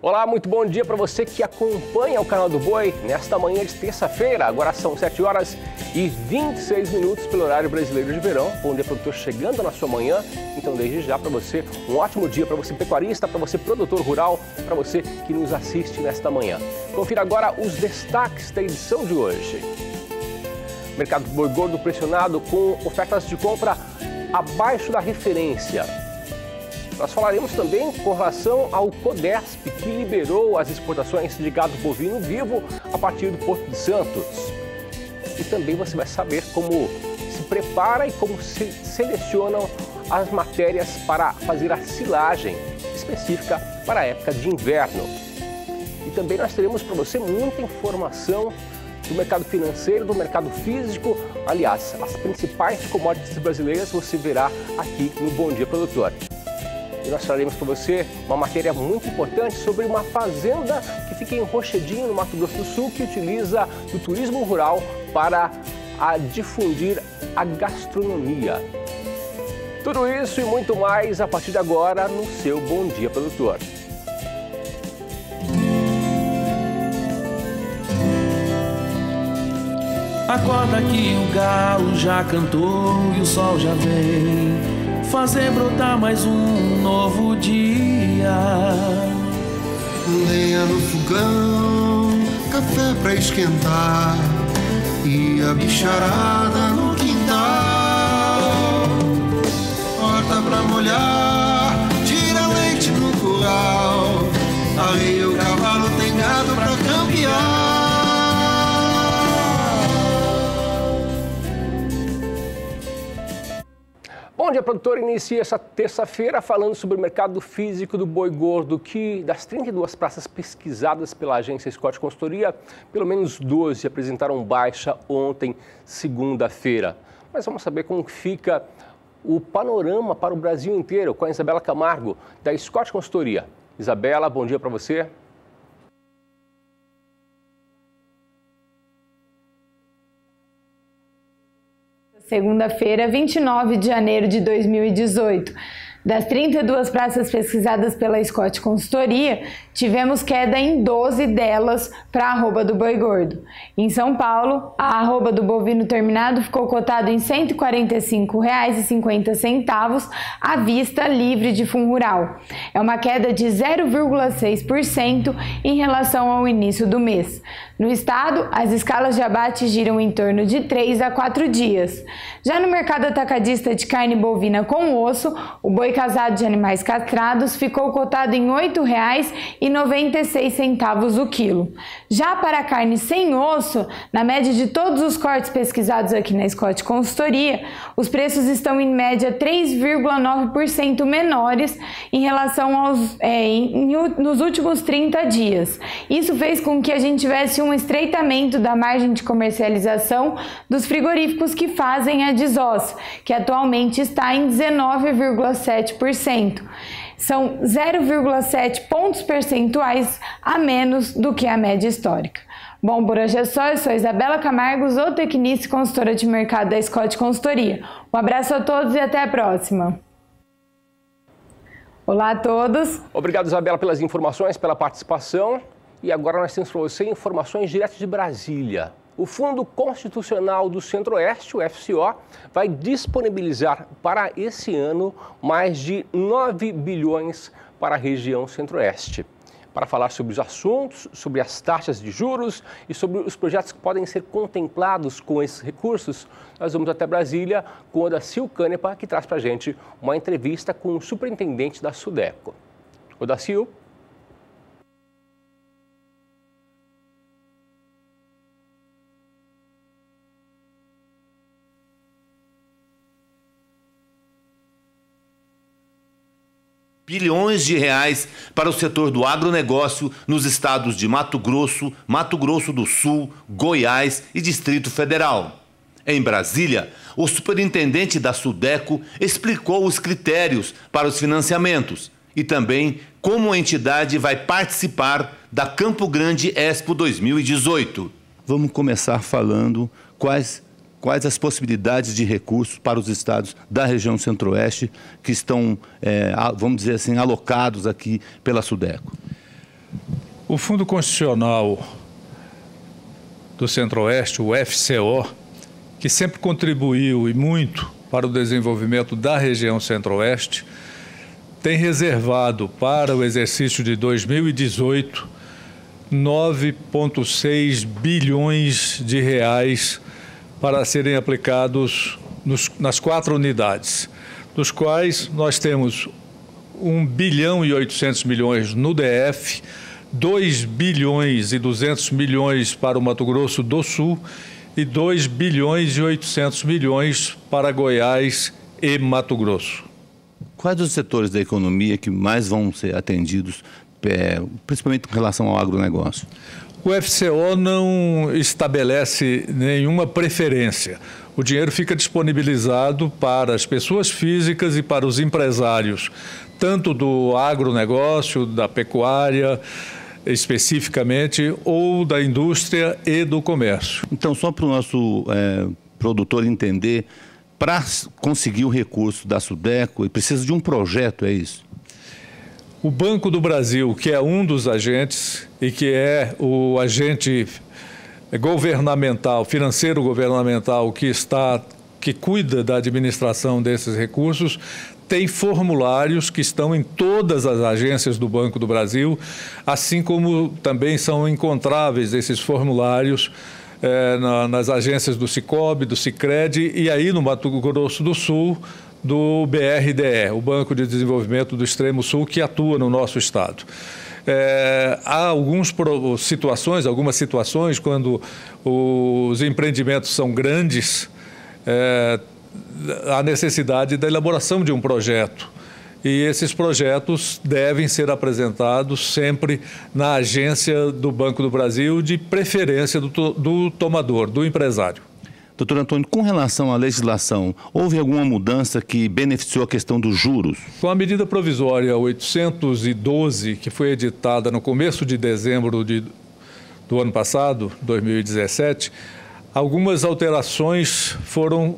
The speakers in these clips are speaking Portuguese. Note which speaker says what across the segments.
Speaker 1: Olá, muito bom dia para você que acompanha o canal do Boi nesta manhã de terça-feira. Agora são 7 horas e 26 minutos pelo horário brasileiro de verão. Bom dia, produtor, chegando na sua manhã. Então, desde já para você, um ótimo dia para você pecuarista, para você produtor rural, para você que nos assiste nesta manhã. Confira agora os destaques da edição de hoje. Mercado do boi gordo pressionado com ofertas de compra abaixo da referência. Nós falaremos também com relação ao CODESP, que liberou as exportações de gado bovino vivo a partir do Porto de Santos. E também você vai saber como se prepara e como se selecionam as matérias para fazer a silagem específica para a época de inverno. E também nós teremos para você muita informação do mercado financeiro, do mercado físico. Aliás, as principais commodities brasileiras você verá aqui no Bom Dia Produtor. E nós traremos para você uma matéria muito importante sobre uma fazenda que fica em Rochedinho, no Mato Grosso do Sul, que utiliza do turismo rural para difundir a gastronomia. Tudo isso e muito mais a partir de agora no seu Bom Dia Produtor.
Speaker 2: Acorda que o galo já cantou e o sol já vem fazer brotar mais um novo dia.
Speaker 3: Lenha no fogão, café pra esquentar e a bicharada no quintal. Horta pra molhar, tira leite no curral. Ali o cavalo tem gado pra campear.
Speaker 1: Bom Dia Produtor inicia essa terça-feira falando sobre o mercado físico do boi gordo, que das 32 praças pesquisadas pela agência Scott Consultoria, pelo menos 12 apresentaram baixa ontem, segunda-feira. Mas vamos saber como fica o panorama para o Brasil inteiro com a Isabela Camargo, da Scott Consultoria. Isabela, bom dia para você.
Speaker 4: Segunda-feira, 29 de janeiro de 2018. Das 32 praças pesquisadas pela Scott Consultoria, tivemos queda em 12 delas para a arroba do boi gordo. Em São Paulo, a arroba do bovino terminado ficou cotado em R$ 145,50 à vista livre de fundo rural. É uma queda de 0,6% em relação ao início do mês. No estado, as escalas de abate giram em torno de 3 a 4 dias. Já no mercado atacadista de carne bovina com osso, o boi casado de animais castrados ficou cotado em R$ 8,96 o quilo. Já para a carne sem osso, na média de todos os cortes pesquisados aqui na Scott Consultoria, os preços estão em média 3,9% menores em relação nos últimos 30 dias. Isso fez com que a gente tivesse um estreitamento da margem de comercialização dos frigoríficos que fazem a desossa, que atualmente está em 19,7%. São 0,7 pontos percentuais a menos do que a média histórica. Bom, por hoje é só. Eu sou Isabela Camargo, zootecnista e consultora de mercado da Scott Consultoria. Um abraço a todos e até a próxima. Olá a todos.
Speaker 1: Obrigado, Isabela, pelas informações, pela participação. E agora nós temos para você informações direto de Brasília. O Fundo Constitucional do Centro-Oeste, o FCO, vai disponibilizar para esse ano mais de 9 bilhões para a região Centro-Oeste. Para falar sobre os assuntos, sobre as taxas de juros e sobre os projetos que podem ser contemplados com esses recursos, nós vamos até Brasília com o Odacil Canepa, que traz para a gente uma entrevista com o superintendente da Sudeco. Odacil.
Speaker 5: Bilhões de reais para o setor do agronegócio nos estados de Mato Grosso, Mato Grosso do Sul, Goiás e Distrito Federal. Em Brasília, o superintendente da Sudeco explicou os critérios para os financiamentos e também como a entidade vai participar da Campo Grande Expo 2018. Vamos começar falando quais as possibilidades de recursos para os estados da região Centro-Oeste que estão, vamos dizer assim, alocados aqui pela Sudeco.
Speaker 6: O Fundo Constitucional do Centro-Oeste, o FCO, que sempre contribuiu e muito para o desenvolvimento da região Centro-Oeste, tem reservado para o exercício de 2018 9,6 bilhões de reais para serem aplicados nas 4 unidades, dos quais nós temos 1 bilhão e 800 milhões no DF, 2 bilhões e 200 milhões para o Mato Grosso do Sul e 2 bilhões e 800 milhões para Goiás e Mato Grosso.
Speaker 5: Quais os setores da economia que mais vão ser atendidos, principalmente em relação ao agronegócio?
Speaker 6: O FCO não estabelece nenhuma preferência. O dinheiro fica disponibilizado para as pessoas físicas e para os empresários, tanto do agronegócio, da pecuária, especificamente, ou da indústria e do comércio.
Speaker 5: Então, só para o nosso produtor entender, para conseguir o recurso da SUDECO, ele precisa de um projeto, é isso?
Speaker 6: O Banco do Brasil, que é um dos agentes e que é o agente governamental, financeiro governamental que cuida da administração desses recursos, tem formulários que estão em todas as agências do Banco do Brasil, assim como também são encontráveis esses formulários nas agências do Sicob, do Sicredi e aí no Mato Grosso do Sul, do BRDE, o Banco de Desenvolvimento do Extremo Sul, que atua no nosso estado. Há algumas situações quando os empreendimentos são grandes, há necessidade da elaboração de um projeto. E esses projetos devem ser apresentados sempre na agência do Banco do Brasil, de preferência do tomador, do empresário.
Speaker 5: Doutor Antônio, com relação à legislação, houve alguma mudança que beneficiou a questão dos juros?
Speaker 6: Com a medida provisória 812, que foi editada no começo de dezembro do ano passado, 2017, algumas alterações foram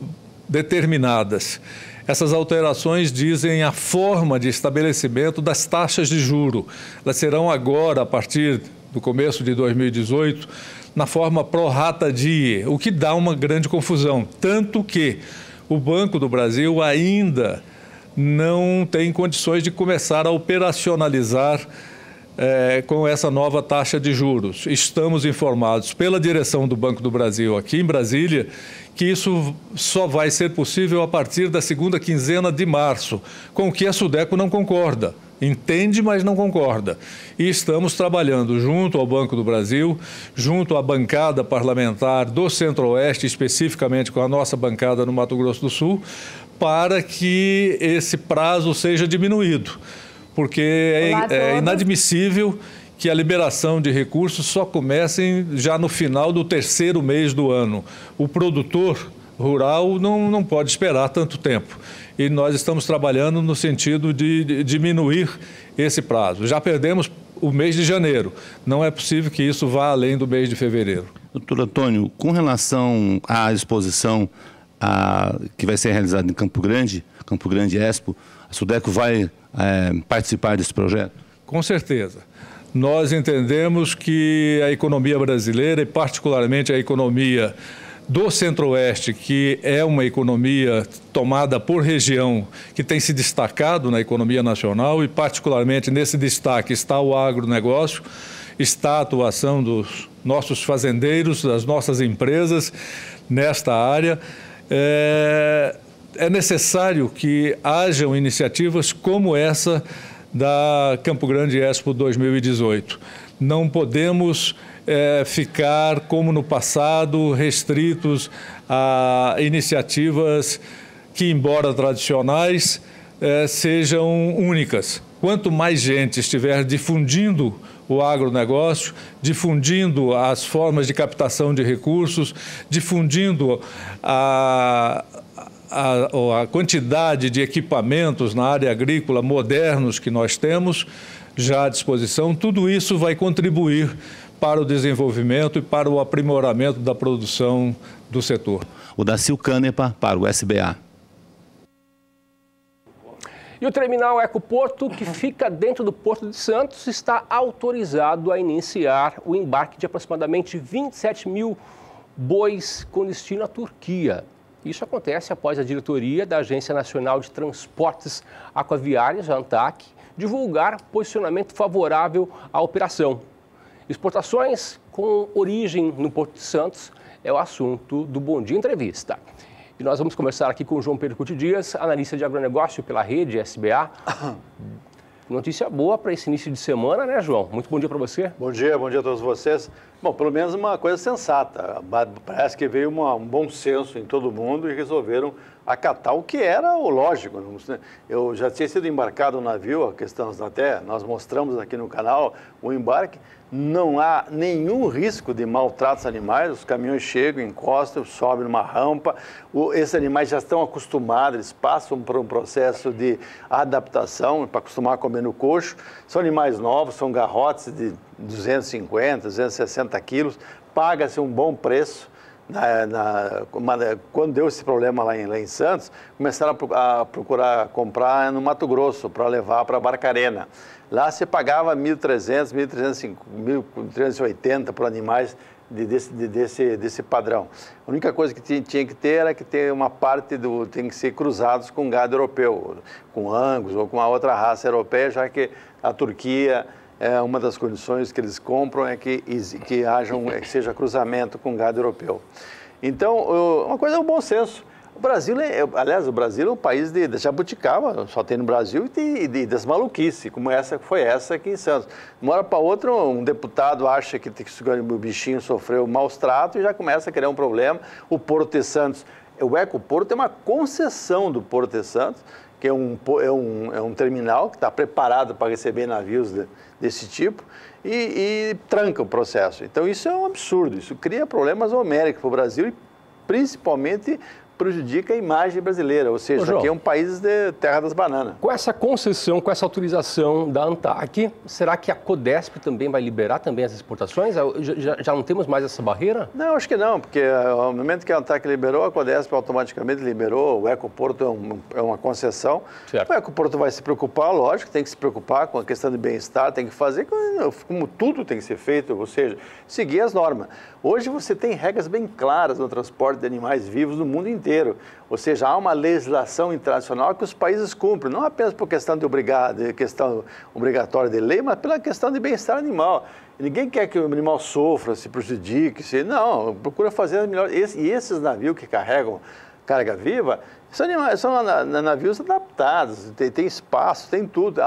Speaker 6: determinadas. Essas alterações dizem a forma de estabelecimento das taxas de juro. Elas serão agora, a partir do começo de 2018, na forma pro rata die, o que dá uma grande confusão. Tanto que o Banco do Brasil ainda não tem condições de começar a operacionalizar com essa nova taxa de juros. Estamos informados pela direção do Banco do Brasil aqui em Brasília que isso só vai ser possível a partir da segunda quinzena de março, com o que a SUDECO não concorda. Entende, mas não concorda. E estamos trabalhando junto ao Banco do Brasil, junto à bancada parlamentar do Centro-Oeste, especificamente com a nossa bancada no Mato Grosso do Sul, para que esse prazo seja diminuído. Porque é inadmissível que a liberação de recursos só comece já no final do 3º mês do ano. O produtor rural não pode esperar tanto tempo. E nós estamos trabalhando no sentido de diminuir esse prazo. Já perdemos o mês de janeiro. Não é possível que isso vá além do mês de fevereiro.
Speaker 5: Doutor Antônio, com relação à exposição que vai ser realizada em Campo Grande Expo, a SUDECO vai participar desse projeto?
Speaker 6: Com certeza. Nós entendemos que a economia brasileira, e particularmente a economia do Centro-Oeste, que é uma economia tomada por região, que tem se destacado na economia nacional, e particularmente nesse destaque está o agronegócio, está a atuação dos nossos fazendeiros, das nossas empresas nesta área. É necessário que hajam iniciativas como essa da Campo Grande Expo 2018. Não podemos ficar, como no passado, restritos a iniciativas que, embora tradicionais, sejam únicas. Quanto mais gente estiver difundindo o agronegócio, difundindo as formas de captação de recursos, difundindo a quantidade de equipamentos na área agrícola modernos que nós temos já à disposição, tudo isso vai contribuir para o desenvolvimento e para o aprimoramento da produção do setor.
Speaker 5: O Dacil Canepa para o SBA.
Speaker 1: E o terminal Ecoporto, que fica dentro do Porto de Santos, está autorizado a iniciar o embarque de aproximadamente 27 mil bois com destino à Turquia. Isso acontece após a diretoria da Agência Nacional de Transportes Aquaviários, a ANTAQ, divulgar posicionamento favorável à operação. Exportações com origem no Porto de Santos é o assunto do Bom Dia Entrevista. E nós vamos conversar aqui com o João Pedro Couto Dias, analista de agronegócio pela rede SBA. Notícia boa para esse início de semana, né, João? Muito bom dia para você.
Speaker 7: Bom dia a todos vocês. Bom, pelo menos uma coisa sensata. Parece que veio um bom senso em todo mundo e resolveram acatar o que era o lógico. Eu já tinha sido embarcado no navio, a questão até nós mostramos aqui no canal o embarque. Não há nenhum risco de maltratos animais, os caminhões chegam, encostam, sobem numa rampa, esses animais já estão acostumados, eles passam por um processo de adaptação para acostumar a comer no coxo. São animais novos, são garrotes de 250, 260 quilos, paga-se um bom preço. Quando deu esse problema lá em Santos, começaram a procurar comprar no Mato Grosso para levar para Barcarena. Lá se pagava 1.300, 1.380 por animais desse padrão. A única coisa que tinha que ter era que ter uma parte tem que ser cruzados com gado europeu, com Angus ou com a outra raça europeia, já que a Turquia uma das condições que eles compram é que seja cruzamento com gado europeu. Então, uma coisa é o bom senso. O Brasil o Brasil é um país de jabuticaba, só tem no Brasil, e das maluquices, como foi essa aqui em Santos. De uma hora para outra, um deputado acha que o bichinho sofreu maus tratos e já começa a criar um problema. O Porto de Santos, o Ecoporto é uma concessão do Porto de Santos, que é um terminal que está preparado para receber navios desse tipo e tranca o processo. Então, isso é um absurdo, isso cria problemas homéricos para o Brasil e principalmente prejudica a imagem brasileira, ou seja, aqui é um país de terra das bananas.
Speaker 1: Com essa concessão, com essa autorização da ANTAQ, será que a Codesp também vai liberar também as exportações? Já não temos mais essa barreira?
Speaker 7: Não, acho que não, porque no momento que a ANTAQ liberou, a Codesp automaticamente liberou, o Ecoporto é uma concessão. Certo. O Ecoporto vai se preocupar, lógico, tem que se preocupar com a questão de bem-estar, tem que fazer como tudo tem que ser feito, ou seja, seguir as normas. Hoje você tem regras bem claras no transporte de animais vivos no mundo inteiro. Ou seja, há uma legislação internacional que os países cumprem, não apenas por questão questão obrigatória de lei, mas pela questão de bem-estar animal. Ninguém quer que o animal sofra, se prejudique, não, procura fazer melhor. E esses navios que carregam carga viva, são navios adaptados, tem espaço, tem tudo.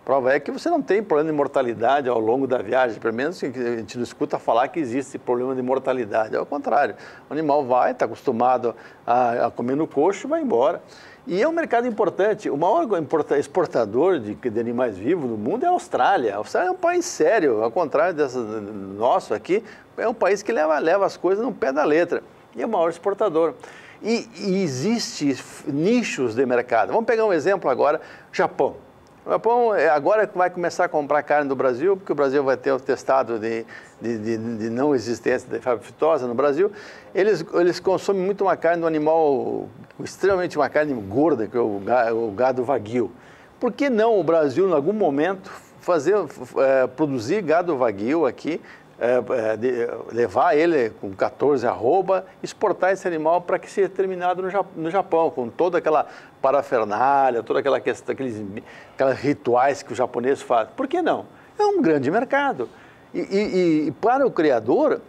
Speaker 7: Prova é que você não tem problema de mortalidade ao longo da viagem, pelo menos a gente não escuta falar que existe problema de mortalidade. Ao contrário, o animal está acostumado a comer no coxo e vai embora. E é um mercado importante. O maior exportador de animais vivos do mundo é a Austrália. A Austrália é um país sério, ao contrário nosso aqui, é um país que leva as coisas no pé da letra. E é o maior exportador. E existem nichos de mercado. Vamos pegar um exemplo agora, Japão. O Japão agora vai começar a comprar carne do Brasil, porque o Brasil vai ter o testado de não existência da fitosa no Brasil. Eles consomem muito uma carne do animal, extremamente uma carne gorda, que é o gado Wagyu. Por que não o Brasil, em algum momento, produzir gado Wagyu aqui, levar ele com 14 arroba, exportar esse animal para que seja terminado no Japão, com toda aquela parafernália, toda aquela questão, aqueles rituais que os japoneses fazem. Por que não? É um grande mercado. E para o criador,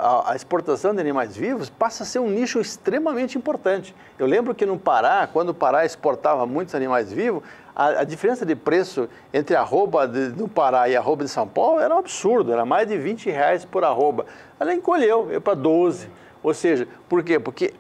Speaker 7: a exportação de animais vivos passa a ser um nicho extremamente importante. Eu lembro que no Pará, quando o Pará exportava muitos animais vivos, a diferença de preço entre a arroba do Pará e a arroba de São Paulo era um absurdo, era mais de R$20 por arroba. Ela encolheu, veio para 12. Ou seja, por quê? Porque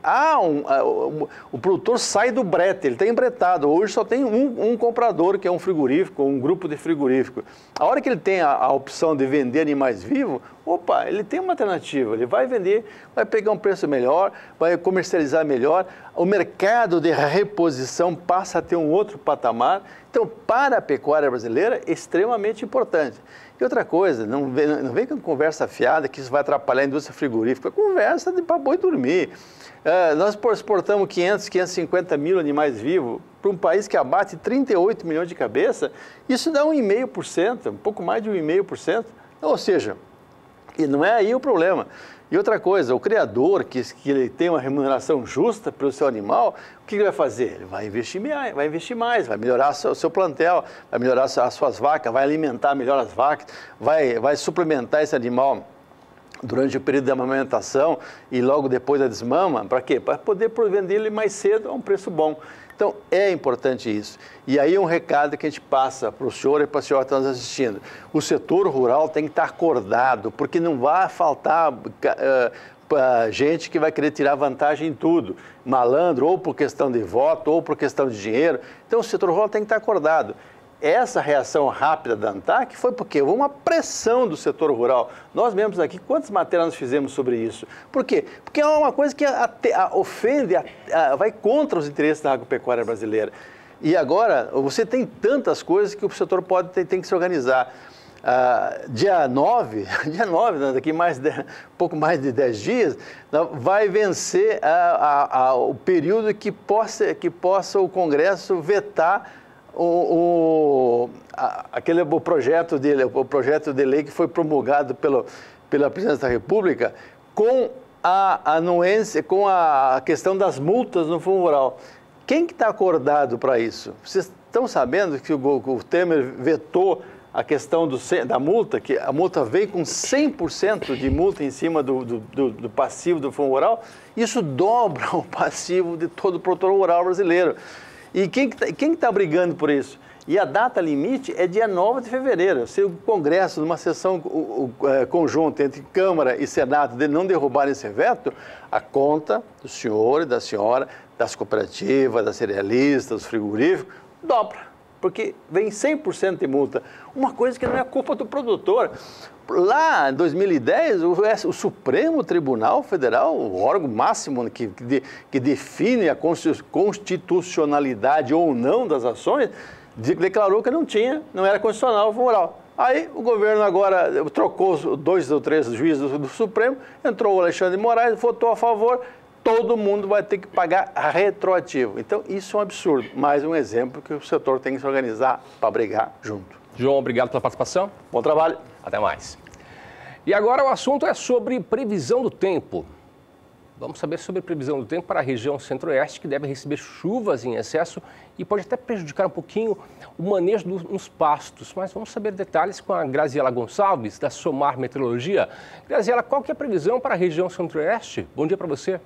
Speaker 7: o produtor sai do brete, ele está embretado. Hoje só tem um comprador, que é um frigorífico, um grupo de frigorífico. A hora que ele tem a opção de vender animais vivos, opa, ele tem uma alternativa, ele vai vender, vai pegar um preço melhor, vai comercializar melhor, o mercado de reposição passa a ter um outro patamar. Então, para a pecuária brasileira, é extremamente importante. E outra coisa, não vem com conversa fiada que isso vai atrapalhar a indústria frigorífica, conversa para boi dormir. Nós exportamos 550 mil animais vivos para um país que abate 38 milhões de cabeça, isso dá 1,5%, um pouco mais de 1,5%. Ou seja, e não é aí o problema. E outra coisa, o criador, que ele tem uma remuneração justa pelo seu animal, o que ele vai fazer? Ele vai investir mais, vai melhorar o seu plantel, vai melhorar as suas vacas, vai alimentar melhor as vacas, vai suplementar esse animal durante o período da amamentação e logo depois da desmama. Para quê? Para poder vender ele mais cedo a um preço bom. Então, é importante isso. E aí um recado que a gente passa para o senhor e para a senhora que estão nos assistindo. O setor rural tem que estar acordado, porque não vai faltar gente que vai querer tirar vantagem em tudo. Malandro, ou por questão de voto, ou por questão de dinheiro. Então, o setor rural tem que estar acordado. Essa reação rápida da ANTAC foi porque houve uma pressão do setor rural. Nós mesmos aqui, quantas matérias nós fizemos sobre isso? Por quê? Porque é uma coisa que ofende, vai contra os interesses da agropecuária brasileira. E agora, você tem tantas coisas que o setor tem que se organizar. Dia 9, daqui pouco mais de 10 dias, vai vencer o período que possa o Congresso vetar o projeto de lei que foi promulgado pela Presidência da República com a anuência, com a questão das multas no Fundo Rural. Quem que está acordado para isso? Vocês estão sabendo que o Temer vetou a questão da multa, que a multa veio com 100% de multa em cima do passivo do Fundo Rural? Isso dobra o passivo de todo o produtor rural brasileiro. E quem está brigando por isso? E a data limite é dia 9 de fevereiro. Se o Congresso, numa sessão conjunta entre Câmara e Senado, não derrubarem esse veto, a conta do senhor e da senhora, das cooperativas, das cerealistas, dos frigoríficos, dobra. Porque vem 100% de multa. Uma coisa que não é culpa do produtor. Lá em 2010, o Supremo Tribunal Federal, o órgão máximo que define a constitucionalidade ou não das ações, declarou que não era constitucional o Fundo Rural. Aí o governo agora trocou 2 ou 3 juízes do Supremo, entrou o Alexandre de Moraes, votou a favor, todo mundo vai ter que pagar retroativo. Então, isso é um absurdo. Mais um exemplo que o setor tem que se organizar para brigar junto.
Speaker 1: João, obrigado pela participação.
Speaker 7: Bom trabalho.
Speaker 1: Até mais. E agora o assunto é sobre previsão do tempo. Vamos saber sobre previsão do tempo para a região centro-oeste, que deve receber chuvas em excesso e pode até prejudicar um pouquinho o manejo nos pastos. Mas vamos saber detalhes com a Graziela Gonçalves, da Somar Meteorologia. Graziela, qual que é a previsão para a região centro-oeste? Bom dia para você.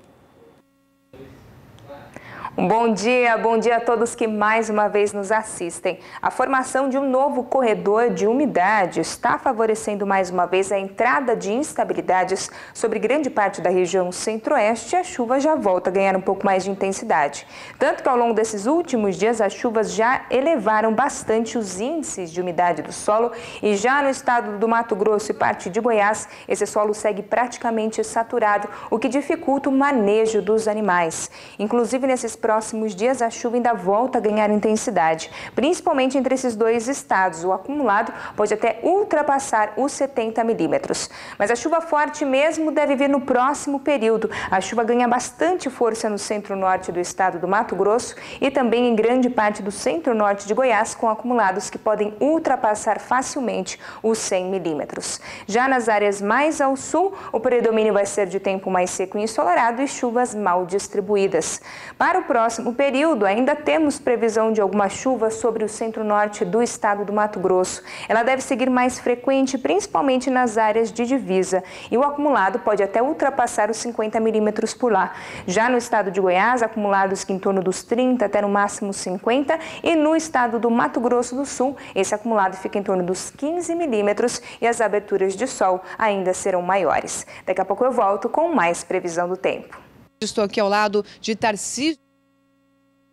Speaker 8: Bom dia a todos que mais uma vez nos assistem. A formação de um novo corredor de umidade está favorecendo mais uma vez a entrada de instabilidades sobre grande parte da região centro-oeste e a chuva já volta a ganhar um pouco mais de intensidade. Tanto que ao longo desses últimos dias as chuvas já elevaram bastante os índices de umidade do solo e já no estado do Mato Grosso e parte de Goiás, esse solo segue praticamente saturado, o que dificulta o manejo dos animais. Inclusive nesses próximos dias, a chuva ainda volta a ganhar intensidade, principalmente entre esses dois estados. O acumulado pode até ultrapassar os 70 milímetros. Mas a chuva forte mesmo deve vir no próximo período. A chuva ganha bastante força no centro-norte do estado do Mato Grosso e também em grande parte do centro-norte de Goiás, com acumulados que podem ultrapassar facilmente os 100 milímetros. Já nas áreas mais ao sul, o predomínio vai ser de tempo mais seco e ensolarado e chuvas mal distribuídas. Para o próximo período, ainda temos previsão de alguma chuva sobre o centro-norte do estado do Mato Grosso. Ela deve seguir mais frequente, principalmente nas áreas de divisa, e o acumulado pode até ultrapassar os 50 milímetros por lá. Já no estado de Goiás, acumulados que em torno dos 30 até no máximo 50, e no estado do Mato Grosso do Sul, esse acumulado fica em torno dos 15 milímetros e as aberturas de sol ainda serão maiores. Daqui a pouco eu volto com mais previsão do tempo.
Speaker 9: Estou aqui ao lado de Tarcísio.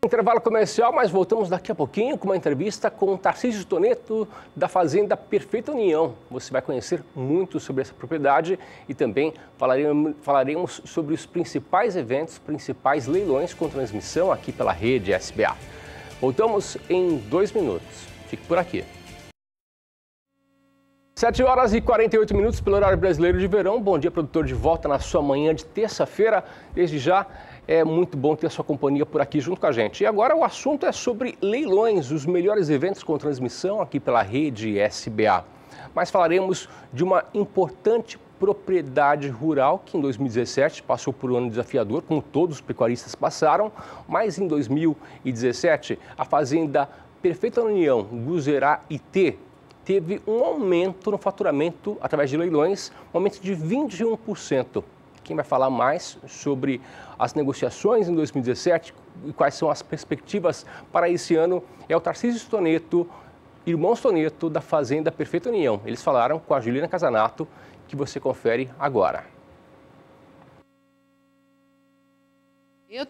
Speaker 1: Intervalo comercial, mas voltamos daqui a pouquinho com uma entrevista com o Tarcísio Toneto da Fazenda Perfeita União. Você vai conhecer muito sobre essa propriedade e também falaremos sobre os principais eventos, principais leilões com transmissão aqui pela rede SBA. Voltamos em 2 minutos. Fique por aqui. 7h48 pelo horário brasileiro de verão. Bom dia, produtor, de volta na sua manhã de terça-feira. Desde já, é muito bom ter a sua companhia por aqui junto com a gente. E agora o assunto é sobre leilões, os melhores eventos com transmissão aqui pela rede SBA. Mas falaremos de uma importante propriedade rural que em 2017 passou por um ano desafiador, como todos os pecuaristas passaram, mas em 2017 a Fazenda Perfeita União, Guzerá IT, teve um aumento no faturamento através de leilões, um aumento de 21%. Quem vai falar mais sobre as negociações em 2017 e quais são as perspectivas para esse ano é o Tarcísio Toneto, irmãos Toneto, da Fazenda Perfeita União. Eles falaram com a Juliana Casanato, que você confere agora.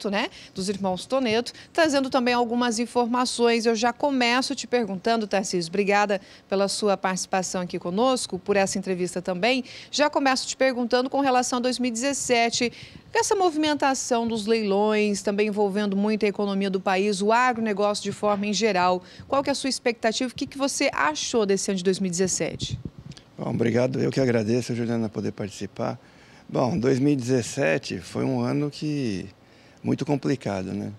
Speaker 9: Né, dos irmãos Toneto, trazendo também algumas informações. Eu já começo te perguntando, Tarcísio, obrigada pela sua participação aqui conosco, por essa entrevista também. Já começo te perguntando com relação a 2017, essa movimentação dos leilões, também envolvendo muito a economia do país, o agronegócio de forma em geral. Qual que é a sua expectativa? O que você achou desse ano de 2017?
Speaker 10: Bom, obrigado. Eu que agradeço, Juliana, poder participar. Bom, 2017 foi um ano muito complicado, né?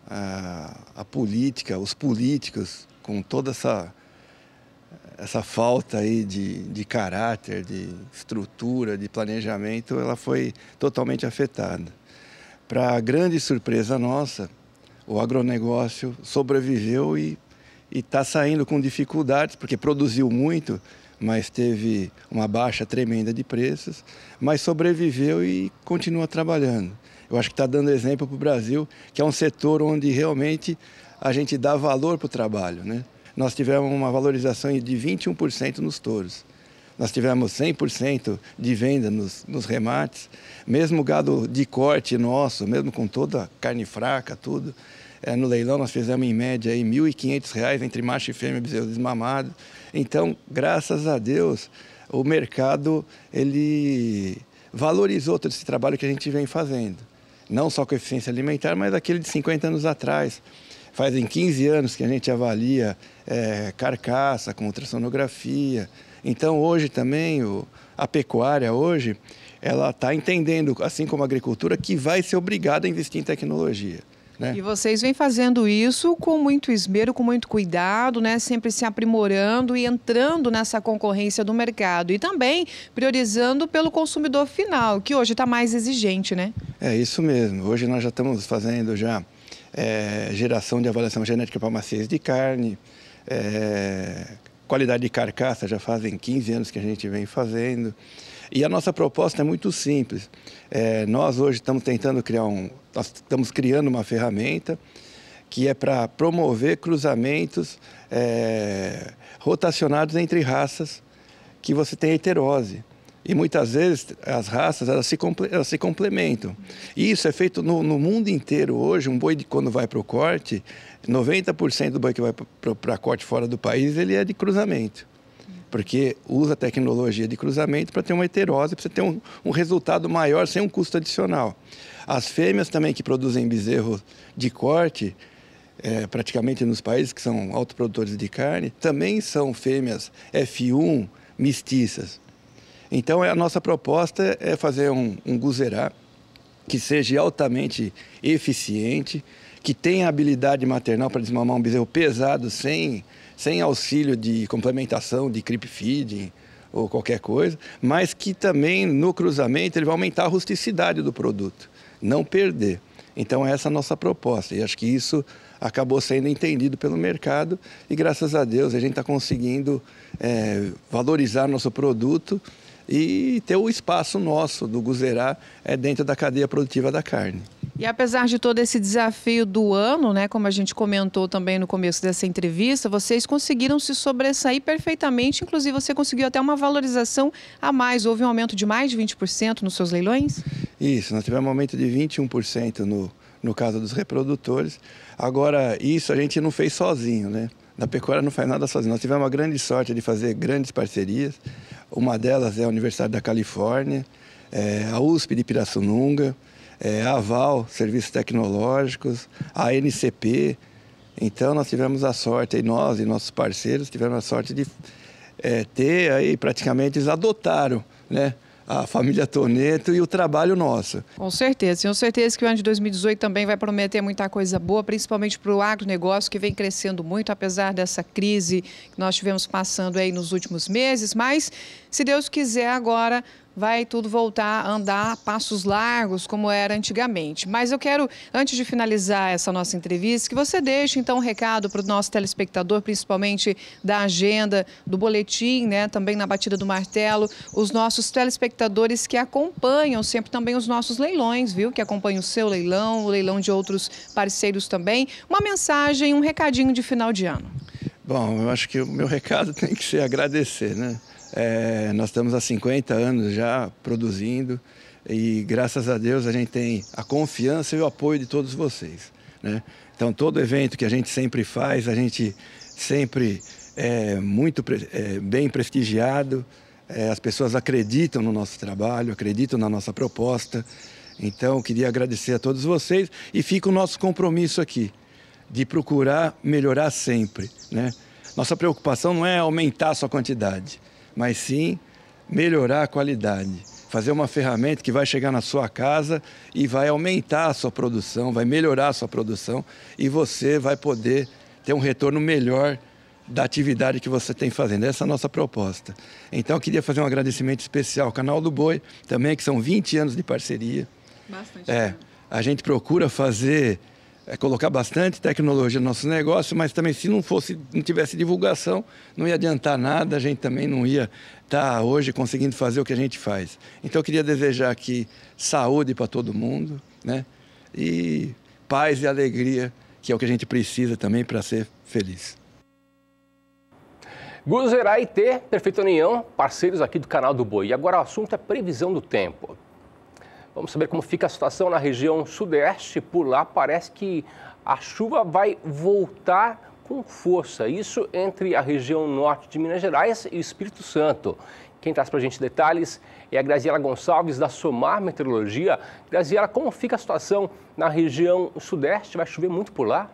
Speaker 10: A política, os políticos, com toda essa falta aí de caráter, de estrutura, de planejamento, ela foi totalmente afetada. Para grande surpresa nossa, o agronegócio sobreviveu e está saindo com dificuldades, porque produziu muito, mas teve uma baixa tremenda de preços, mas sobreviveu e continua trabalhando. Eu acho que está dando exemplo para o Brasil, que é um setor onde realmente a gente dá valor para o trabalho, né? Nós tivemos uma valorização de 21% nos touros. Nós tivemos 100% de venda nos remates. Mesmo o gado de corte nosso, mesmo com toda a carne fraca, tudo, no leilão nós fizemos em média R$ 1.500 entre macho e fêmea, bezerro desmamado. Então, graças a Deus, o mercado ele valorizou todo esse trabalho que a gente vem fazendo. Não só com eficiência alimentar, mas aquele de 50 anos atrás. Fazem 15 anos que a gente avalia carcaça com ultrassonografia. Então, hoje também, a pecuária hoje, ela está entendendo, assim como a agricultura, que vai ser obrigada a investir em tecnologia. Né?
Speaker 9: E vocês vêm fazendo isso com muito esmero, com muito cuidado, né? Sempre se aprimorando e entrando nessa concorrência do mercado. E também priorizando pelo consumidor final, que hoje está mais exigente, né?
Speaker 10: É isso mesmo. Hoje nós já estamos fazendo geração de avaliação genética para maciez de carne, qualidade de carcaça já fazem 15 anos que a gente vem fazendo. E a nossa proposta é muito simples. Nós hoje estamos tentando nós estamos criando uma ferramenta que é para promover cruzamentos rotacionados entre raças que você tem heterose. E muitas vezes as raças elas se complementam. E isso é feito no mundo inteiro hoje. Um boi, quando vai para o corte, 90% do boi que vai para corte fora do país, ele é de cruzamento. Porque usa tecnologia de cruzamento para ter uma heterose, para você ter um resultado maior sem um custo adicional. As fêmeas também que produzem bezerro de corte, praticamente nos países que são autoprodutores de carne, também são fêmeas F1 mestiças. Então, a nossa proposta é fazer um Guzerá que seja altamente eficiente, que tenha habilidade maternal para desmamar um bezerro pesado sem auxílio de complementação, de creep feeding ou qualquer coisa, mas que também no cruzamento ele vai aumentar a rusticidade do produto, não perder. Então essa é a nossa proposta e acho que isso acabou sendo entendido pelo mercado e graças a Deus a gente está conseguindo valorizar nosso produto e ter o espaço nosso do Guzerá dentro da cadeia produtiva da carne.
Speaker 9: E apesar de todo esse desafio do ano, né, como a gente comentou também no começo dessa entrevista, vocês conseguiram se sobressair perfeitamente, inclusive você conseguiu até uma valorização a mais, houve um aumento de mais de 20% nos seus leilões?
Speaker 10: Isso, nós tivemos um aumento de 21% no caso dos reprodutores. Agora, isso a gente não fez sozinho, né? Na pecuária não faz nada sozinho. Nós tivemos uma grande sorte de fazer grandes parcerias. Uma delas é a Universidade da Califórnia, a USP de Pirassununga, a Aval, Serviços Tecnológicos, a NCP. Então, nós tivemos a sorte, nós e nossos parceiros tivemos a sorte de ter aí, praticamente, eles adotaram, né, a família Toneto e o trabalho nosso.
Speaker 9: Com certeza. Tenho certeza que o ano de 2018 também vai prometer muita coisa boa, principalmente para o agronegócio, que vem crescendo muito, apesar dessa crise que nós tivemos passando aí nos últimos meses. Mas, se Deus quiser, agora vai tudo voltar a andar a passos largos, como era antigamente. Mas eu quero, antes de finalizar essa nossa entrevista, que você deixe, então, um recado para o nosso telespectador, principalmente da agenda, do boletim, né, também na batida do martelo, os nossos telespectadores que acompanham sempre também os nossos leilões, viu? Que acompanham o seu leilão, o leilão de outros parceiros também. Uma mensagem, um recadinho de final de ano.
Speaker 10: Bom, eu acho que o meu recado tem que ser agradecer, né? Nós estamos há 50 anos já produzindo e, graças a Deus, a gente tem a confiança e o apoio de todos vocês, né? Então, todo evento que a gente sempre faz, a gente sempre é muito bem prestigiado, as pessoas acreditam no nosso trabalho, acreditam na nossa proposta. Então, eu queria agradecer a todos vocês e fica o nosso compromisso aqui, de procurar melhorar sempre, né? Nossa preocupação não é aumentar a sua quantidade, mas sim melhorar a qualidade. Fazer uma ferramenta que vai chegar na sua casa e vai aumentar a sua produção, vai melhorar a sua produção e você vai poder ter um retorno melhor da atividade que você tem fazendo. Essa é a nossa proposta. Então, eu queria fazer um agradecimento especial ao Canal do Boi, também, que são 20 anos de parceria.
Speaker 9: Bastante.
Speaker 10: A gente procura fazer... colocar bastante tecnologia no nosso negócio, mas também se não tivesse divulgação, não ia adiantar nada, a gente também não ia estar hoje conseguindo fazer o que a gente faz. Então eu queria desejar aqui saúde para todo mundo, né? E paz e alegria, que é o que a gente precisa também para ser feliz.
Speaker 1: Guzerá e T, Perfeita União, parceiros aqui do Canal do Boi. E agora o assunto é previsão do tempo. Vamos saber como fica a situação na região sudeste. Por lá parece que a chuva vai voltar com força. Isso entre a região norte de Minas Gerais e o Espírito Santo. Quem traz para a gente detalhes é a Graziela Gonçalves, da Somar Meteorologia. Graziela, como fica a situação na região sudeste? Vai chover muito por lá?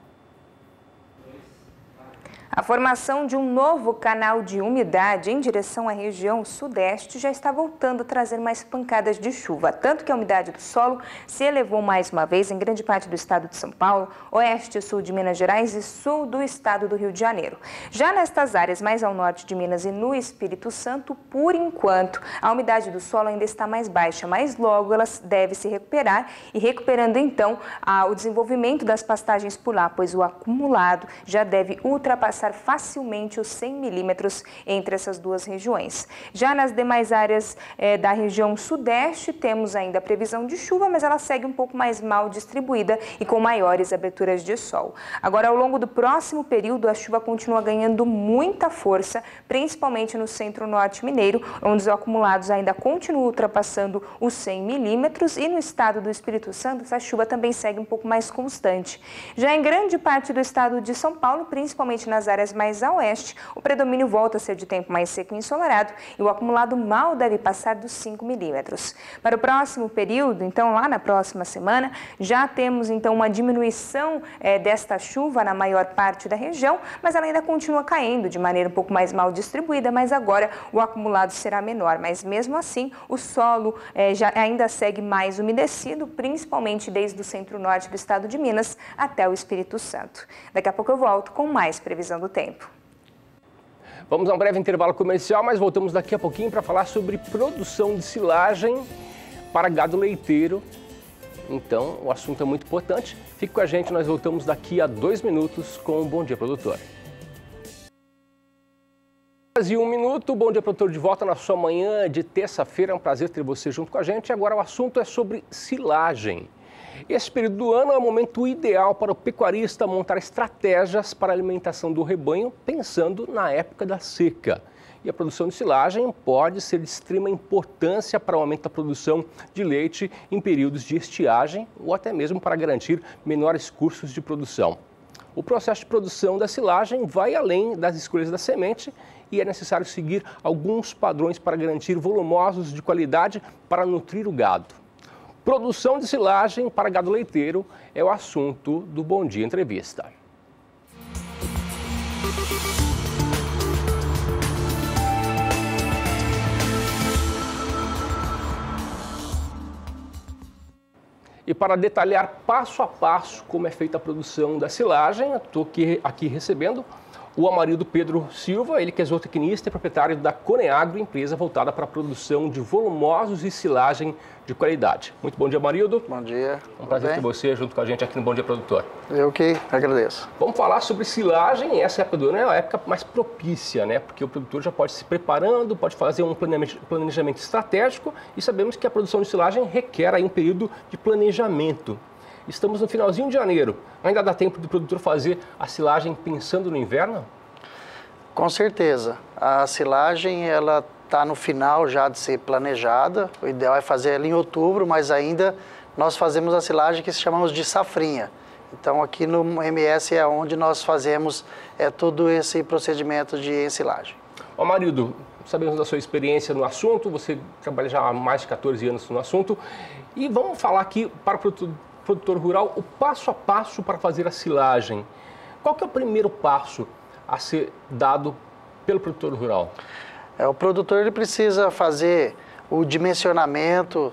Speaker 8: A formação de um novo canal de umidade em direção à região sudeste já está voltando a trazer mais pancadas de chuva, tanto que a umidade do solo se elevou mais uma vez em grande parte do estado de São Paulo, oeste e sul de Minas Gerais e sul do estado do Rio de Janeiro. Já nestas áreas mais ao norte de Minas e no Espírito Santo, por enquanto, a umidade do solo ainda está mais baixa, mas logo ela deve se recuperar e recuperando então o desenvolvimento das pastagens por lá, pois o acumulado já deve ultrapassar facilmente os 100 milímetros entre essas duas regiões. Já nas demais áreas da região sudeste, temos ainda a previsão de chuva, mas ela segue um pouco mais mal distribuída e com maiores aberturas de sol. Agora, ao longo do próximo período, a chuva continua ganhando muita força, principalmente no centro-norte mineiro, onde os acumulados ainda continuam ultrapassando os 100 milímetros e no estado do Espírito Santo, essa chuva também segue um pouco mais constante. Já em grande parte do estado de São Paulo, principalmente nas áreas mais a oeste, o predomínio volta a ser de tempo mais seco e ensolarado e o acumulado mal deve passar dos 5 milímetros. Para o próximo período, então lá na próxima semana, já temos então uma diminuição desta chuva na maior parte da região, mas ela ainda continua caindo de maneira um pouco mais mal distribuída, mas agora o acumulado será menor. Mas mesmo assim, o solo já ainda segue mais umedecido, principalmente desde o centro-norte do estado de Minas até o Espírito Santo. Daqui a pouco eu volto com mais previsão do tempo.
Speaker 1: Vamos a um breve intervalo comercial, mas voltamos daqui a pouquinho para falar sobre produção de silagem para gado leiteiro. Então, o assunto é muito importante. Fique com a gente, nós voltamos daqui a 2 minutos com o Bom Dia Produtor. E 1 minuto, Bom Dia Produtor de volta na sua manhã de terça-feira. É um prazer ter você junto com a gente. Agora o assunto é sobre silagem. Esse período do ano é o momento ideal para o pecuarista montar estratégias para a alimentação do rebanho, pensando na época da seca. E a produção de silagem pode ser de extrema importância para o aumento da produção de leite em períodos de estiagem ou até mesmo para garantir menores custos de produção. O processo de produção da silagem vai além das escolhas da semente e é necessário seguir alguns padrões para garantir volumosos de qualidade para nutrir o gado. Produção de silagem para gado leiteiro é o assunto do Bom Dia Entrevista. E para detalhar passo a passo como é feita a produção da silagem, estou aqui recebendo o Amarildo Pedro Silva, ele que é zootecnista e proprietário da Coneagro, empresa voltada para a produção de volumosos e silagem de qualidade. Muito bom dia, Amarildo.
Speaker 11: Bom dia.
Speaker 1: Um prazer ter você junto com a gente aqui no Bom Dia Produtor.
Speaker 11: Eu que agradeço.
Speaker 1: Vamos falar sobre silagem. Essa época do ano é a época mais propícia, né? Porque o produtor já pode se preparando, pode fazer um planejamento estratégico e sabemos que a produção de silagem requer aí um período de planejamento. Estamos no finalzinho de janeiro. Ainda dá tempo do produtor fazer a silagem pensando no inverno?
Speaker 11: Com certeza. A silagem, ela está no final já de ser planejada. O ideal é fazer ela em outubro, mas ainda nós fazemos a silagem que chamamos de safrinha. Então, aqui no MS é onde nós fazemos todo esse procedimento de ensilagem.
Speaker 1: Ô, Amarildo, sabemos da sua experiência no assunto, você trabalha já há mais de 14 anos no assunto. E vamos falar aqui para o produtor rural o passo a passo para fazer a silagem. Qual que é o primeiro passo a ser dado pelo produtor rural?
Speaker 11: O produtor ele precisa fazer o dimensionamento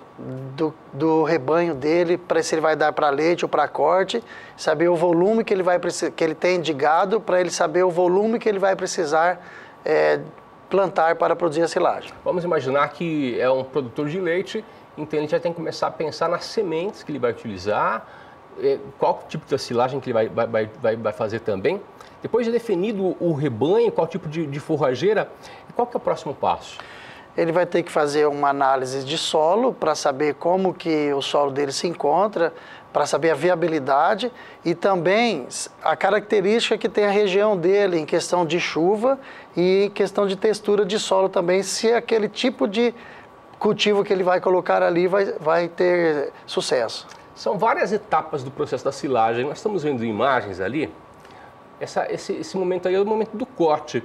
Speaker 11: do rebanho dele, para se ele vai dar para leite ou para corte, saber o volume que ele tem de gado, para ele saber o volume que ele vai precisar plantar para produzir a silagem.
Speaker 1: Vamos imaginar que é um produtor de leite, então ele já tem que começar a pensar nas sementes que ele vai utilizar, qual tipo de silagem que ele vai fazer também. Depois de definido o rebanho, qual tipo de forrageira, qual que é o próximo passo?
Speaker 11: Ele vai ter que fazer uma análise de solo para saber como que o solo dele se encontra, para saber a viabilidade e também a característica que tem a região dele em questão de chuva e em questão de textura de solo também, se aquele tipo de cultivo que ele vai colocar ali vai ter sucesso.
Speaker 1: São várias etapas do processo da silagem. Nós estamos vendo imagens ali. Esse momento aí é o momento do corte.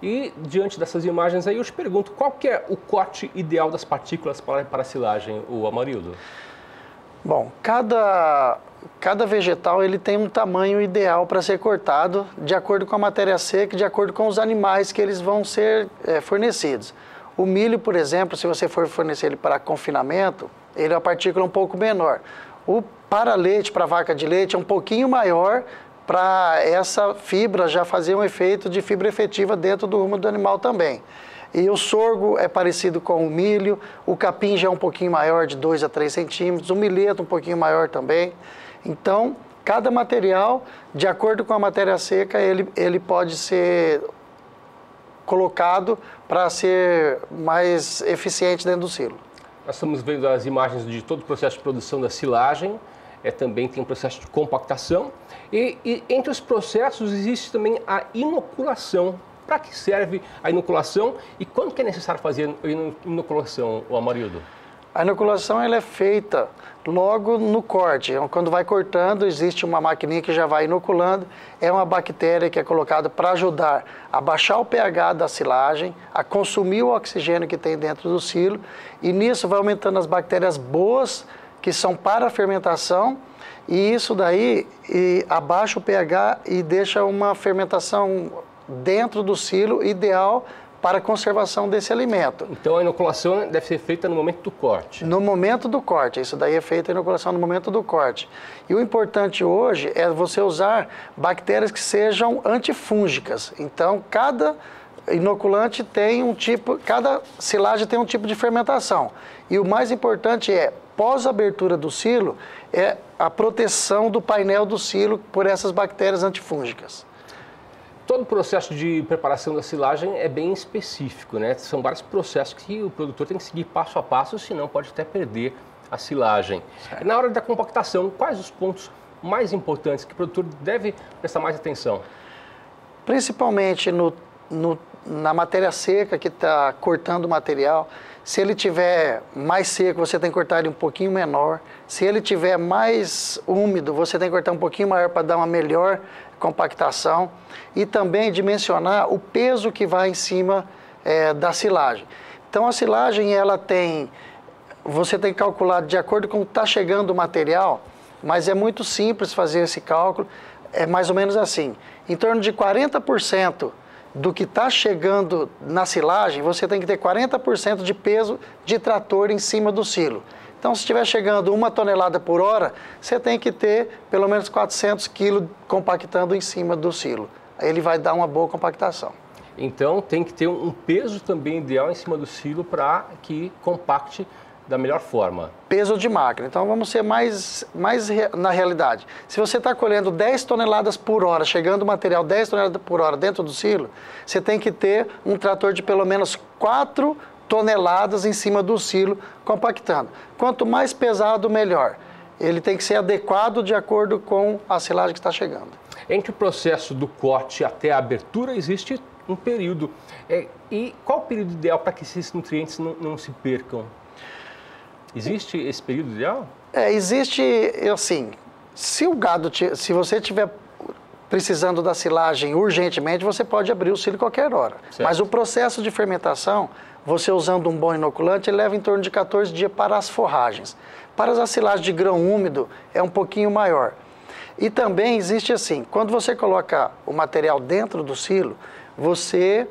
Speaker 1: E diante dessas imagens aí eu te pergunto, qual que é o corte ideal das partículas para a silagem, o Amarildo?
Speaker 11: Bom, cada vegetal ele tem um tamanho ideal para ser cortado de acordo com a matéria seca, de acordo com os animais que eles vão ser fornecidos. O milho, por exemplo, se você for fornecer ele para confinamento, ele é uma partícula um pouco menor. O para leite, para vaca de leite, é um pouquinho maior, para essa fibra já fazer um efeito de fibra efetiva dentro do rumo do animal também. E o sorgo é parecido com o milho, o capim já é um pouquinho maior, de 2 a 3 centímetros, o milheto um pouquinho maior também. Então, cada material, de acordo com a matéria seca, ele pode ser colocado para ser mais eficiente dentro do silo.
Speaker 1: Nós estamos vendo as imagens de todo o processo de produção da silagem, também tem um processo de compactação e entre os processos existe também a inoculação. Para que serve a inoculação e quando que é necessário fazer a inoculação, Amarildo?
Speaker 11: A inoculação ela é feita logo no corte. Quando vai cortando, existe uma maquininha que já vai inoculando. É uma bactéria que é colocada para ajudar a baixar o pH da silagem, a consumir o oxigênio que tem dentro do silo. E nisso vai aumentando as bactérias boas, que são para a fermentação. E isso daí abaixa o pH e deixa uma fermentação dentro do silo ideal para a conservação desse alimento.
Speaker 1: Então a inoculação deve ser feita no momento do corte?
Speaker 11: No momento do corte, isso daí é feita a inoculação no momento do corte. E o importante hoje é você usar bactérias que sejam antifúngicas. Então cada inoculante tem um tipo, cada silagem tem um tipo de fermentação. E o mais importante é, pós abertura do silo, é a proteção do painel do silo por essas bactérias antifúngicas.
Speaker 1: Todo o processo de preparação da silagem é bem específico, né? São vários processos que o produtor tem que seguir passo a passo, senão pode até perder a silagem. Certo. Na hora da compactação, quais os pontos mais importantes que o produtor deve prestar mais atenção?
Speaker 11: Principalmente no na matéria seca que está cortando o material. Se ele tiver mais seco, você tem que cortar ele um pouquinho menor. Se ele tiver mais úmido, você tem que cortar um pouquinho maior para dar uma melhor compactação. E também dimensionar o peso que vai em cima da silagem. Então a silagem, você tem que calcular de acordo com o que está chegando o material, mas é muito simples fazer esse cálculo. É mais ou menos assim, em torno de 40% do que está chegando na silagem, você tem que ter 40% de peso de trator em cima do silo. Então, se estiver chegando 1 tonelada por hora, você tem que ter pelo menos 400 quilos compactando em cima do silo. Aí ele vai dar uma boa compactação.
Speaker 1: Então, tem que ter um peso também ideal em cima do silo para que compacte da melhor forma.
Speaker 11: Peso de máquina. Então, vamos ser mais na realidade. Se você está colhendo 10 toneladas por hora, chegando o material 10 toneladas por hora dentro do silo, você tem que ter um trator de pelo menos 4 toneladas em cima do silo compactando. Quanto mais pesado, melhor. Ele tem que ser adequado de acordo com a silagem que está chegando.
Speaker 1: Entre o processo do corte até a abertura, existe um período. E qual o período ideal para que esses nutrientes não se percam? Existe esse período ideal?
Speaker 11: Existe, assim, se você estiver precisando da silagem urgentemente, você pode abrir o silo qualquer hora. Certo. Mas o processo de fermentação, você usando um bom inoculante, ele leva em torno de 14 dias para as forragens. Para as silagens de grão úmido, é um pouquinho maior. E também existe assim, quando você coloca o material dentro do silo, você,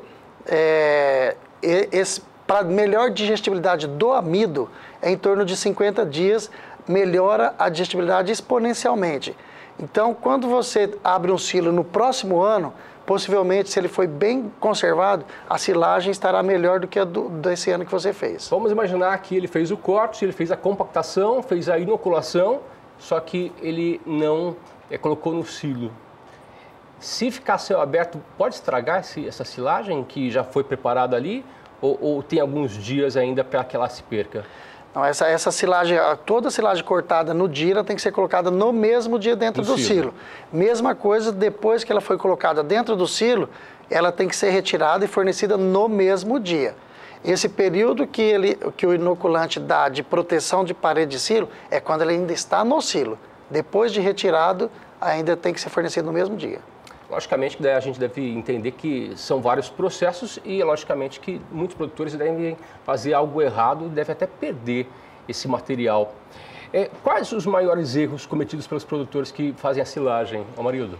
Speaker 11: para melhor digestibilidade do amido, em torno de 50 dias, melhora a digestibilidade exponencialmente. Então, quando você abre um silo no próximo ano, possivelmente, se ele foi bem conservado, a silagem estará melhor do que a desse ano que você fez.
Speaker 1: Vamos imaginar que ele fez o corte, ele fez a compactação, fez a inoculação, só que ele não colocou no silo. Se ficar a céu aberto, pode estragar essa silagem que já foi preparada ali? Ou tem alguns dias ainda para que ela se perca?
Speaker 11: Não, essa silagem, toda silagem cortada no dia, ela tem que ser colocada no mesmo dia dentro do silo. Mesma coisa, depois que ela foi colocada dentro do silo, ela tem que ser retirada e fornecida no mesmo dia. Esse período que o inoculante dá de proteção de parede de silo é quando ele ainda está no silo. Depois de retirado, ainda tem que ser fornecido no mesmo dia.
Speaker 1: Logicamente que a gente deve entender que são vários processos e, logicamente, que muitos produtores devem fazer algo errado e devem até perder esse material. Quais os maiores erros cometidos pelos produtores que fazem a silagem, Amarildo?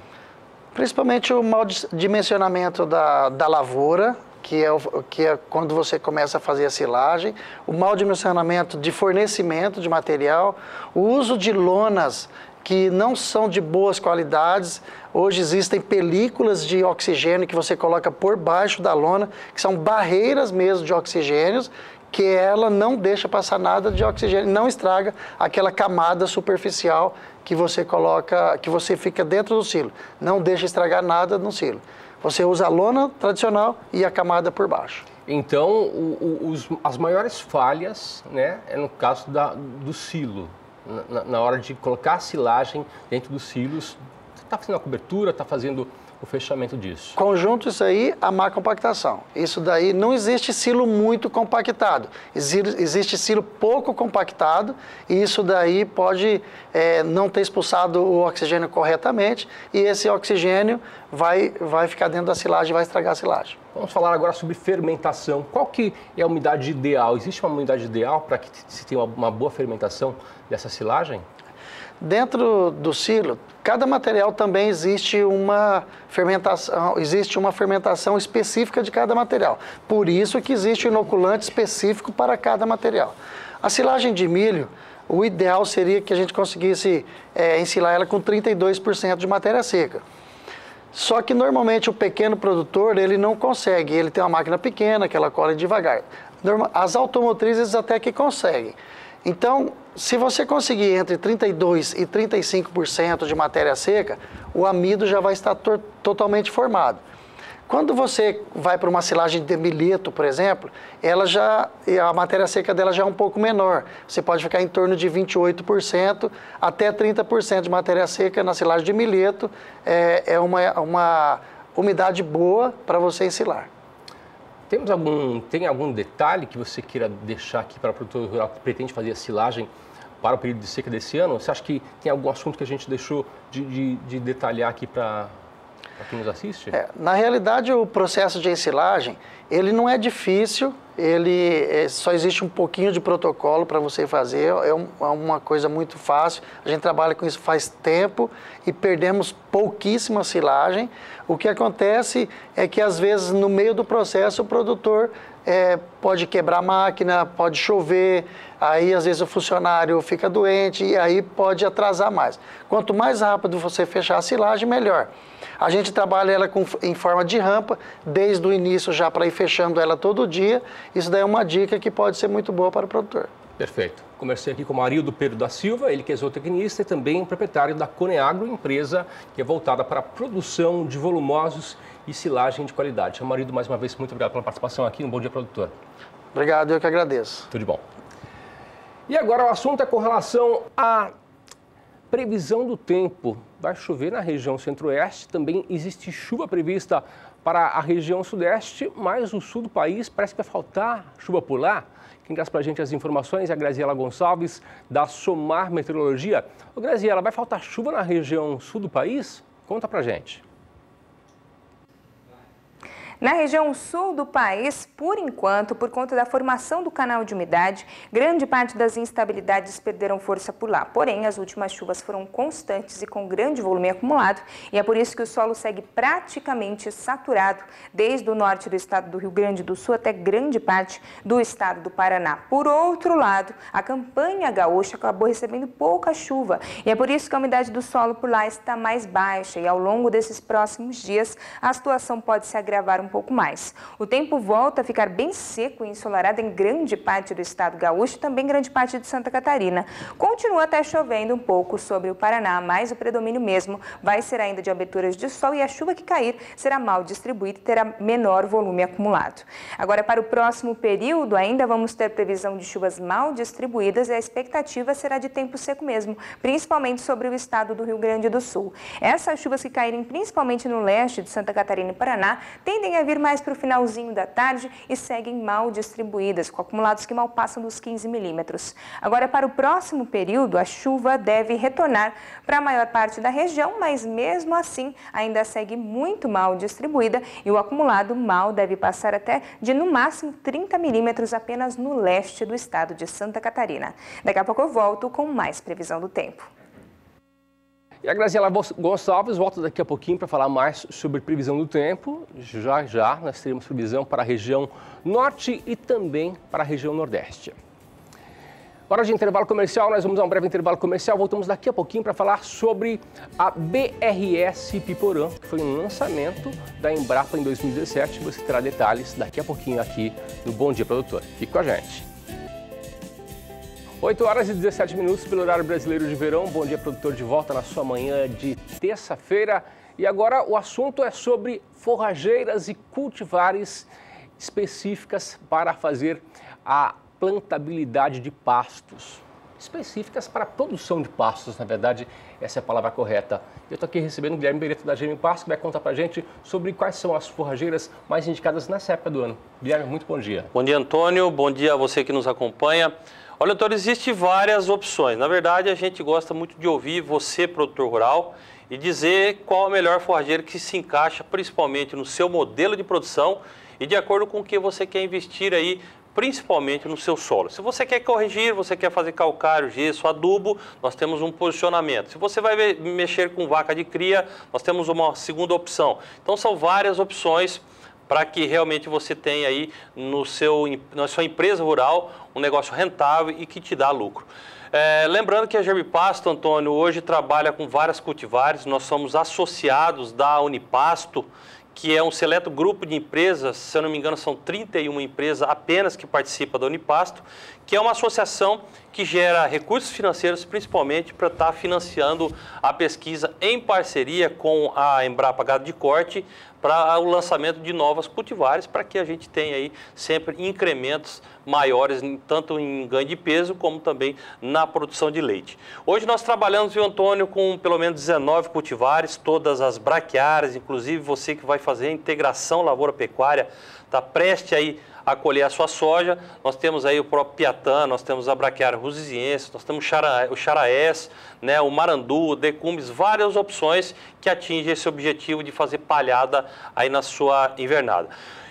Speaker 11: Principalmente o mau dimensionamento da lavoura, que é quando você começa a fazer a silagem, o mau dimensionamento de fornecimento de material, o uso de lonas que não são de boas qualidades. Hoje existem películas de oxigênio que você coloca por baixo da lona, que são barreiras mesmo de oxigênios, que ela não deixa passar nada de oxigênio, não estraga aquela camada superficial que você coloca, que você fica dentro do silo. Não deixa estragar nada no silo. Você usa a lona tradicional e a camada por baixo.
Speaker 1: Então, as maiores falhas, né, é no caso do silo. Na hora de colocar a silagem dentro dos silos, está fazendo a cobertura, está fazendo o fechamento disso.
Speaker 11: Conjunto isso aí, a má compactação. Isso daí, não existe silo muito compactado. Existe silo pouco compactado e isso daí pode não ter expulsado o oxigênio corretamente e esse oxigênio vai ficar dentro da silagem e vai estragar a silagem.
Speaker 1: Vamos falar agora sobre fermentação. Qual que é a umidade ideal? Existe uma umidade ideal para que se tenha uma boa fermentação dessa silagem?
Speaker 11: Dentro do silo, cada material também existe uma fermentação específica de cada material. Por isso que existe um inoculante específico para cada material. A silagem de milho, o ideal seria que a gente conseguisse ensilar ela com 32% de matéria seca. Só que normalmente o pequeno produtor, ele não consegue, ele tem uma máquina pequena que ela colhe devagar. As automotrizes até que conseguem. Então, se você conseguir entre 32% e 35% de matéria seca, o amido já vai estar totalmente formado. Quando você vai para uma silagem de milheto, por exemplo, a matéria seca dela já é um pouco menor. Você pode ficar em torno de 28% até 30% de matéria seca na silagem de milheto. É umidade boa para você ensilar.
Speaker 1: Tem algum detalhe que você queira deixar aqui para o produtor rural que pretende fazer a silagem para o período de seca desse ano? Você acha que tem algum assunto que a gente deixou de detalhar aqui para quem nos assiste?
Speaker 11: Na realidade, o processo de ensilagem, ele não é difícil, só existe um pouquinho de protocolo para você fazer, é uma coisa muito fácil. A gente trabalha com isso faz tempo e perdemos pouquíssima silagem. O que acontece é que, às vezes, no meio do processo, o produtor pode quebrar a máquina, pode chover, aí às vezes o funcionário fica doente e aí pode atrasar mais. Quanto mais rápido você fechar a silagem, melhor. A gente trabalha ela em forma de rampa, desde o início já para ir fechando ela todo dia. Isso daí é uma dica que pode ser muito boa para o produtor.
Speaker 1: Perfeito. Conversei aqui com o Marildo Pedro da Silva, ele que é zootecnista e também proprietário da Coneagro, empresa que é voltada para a produção de volumosos e silagem de qualidade. Marildo, mais uma vez, muito obrigado pela participação aqui no Bom Dia Produtor.
Speaker 11: Obrigado, eu que agradeço.
Speaker 1: Tudo de bom. E agora o assunto é com relação à previsão do tempo. Vai chover na região centro-oeste, também existe chuva prevista para a região sudeste, mas o sul do país parece que vai faltar chuva por lá. Quem traz para a gente as informações é a Graziela Gonçalves, da Somar Meteorologia. Ô, Graziela, vai faltar chuva na região sul do país? Conta para a gente.
Speaker 8: Na região sul do país, por enquanto, por conta da formação do canal de umidade, grande parte das instabilidades perderam força por lá. Porém, as últimas chuvas foram constantes e com grande volume acumulado, e é por isso que o solo segue praticamente saturado, desde o norte do estado do Rio Grande do Sul até grande parte do estado do Paraná. Por outro lado, a campanha gaúcha acabou recebendo pouca chuva, e é por isso que a umidade do solo por lá está mais baixa, e ao longo desses próximos dias, a situação pode se agravar um pouco mais. O tempo volta a ficar bem seco e ensolarado em grande parte do estado gaúcho, também grande parte de Santa Catarina. Continua até chovendo um pouco sobre o Paraná, mas o predomínio mesmo vai ser ainda de aberturas de sol e a chuva que cair será mal distribuída e terá menor volume acumulado. Agora, para o próximo período, ainda vamos ter previsão de chuvas mal distribuídas e a expectativa será de tempo seco mesmo, principalmente sobre o estado do Rio Grande do Sul. Essas chuvas que caírem principalmente no leste de Santa Catarina e Paraná tendem a vir mais para o finalzinho da tarde e seguem mal distribuídas, com acumulados que mal passam dos 15 milímetros. Agora, para o próximo período, a chuva deve retornar para a maior parte da região, mas mesmo assim ainda segue muito mal distribuída e o acumulado mal deve passar até de no máximo 30 milímetros apenas no leste do estado de Santa Catarina. Daqui a pouco eu volto com mais previsão do tempo.
Speaker 1: E a Graziela Gonçalves volta daqui a pouquinho para falar mais sobre previsão do tempo. Já já nós teremos previsão para a região norte e também para a região nordeste. Hora de intervalo comercial, nós vamos a um breve intervalo comercial. Voltamos daqui a pouquinho para falar sobre a BRS Piporã, que foi um lançamento da Embrapa em 2017. Você terá detalhes daqui a pouquinho aqui no Bom Dia Produtor. Fique com a gente. 8 horas e 17 minutos pelo horário brasileiro de verão. Bom Dia Produtor de volta na sua manhã de terça-feira. E agora o assunto é sobre forrageiras e cultivares específicas para fazer a plantabilidade de pastos. Específicas para a produção de pastos, na verdade, essa é a palavra correta. Eu estou aqui recebendo o Guilherme Beretta da GM Pasto, que vai contar para a gente sobre quais são as forrageiras mais indicadas nessa época do ano. Guilherme, muito bom dia.
Speaker 12: Bom dia, Antônio. Bom dia a você que nos acompanha. Olha, Antônio, existem várias opções. Na verdade, a gente gosta muito de ouvir você, produtor rural, e dizer qual a melhor forrageira que se encaixa principalmente no seu modelo de produção e de acordo com o que você quer investir aí, principalmente no seu solo. Se você quer corrigir, você quer fazer calcário, gesso, adubo, nós temos um posicionamento. Se você vai mexer com vaca de cria, nós temos uma segunda opção. Então, são várias opções para que realmente você tenha aí na sua empresa rural um negócio rentável e que te dá lucro. Lembrando que a Germipasto, Antônio, hoje trabalha com várias cultivares, nós somos associados da Unipasto, que é um seleto grupo de empresas, se eu não me engano são 31 empresas apenas que participam da Unipasto, que é uma associação que gera recursos financeiros principalmente para estar financiando a pesquisa em parceria com a Embrapa Gado de Corte para o lançamento de novas cultivares, para que a gente tenha aí sempre incrementos maiores, tanto em ganho de peso, como também na produção de leite. Hoje nós trabalhamos, viu, Antônio, com pelo menos 19 cultivares, todas as braquiárias, inclusive você que vai fazer a integração lavoura-pecuária, está prestes aí a colher a sua soja. Nós temos aí o próprio Piatã, nós temos a braquiária rusiziense, nós temos o Charaés, né, o Marandu, o Decumbis, várias opções que atingem esse objetivo de fazer palhada aí na sua invernada.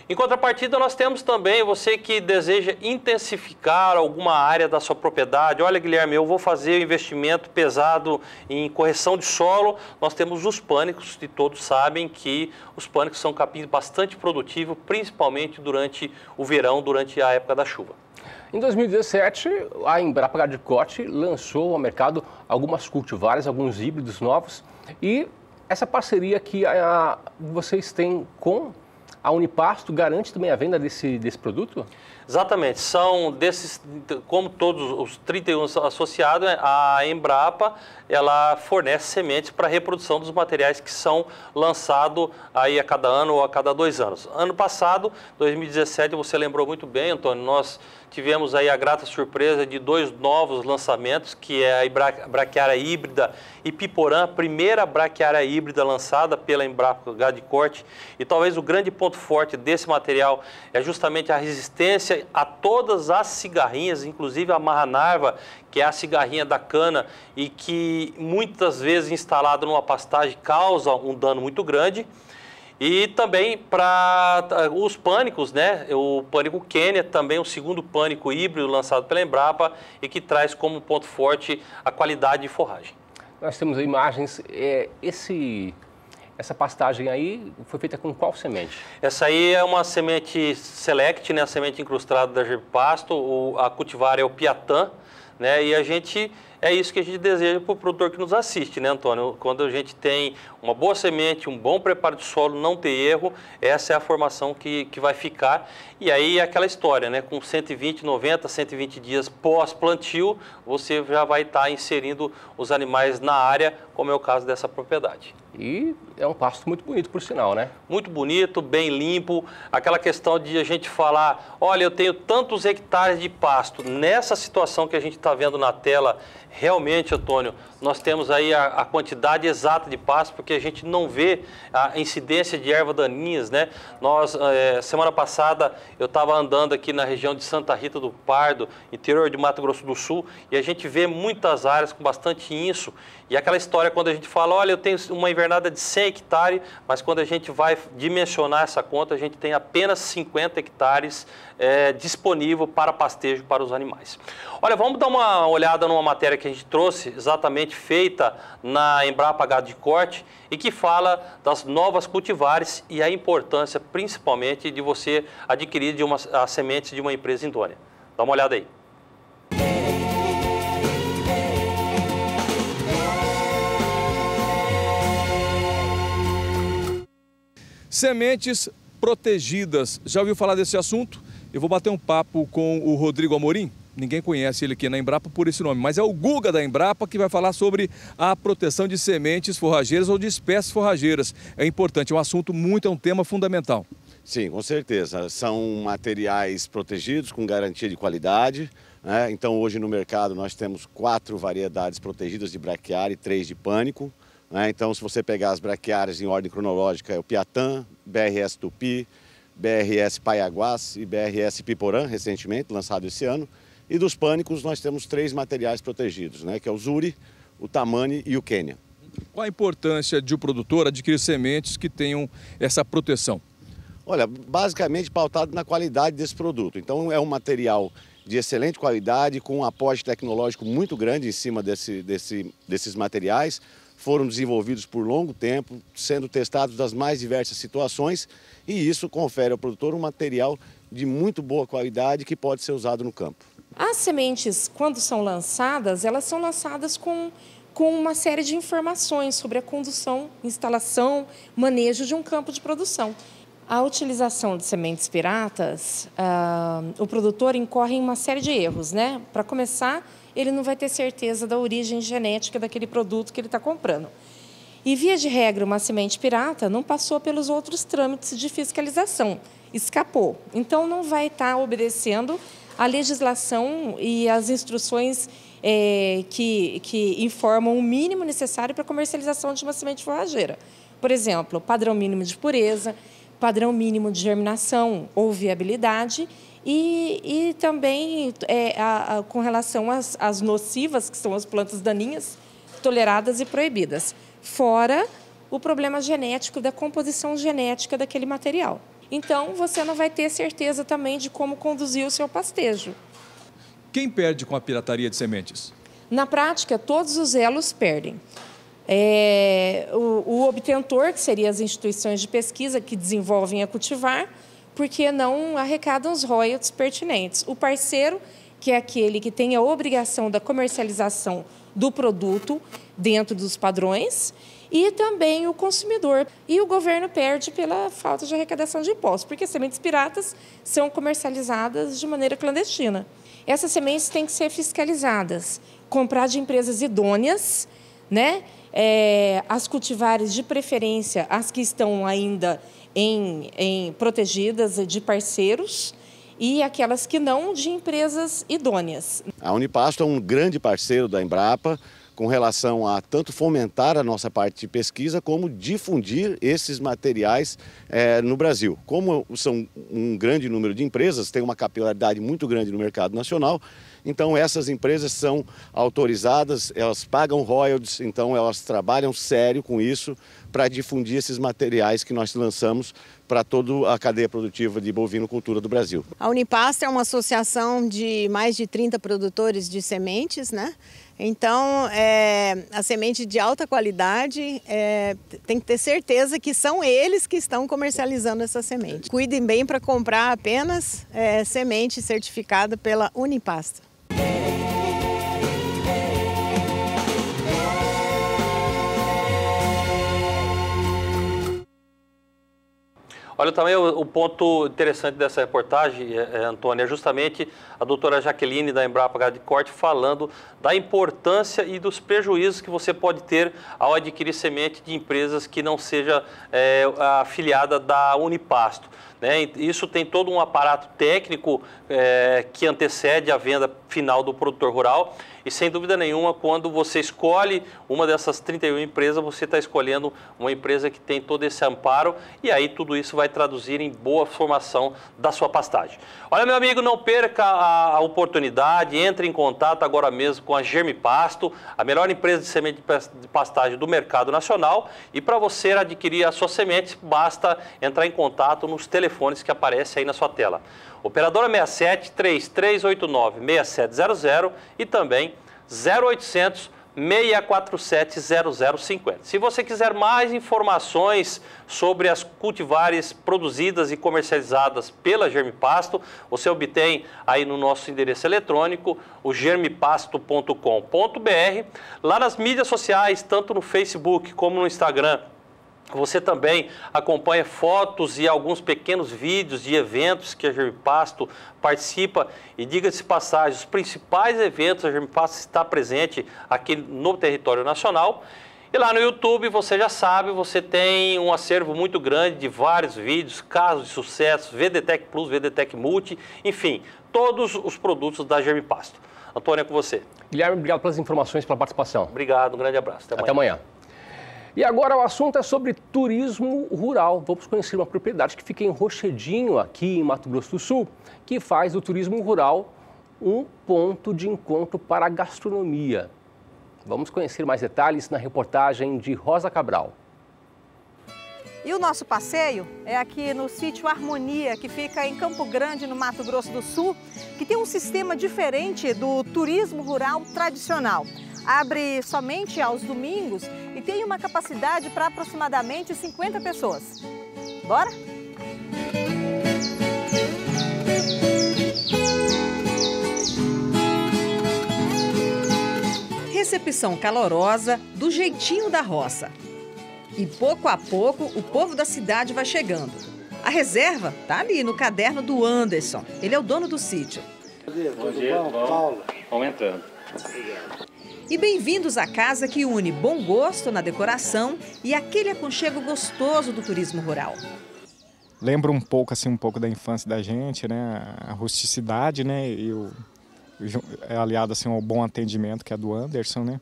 Speaker 12: Em contrapartida, nós temos também você que deseja intensificar alguma área da sua propriedade. Olha, Guilherme, eu vou fazer um investimento pesado em correção de solo. Nós temos os pânicos, e todos sabem que os pânicos são capins bastante produtivos, principalmente durante o verão, durante a época da chuva.
Speaker 1: Em 2017, a Embrapa Gado de Corte lançou ao mercado algumas cultivares, alguns híbridos novos. E essa parceria que vocês têm com a Unipasto garante também a venda desse produto?
Speaker 12: Exatamente, são desses, como todos os 31 associados, a Embrapa, ela fornece sementes para a reprodução dos materiais que são lançados aí a cada ano ou a cada 2 anos. Ano passado, 2017, você lembrou muito bem, Antônio, nós tivemos aí a grata surpresa de 2 novos lançamentos, que é a braquiária híbrida e Piporã, a primeira braquiária híbrida lançada pela Embrapa Gado de Corte. E talvez o grande ponto forte desse material é justamente a resistência a todas as cigarrinhas, inclusive a marranarva, que é a cigarrinha da cana e que muitas vezes instalada numa pastagem causa um dano muito grande. E também para os pânicos, né? O pânico Quênia, também o segundo pânico híbrido lançado pela Embrapa e que traz como ponto forte a qualidade de forragem.
Speaker 1: Nós temos imagens, essa pastagem aí foi feita com qual semente?
Speaker 12: Essa aí é uma semente Select, né? A semente incrustada da Gerpasto, a cultivar é o Piatã, né? E é isso que a gente deseja para o produtor que nos assiste, né, Antônio? Quando a gente tem uma boa semente, um bom preparo de solo, não ter erro, essa é a formação que vai ficar. E aí é aquela história, né? Com 120, 90, 120 dias pós-plantio, você já vai estar inserindo os animais na área, como é o caso dessa propriedade.
Speaker 1: E é um pasto muito bonito, por sinal, né?
Speaker 12: Muito bonito, bem limpo. Aquela questão de a gente falar, olha, eu tenho tantos hectares de pasto. Nessa situação que a gente está vendo na tela, realmente, Antônio, nós temos aí a quantidade exata de pasto, porque a gente não vê a incidência de ervas daninhas, né? Nós, semana passada, eu estava andando aqui na região de Santa Rita do Pardo, interior de Mato Grosso do Sul, e a gente vê muitas áreas com bastante inso. E aquela história quando a gente fala, olha, eu tenho uma invernada de 100 hectares, mas quando a gente vai dimensionar essa conta, a gente tem apenas 50 hectares disponível para pastejo para os animais. Olha, vamos dar uma olhada numa matéria que a gente trouxe, exatamente feita na Embrapa Gado de Corte, e que fala das novas cultivares e a importância, principalmente, de você adquirir as sementes de uma empresa idônea. Dá uma olhada aí.
Speaker 13: Sementes protegidas. Já ouviu falar desse assunto? Eu vou bater um papo com o Rodrigo Amorim. Ninguém conhece ele aqui na Embrapa por esse nome, mas é o Guga da Embrapa que vai falar sobre a proteção de sementes forrageiras ou de espécies forrageiras. É importante, é um assunto é um tema fundamental.
Speaker 14: Sim, com certeza. São materiais protegidos com garantia de qualidade, né? Então hoje no mercado nós temos 4 variedades protegidas de braquiária e 3 de pânico. Então, se você pegar as braquiárias em ordem cronológica, é o Piatã, BRS Tupi, BRS Paiaguás e BRS Piporã, recentemente, lançado esse ano. E dos pânicos, nós temos 3 materiais protegidos, né? Que é o Zuri, o Tamani e o Quênia.
Speaker 13: Qual a importância de o produtor adquirir sementes que tenham essa proteção?
Speaker 14: Olha, basicamente pautado na qualidade desse produto. Então, é um material de excelente qualidade, com um aporte tecnológico muito grande em cima desses materiais. Foram desenvolvidos por longo tempo, sendo testados nas mais diversas situações, e isso confere ao produtor um material de muito boa qualidade que pode ser usado no campo.
Speaker 15: As sementes, quando são lançadas, elas são lançadas com uma série de informações sobre a condução, instalação, manejo de um campo de produção. A utilização de sementes piratas, o produtor incorre em uma série de erros, né? Para começar, ele não vai ter certeza da origem genética daquele produto que ele está comprando. E, via de regra, uma semente pirata não passou pelos outros trâmites de fiscalização, escapou. Então, não vai estar obedecendo à legislação e às instruções que informam o mínimo necessário para a comercialização de uma semente forrageira. Por exemplo, padrão mínimo de pureza, padrão mínimo de germinação ou viabilidade e também com relação às nocivas, que são as plantas daninhas, toleradas e proibidas, fora o problema genético da composição genética daquele material. Então, você não vai ter certeza também de como conduzir o seu pastejo.
Speaker 13: Quem perde com a pirataria de sementes?
Speaker 15: Na prática, todos os elos perdem. O obtentor, que seriam as instituições de pesquisa que desenvolvem a cultivar, porque não arrecadam os royalties pertinentes. O parceiro, que é aquele que tem a obrigação da comercialização do produto dentro dos padrões, e também o consumidor. E o governo perde pela falta de arrecadação de impostos, porque sementes piratas são comercializadas de maneira clandestina. Essas sementes têm que ser fiscalizadas, comprar de empresas idôneas, né? As cultivares de preferência, as que estão ainda protegidas de parceiros, e aquelas que não, de empresas idôneas.
Speaker 14: A Unipasto é um grande parceiro da Embrapa com relação a tanto fomentar a nossa parte de pesquisa, como difundir esses materiais no Brasil. Como são um grande número de empresas, tem uma capilaridade muito grande no mercado nacional, então essas empresas são autorizadas, elas pagam royalties, então elas trabalham sério com isso para difundir esses materiais que nós lançamos para toda a cadeia produtiva de bovinocultura do Brasil.
Speaker 16: A Unipasto é uma associação de mais de 30 produtores de sementes, né? Então, a semente de alta qualidade, tem que ter certeza que são eles que estão comercializando essa semente. Cuidem bem para comprar apenas semente certificada pela Unipasto.
Speaker 12: Olha, também o ponto interessante dessa reportagem, Antônia, é justamente a doutora Jaqueline da Embrapa Gado de Corte falando da importância e dos prejuízos que você pode ter ao adquirir semente de empresas que não seja afiliada da Unipasto. Né? Isso tem todo um aparato técnico que antecede a venda final do produtor rural e, sem dúvida nenhuma, quando você escolhe uma dessas 31 empresas, você está escolhendo uma empresa que tem todo esse amparo e aí tudo isso vai traduzir em boa formação da sua pastagem. Olha, meu amigo, não perca a oportunidade, entre em contato agora mesmo com a Germipasto, a melhor empresa de semente de pastagem do mercado nacional, e para você adquirir a sua semente, basta entrar em contato nos telefones que aparecem aí na sua tela. Operadora 67 3389 6700 e também 0800 647 0050. Se você quiser mais informações sobre as cultivares produzidas e comercializadas pela Germipasto, você obtém aí no nosso endereço eletrônico, o germipasto.com.br. Lá nas mídias sociais, tanto no Facebook como no Instagram, você também acompanha fotos e alguns pequenos vídeos de eventos que a Germipasto participa. E diga-se passagem, os principais eventos a Germipasto está presente aqui no território nacional. E lá no YouTube, você já sabe, você tem um acervo muito grande de vários vídeos, casos de sucesso, VDTech Plus, VDTech Multi, enfim, todos os produtos da Germipasto. Antônio, é com você.
Speaker 1: Guilherme, obrigado pelas informações, pela participação.
Speaker 12: Obrigado, um grande abraço.
Speaker 1: Até amanhã. E agora o assunto é sobre turismo rural. Vamos conhecer uma propriedade que fica em Rochedinho, aqui em Mato Grosso do Sul, que faz do turismo rural um ponto de encontro para a gastronomia. Vamos conhecer mais detalhes na reportagem de Rosa Cabral.
Speaker 17: E o nosso passeio é aqui no sítio Harmonia, que fica em Campo Grande, no Mato Grosso do Sul, que tem um sistema diferente do turismo rural tradicional. Abre somente aos domingos e tem uma capacidade para aproximadamente 50 pessoas. Bora?
Speaker 18: Recepção calorosa, do jeitinho da roça. E pouco a pouco o povo da cidade vai chegando. A reserva tá ali no caderno do Anderson. Ele é o dono do sítio.
Speaker 19: Bom dia, Paulo. Vamos entrando.
Speaker 18: E bem-vindos à casa que une bom gosto na decoração e aquele aconchego gostoso do turismo rural.
Speaker 19: Lembra um pouco da infância da gente, né? A rusticidade, né? E é aliado assim ao bom atendimento que é do Anderson, né?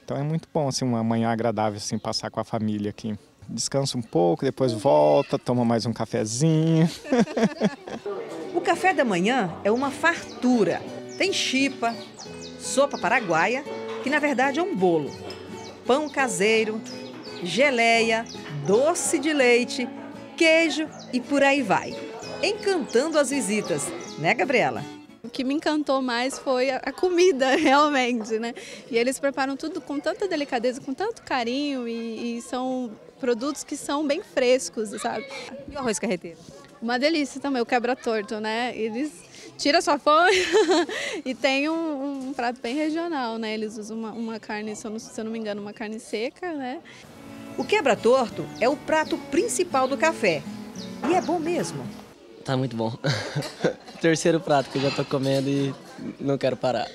Speaker 19: Então é muito bom assim uma manhã agradável assim passar com a família aqui. Descansa um pouco, depois volta, toma mais um cafezinho.
Speaker 18: O café da manhã é uma fartura. Tem chipa, sopa paraguaia, que na verdade é um bolo, pão caseiro, geleia, doce de leite, queijo e por aí vai. Encantando as visitas, né, Gabriela?
Speaker 20: O que me encantou mais foi a comida, realmente, né? E eles preparam tudo com tanta delicadeza, com tanto carinho e são produtos que são bem frescos, sabe?
Speaker 18: E o arroz carreteiro?
Speaker 20: Uma delícia também, o quebra-torto, né? Eles tiram sua fome e tem um prato bem regional, né? Eles usam uma carne, se eu não me engano, uma carne seca, né?
Speaker 18: O quebra-torto é o prato principal do café. E é bom mesmo.
Speaker 21: Tá muito bom. Terceiro prato que eu já tô comendo e não quero parar.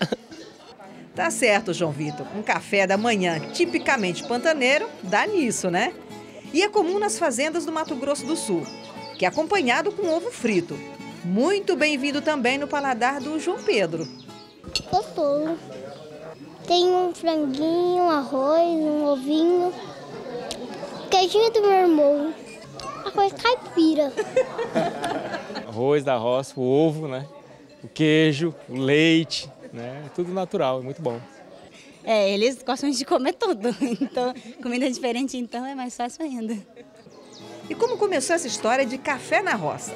Speaker 18: Tá certo, João Vitor. Um café da manhã tipicamente pantaneiro dá nisso, né? E é comum nas fazendas do Mato Grosso do Sul, que é acompanhado com ovo frito. Muito bem-vindo também no paladar do João Pedro.
Speaker 22: Gostoso. Tem um franguinho, um arroz, um ovinho, queijinho do meu irmão, arroz caipira.
Speaker 23: Arroz da roça, o ovo, né? O queijo, o leite, né? Tudo natural, é muito bom.
Speaker 24: Eles gostam de comer tudo, então comida diferente então é mais fácil ainda.
Speaker 18: E como começou essa história de café na roça?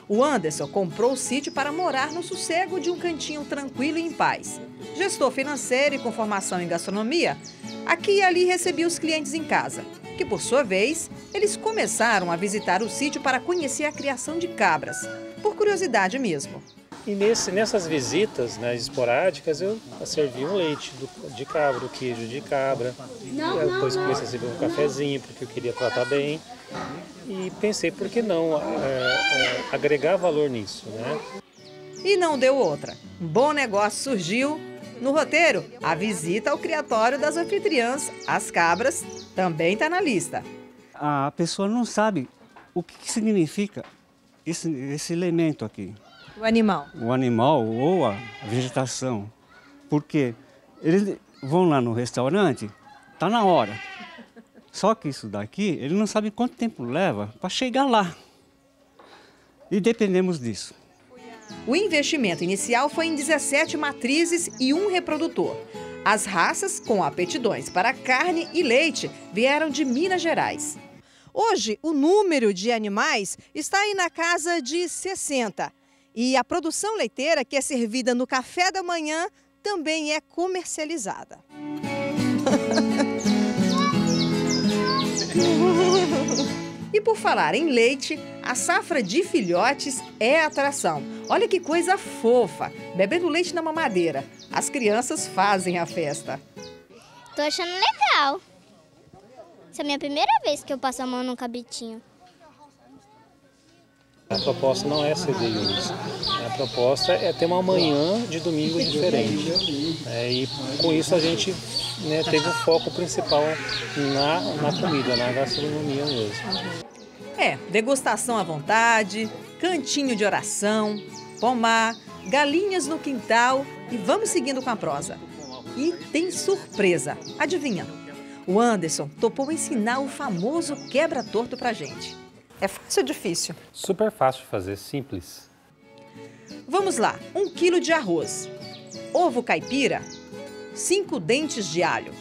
Speaker 18: O Anderson comprou o sítio para morar no sossego de um cantinho tranquilo e em paz. Gestor financeiro e com formação em gastronomia, aqui e ali recebia os clientes em casa, que por sua vez, eles começaram a visitar o sítio para conhecer a criação de cabras, por curiosidade mesmo.
Speaker 25: E nessas visitas, né, esporádicas, eu servi um leite de cabra, o queijo de cabra. Depois comecei a servir um cafezinho, porque eu queria tratar bem. E pensei, por que não agregar valor nisso, né?
Speaker 18: E não deu outra. Um bom negócio surgiu. No roteiro, a visita ao criatório das anfitriãs, as cabras, também está na lista.
Speaker 26: A pessoa não sabe o que significa esse elemento aqui.
Speaker 18: O animal.
Speaker 26: O animal ou a vegetação. Porque eles vão lá no restaurante, está na hora. Só que isso daqui, ele não sabe quanto tempo leva para chegar lá. E dependemos disso.
Speaker 18: O investimento inicial foi em 17 matrizes e um reprodutor. As raças, com aptidões para carne e leite, vieram de Minas Gerais. Hoje, o número de animais está aí na casa de 60. E a produção leiteira, que é servida no café da manhã, também é comercializada. E por falar em leite, a safra de filhotes é atração. Olha que coisa fofa, bebendo leite na mamadeira. As crianças fazem a festa.
Speaker 22: Tô achando legal. Essa é a minha primeira vez que eu passo a mão num cabritinho.
Speaker 25: A proposta não é ceder isso. A proposta é ter uma manhã de domingo diferente. E com isso a gente teve o foco principal na comida, na gastronomia mesmo.
Speaker 18: Degustação à vontade, cantinho de oração, pomar, galinhas no quintal e vamos seguindo com a prosa. E tem surpresa, adivinha? O Anderson topou ensinar o famoso quebra-torto pra gente. É fácil ou difícil?
Speaker 25: Super fácil de fazer, simples.
Speaker 18: Vamos lá, 1 quilo de arroz, ovo caipira, 5 dentes de alho,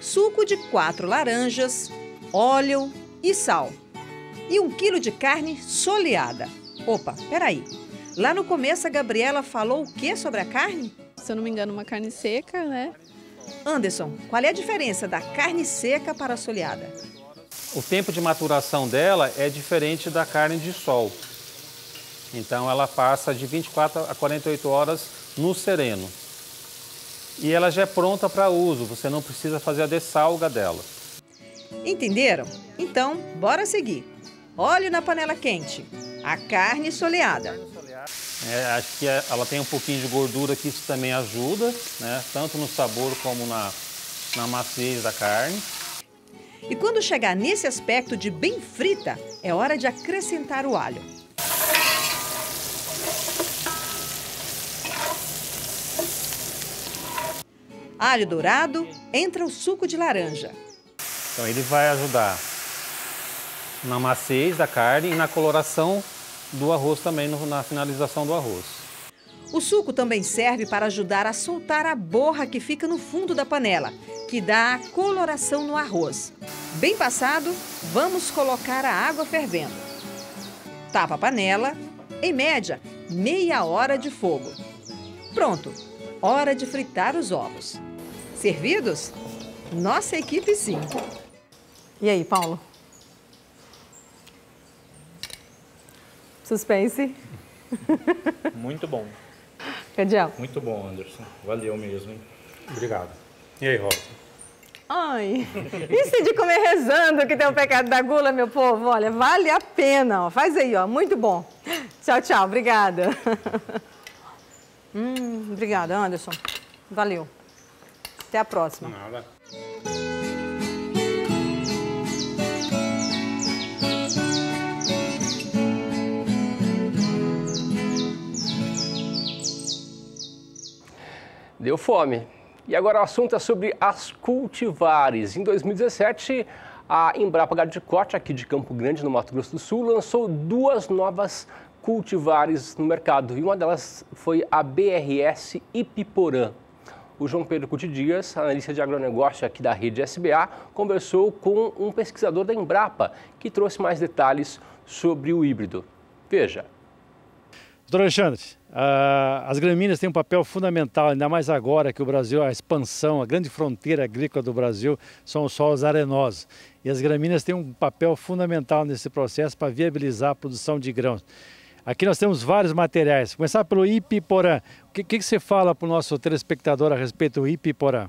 Speaker 18: suco de 4 laranjas, óleo e sal. E 1 quilo de carne soleada. Opa, peraí. Lá no começo a Gabriela falou o que sobre a carne?
Speaker 20: Se eu não me engano, uma carne seca, né?
Speaker 18: Anderson, qual é a diferença da carne seca para a soleada?
Speaker 12: O tempo de maturação dela é diferente da carne de sol. Então ela passa de 24 a 48 horas no sereno. E ela já é pronta para uso, você não precisa fazer a dessalga dela.
Speaker 18: Entenderam? Então, bora seguir. Óleo na panela quente, a carne soleada.
Speaker 12: Acho que ela tem um pouquinho de gordura, que isso também ajuda, né? Tanto no sabor como
Speaker 25: na maciez da carne.
Speaker 18: E quando chegar nesse aspecto de bem frita, é hora de acrescentar o alho. Alho dourado, entra o suco de laranja.
Speaker 25: Então ele vai ajudar na maciez da carne e na coloração do arroz também, na finalização do arroz.
Speaker 18: O suco também serve para ajudar a soltar a borra que fica no fundo da panela, que dá a coloração no arroz. Bem passado, vamos colocar a água fervendo. Tapa a panela, em média, meia hora de fogo. Pronto, hora de fritar os ovos. Servidos? Nossa equipe sim.
Speaker 17: E aí, Paulo? Suspense.
Speaker 25: Muito bom.
Speaker 17: Cadiel?
Speaker 25: Muito bom, Anderson. Valeu mesmo, hein? Obrigado. E aí, Rosa?
Speaker 17: Ai, isso de comer rezando que tem o pecado da gula, meu povo, olha, vale a pena, ó. Faz aí, ó, muito bom. Tchau, tchau, obrigada. Obrigada, Anderson. Valeu. Até a próxima.
Speaker 25: Nada.
Speaker 1: Deu fome. E agora o assunto é sobre as cultivares. Em 2017, a Embrapa Gado de Corte, aqui de Campo Grande, no Mato Grosso do Sul, lançou 2 novas cultivares no mercado. E uma delas foi a BRS Ipiporã. O João Pedro Cuti Dias, analista de agronegócio aqui da rede SBA, conversou com um pesquisador da Embrapa, que trouxe mais detalhes sobre o híbrido. Veja.
Speaker 2: Doutor Alexandre, as gramíneas têm um papel fundamental, ainda mais agora que o Brasil, a expansão, a grande fronteira agrícola do Brasil são os solos arenosos. E as gramíneas têm um papel fundamental nesse processo para viabilizar a produção de grãos. Aqui nós temos vários materiais. Vou começar pelo Ipiporã. O que você fala para o nosso telespectador a respeito do Ipiporã?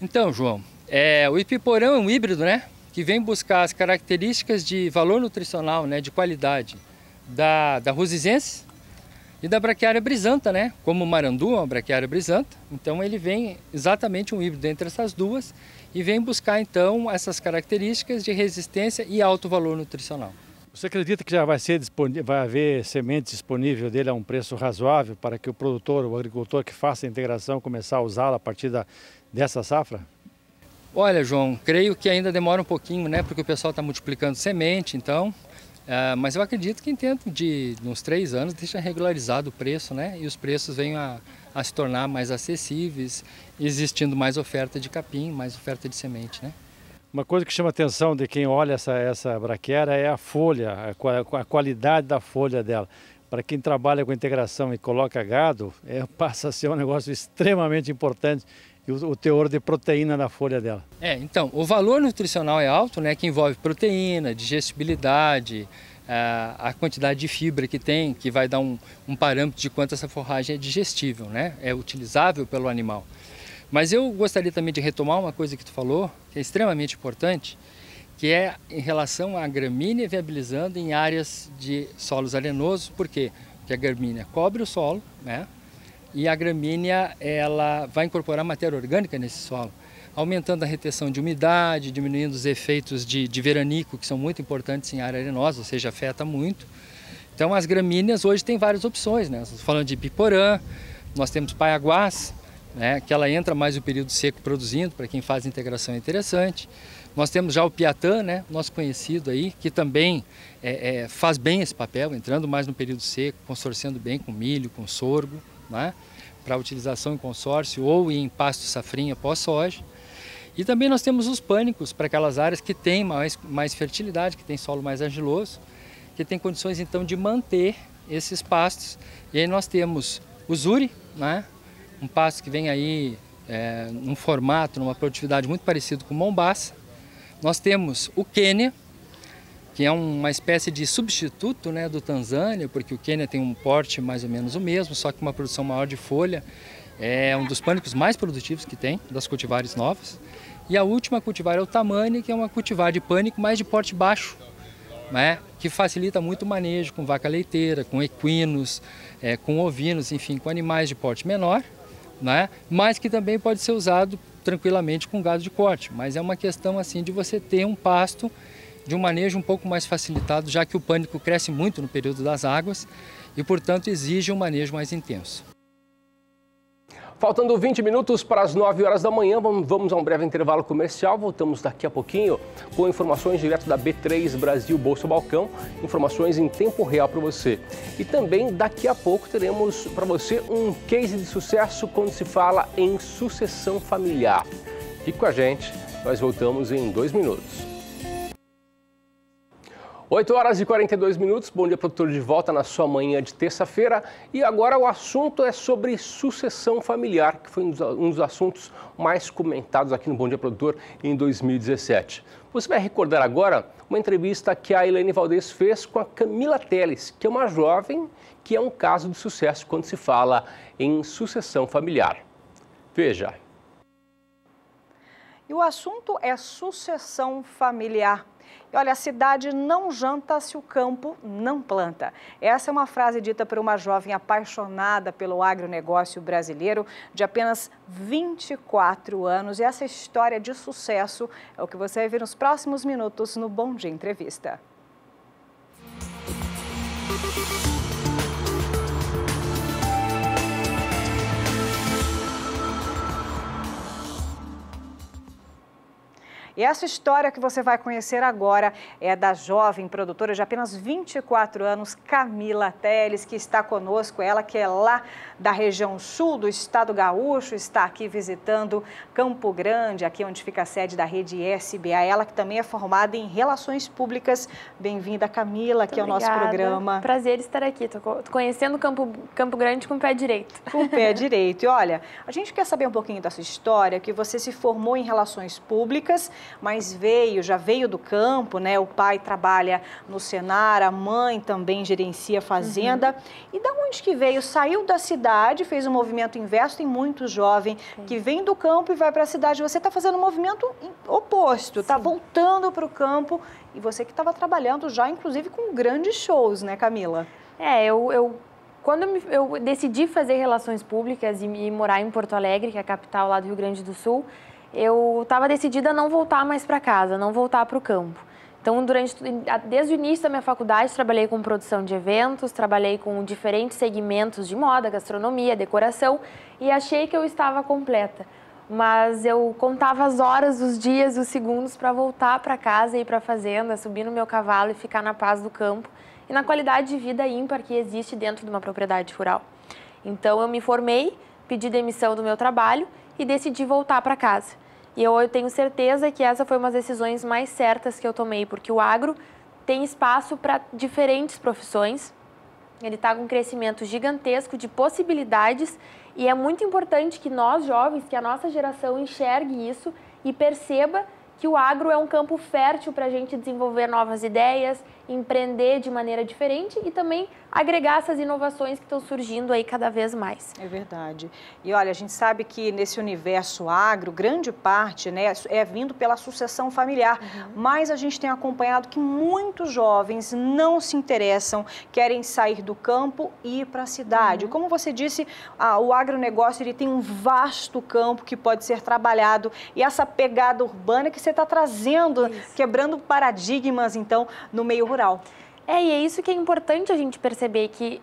Speaker 3: Então, João, o Ipiporã é um híbrido, né, que vem buscar as características de valor nutricional, né, de qualidade da Rusizense e da Braquiária brisanta, né? Como o marandu é uma Braquiária brisanta, então ele vem exatamente um híbrido entre essas duas e vem buscar então essas características de resistência e alto valor nutricional.
Speaker 2: Você acredita que já vai haver semente disponível dele a um preço razoável para que o produtor, o agricultor que faça a integração começar a usá-la a partir dessa safra?
Speaker 3: Olha, João, creio que ainda demora um pouquinho, né? Porque o pessoal está multiplicando semente, então. Mas eu acredito que em tempo de uns 3 anos deixa regularizado o preço, né? E os preços venham a se tornar mais acessíveis, existindo mais oferta de capim, mais oferta de semente, né?
Speaker 2: Uma coisa que chama a atenção de quem olha essa braquiária é a folha, a qualidade da folha dela. Para quem trabalha com integração e coloca gado, passa a ser um negócio extremamente importante, e o teor de proteína na folha dela.
Speaker 3: Então, o valor nutricional é alto, né, que envolve proteína, digestibilidade, a quantidade de fibra que tem, que vai dar um parâmetro de quanto essa forragem é digestível, né, é utilizável pelo animal. Mas eu gostaria também de retomar uma coisa que tu falou, que é extremamente importante, que é em relação à gramínea viabilizando em áreas de solos arenosos. Por quê? Porque a gramínea cobre o solo, né? E a gramínea ela vai incorporar matéria orgânica nesse solo, aumentando a retenção de umidade, diminuindo os efeitos de veranico, que são muito importantes em área arenosa, ou seja, afeta muito. Então as gramíneas hoje têm várias opções, né? Estamos falando de Ipiporã, nós temos Paiaguás, né, que ela entra mais no período seco produzindo, para quem faz integração é interessante. Nós temos já o Piatã, né, nosso conhecido aí, que também faz bem esse papel, entrando mais no período seco, consorciando bem com milho, com sorgo, né, para utilização em consórcio ou em pasto safrinha pós-soja. E também nós temos os pânicos para aquelas áreas que têm mais fertilidade, que tem solo mais argiloso, que tem condições então de manter esses pastos. E aí nós temos o Zuri, né, um pasto que vem aí num formato, numa produtividade muito parecido com o Mombaça. Nós temos o Quênia, que é uma espécie de substituto, né, do Tanzânia, porque o Quênia tem um porte mais ou menos o mesmo, só que uma produção maior de folha. É um dos pânicos mais produtivos que tem, das cultivares novas. E a última cultivar é o Tamani, que é uma cultivar de pânico, mais de porte baixo, né, que facilita muito o manejo com vaca leiteira, com equinos, com ovinos, enfim, com animais de porte menor, né, mas que também pode ser usado tranquilamente com gado de corte, mas é uma questão assim de você ter um pasto de um manejo um pouco mais facilitado, já que o pânico cresce muito no período das águas e, portanto, exige um manejo mais intenso.
Speaker 1: Faltando 20 minutos para as 9 horas da manhã, vamos a um breve intervalo comercial. Voltamos daqui a pouquinho com informações direto da B3 Brasil Bolsa Balcão, informações em tempo real para você. E também daqui a pouco teremos para você um case de sucesso quando se fala em sucessão familiar. Fique com a gente, nós voltamos em 2 minutos. 8 horas e 42 minutos, bom dia, produtor, de volta na sua manhã de terça-feira. E agora o assunto é sobre sucessão familiar, que foi um dos assuntos mais comentados aqui no Bom Dia Produtor em 2017. Você vai recordar agora uma entrevista que a Elaine Valdez fez com a Camila Teles, que é uma jovem que é um caso de sucesso quando se fala em sucessão familiar. Veja.
Speaker 17: E o assunto é sucessão familiar. E olha, a cidade não janta se o campo não planta. Essa é uma frase dita por uma jovem apaixonada pelo agronegócio brasileiro de apenas 24 anos. E essa história de sucesso é o que você vai ver nos próximos minutos no Bom Dia Entrevista. E essa história que você vai conhecer agora é da jovem produtora de apenas 24 anos, Camila Teles, que está conosco. Ela que é lá da região sul do estado gaúcho, está aqui visitando Campo Grande, aqui onde fica a sede da rede SBA. Ela que também é formada em Relações Públicas. Bem-vinda, Camila, aqui ao nosso programa.
Speaker 4: Prazer estar aqui. Estou conhecendo Campo Grande com o pé direito.
Speaker 17: Com o pé direito. E olha, a gente quer saber um pouquinho da sua história, que você se formou em Relações Públicas, mas já veio do campo, né? O pai trabalha no Senar, a mãe também gerencia fazenda. E da onde que veio? Saiu da cidade, fez um movimento inverso, tem muito jovem que vem do campo e vai para a cidade. Você está fazendo um movimento oposto, está voltando para o campo, e você que estava trabalhando já, inclusive, com grandes shows, né, Camila?
Speaker 4: Quando eu decidi fazer Relações Públicas e morar em Porto Alegre, que é a capital lá do Rio Grande do Sul, eu estava decidida a não voltar mais para casa, não voltar para o campo. Então, desde o início da minha faculdade, trabalhei com produção de eventos, trabalhei com diferentes segmentos de moda, gastronomia, decoração, e achei que eu estava completa. Mas eu contava as horas, os dias, os segundos para voltar para casa, ir para a fazenda, subir no meu cavalo e ficar na paz do campo e na qualidade de vida ímpar que existe dentro de uma propriedade rural. Então, eu me formei, pedi demissão do meu trabalho e decidi voltar para casa. E eu tenho certeza que essa foi uma das decisões mais certas que eu tomei, porque o agro tem espaço para diferentes profissões, ele está com um crescimento gigantesco de possibilidades e é muito importante que nós jovens, que a nossa geração enxergue isso e perceba que o agro é um campo fértil para a gente desenvolver novas ideias, empreender de maneira diferente e também agregar essas inovações que estão surgindo aí cada vez mais.
Speaker 17: É verdade. E olha, a gente sabe que nesse universo agro, grande parte, né, é vindo pela sucessão familiar, mas a gente tem acompanhado que muitos jovens não se interessam, querem sair do campo e ir para a cidade. Como você disse, o agronegócio ele tem um vasto campo que pode ser trabalhado e essa pegada urbana que você está trazendo, quebrando paradigmas, então, no meio rural.
Speaker 4: E é isso que é importante a gente perceber, que